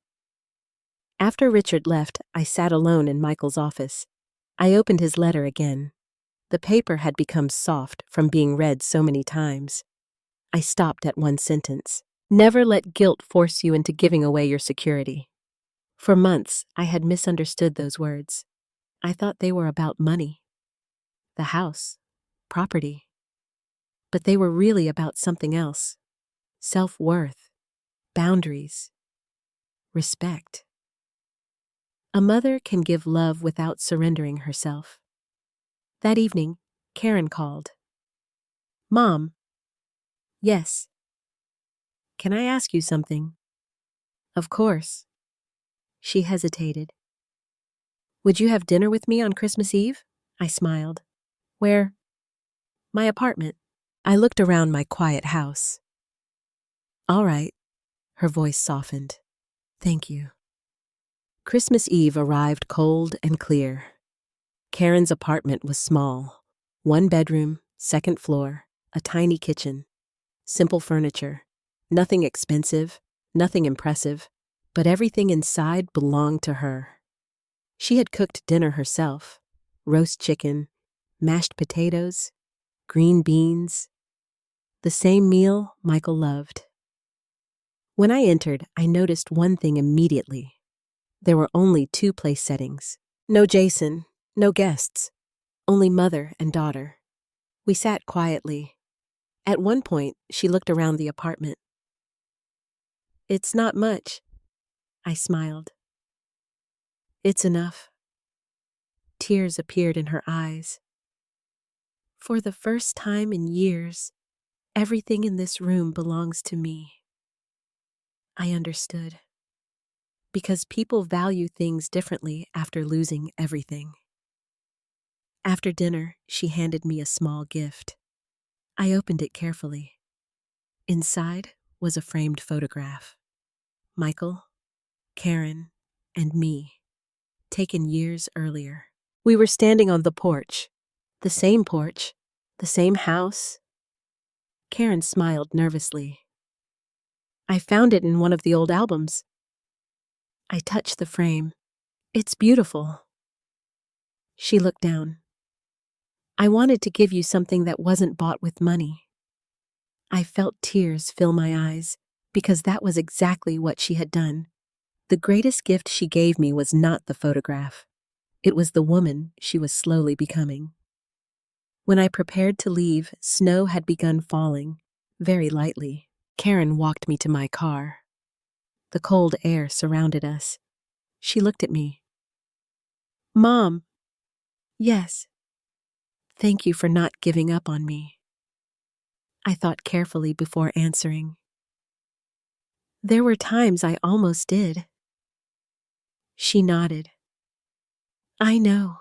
After Richard left, I sat alone in Michael's office. I opened his letter again. The paper had become soft from being read so many times. I stopped at one sentence. Never let guilt force you into giving away your security. For months, I had misunderstood those words. I thought they were about money, the house, property. But they were really about something else. Self-worth, boundaries, respect. A mother can give love without surrendering herself. That evening, Karen called. Mom. Yes. Can I ask you something? Of course. She hesitated. Would you have dinner with me on Christmas Eve? I smiled. Where? My apartment. I looked around my quiet house. All right. Her voice softened. Thank you. Christmas Eve arrived cold and clear. Karen's apartment was small. 1 bedroom, 2nd floor, a tiny kitchen. Simple furniture. Nothing expensive, nothing impressive, but everything inside belonged to her. She had cooked dinner herself. Roast chicken, mashed potatoes, green beans. The same meal Michael loved. When I entered, I noticed one thing immediately. There were only 2 place settings. No Jason, no guests, only mother and daughter. We sat quietly. At one point, she looked around the apartment. It's not much. I smiled. It's enough. Tears appeared in her eyes. For the first time in years, everything in this room belongs to me. I understood. Because people value things differently after losing everything. After dinner, she handed me a small gift. I opened it carefully. Inside was a framed photograph. Michael, Karen, and me, taken years earlier. We were standing on the porch. The same house. Karen smiled nervously. I found it in one of the old albums. I touched the frame. It's beautiful. She looked down. I wanted to give you something that wasn't bought with money. I felt tears fill my eyes, because that was exactly what she had done. The greatest gift she gave me was not the photograph. It was the woman she was slowly becoming. When I prepared to leave, snow had begun falling, very lightly. Karen walked me to my car. The cold air surrounded us. She looked at me. Mom. Yes. Thank you for not giving up on me. I thought carefully before answering. There were times I almost did. She nodded. I know.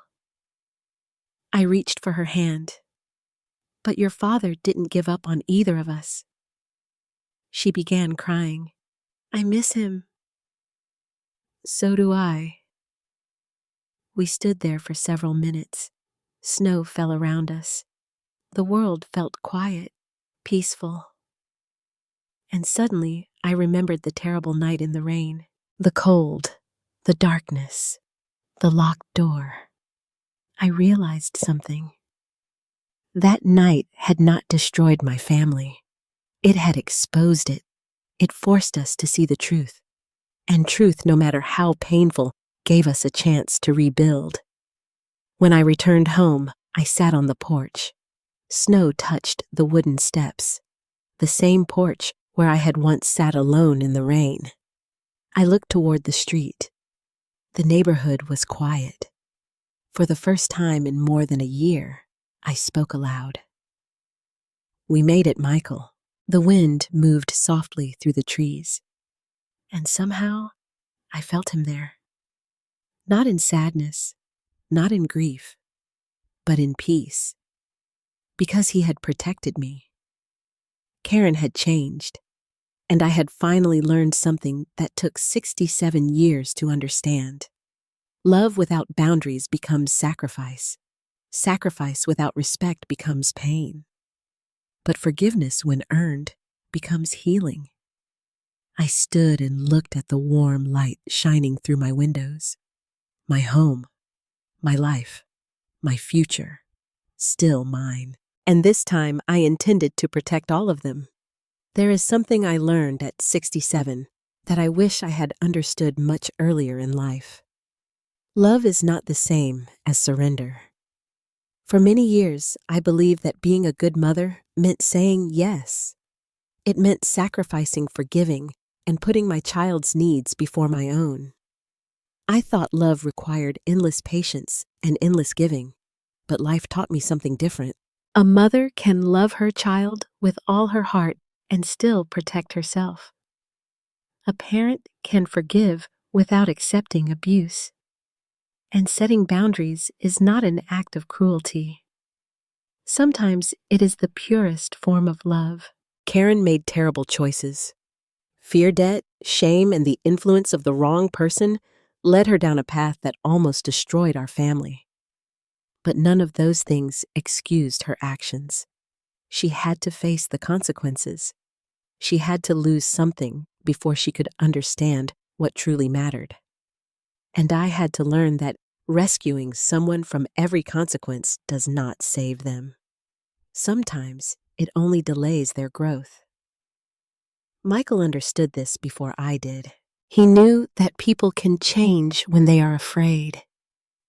I reached for her hand. But your father didn't give up on either of us. She began crying. I miss him. So do I. We stood there for several minutes. Snow fell around us. The world felt quiet, peaceful. And suddenly, I remembered the terrible night in the rain. The cold, the darkness, the locked door. I realized something. That night had not destroyed my family. It had exposed it. It forced us to see the truth. And truth, no matter how painful, gave us a chance to rebuild. When I returned home, I sat on the porch. Snow touched the wooden steps, the same porch where I had once sat alone in the rain. I looked toward the street. The neighborhood was quiet. For the first time in more than a year, I spoke aloud. We made it, Michael. The wind moved softly through the trees. And somehow, I felt him there. Not in sadness, not in grief, but in peace. Because he had protected me. Karen had changed, and I had finally learned something that took 67 years to understand. Love without boundaries becomes sacrifice. Sacrifice without respect becomes pain. But forgiveness, when earned, becomes healing. I stood and looked at the warm light shining through my windows. My home, my life, my future, still mine. And this time I intended to protect all of them. There is something I learned at 67 that I wish I had understood much earlier in life. Love is not the same as surrender. For many years, I believed that being a good mother meant saying yes. It meant sacrificing, forgiving, and putting my child's needs before my own. I thought love required endless patience and endless giving, but life taught me something different. A mother can love her child with all her heart and still protect herself. A parent can forgive without accepting abuse. And setting boundaries is not an act of cruelty. Sometimes it is the purest form of love. Karen made terrible choices. Fear debt, shame, and the influence of the wrong person led her down a path that almost destroyed our family. But none of those things excused her actions. She had to face the consequences. She had to lose something before she could understand what truly mattered. And I had to learn that rescuing someone from every consequence does not save them. Sometimes it only delays their growth. Michael understood this before I did. He knew that people can change when they are afraid.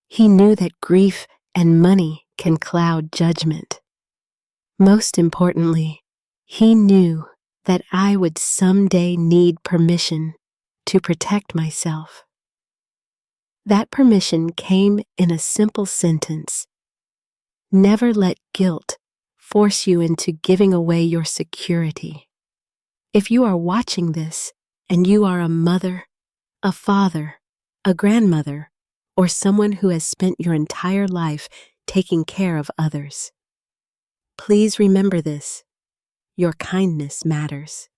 He knew that grief and money can cloud judgment. Most importantly, he knew that I would someday need permission to protect myself. That permission came in a simple sentence. Never let guilt force you into giving away your security. If you are watching this and you are a mother, a father, a grandmother, or someone who has spent your entire life taking care of others, please remember this. Your kindness matters.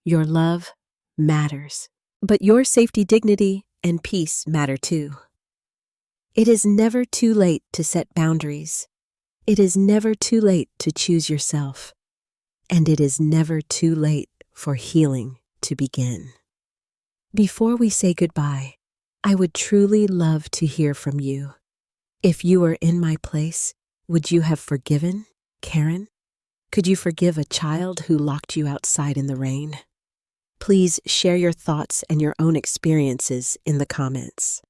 Your love matters. But your safety, dignity, and peace matter too. It is never too late to set boundaries. It is never too late to choose yourself. And it is never too late for healing to begin. Before we say goodbye, I would truly love to hear from you. If you were in my place, would you have forgiven, Karen? Could you forgive a child who locked you outside in the rain? Please share your thoughts and your own experiences in the comments.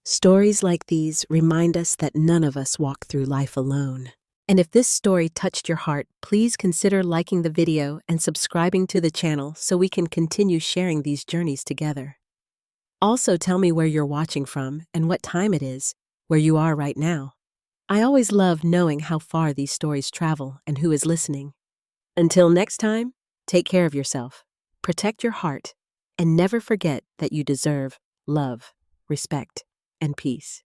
Stories like these remind us that none of us walk through life alone. And if this story touched your heart, please consider liking the video and subscribing to the channel so we can continue sharing these journeys together. Also, tell me where you're watching from and what time it is where you are right now. I always love knowing how far these stories travel and who is listening. Until next time, take care of yourself. Protect your heart, and never forget that you deserve love, respect, and peace.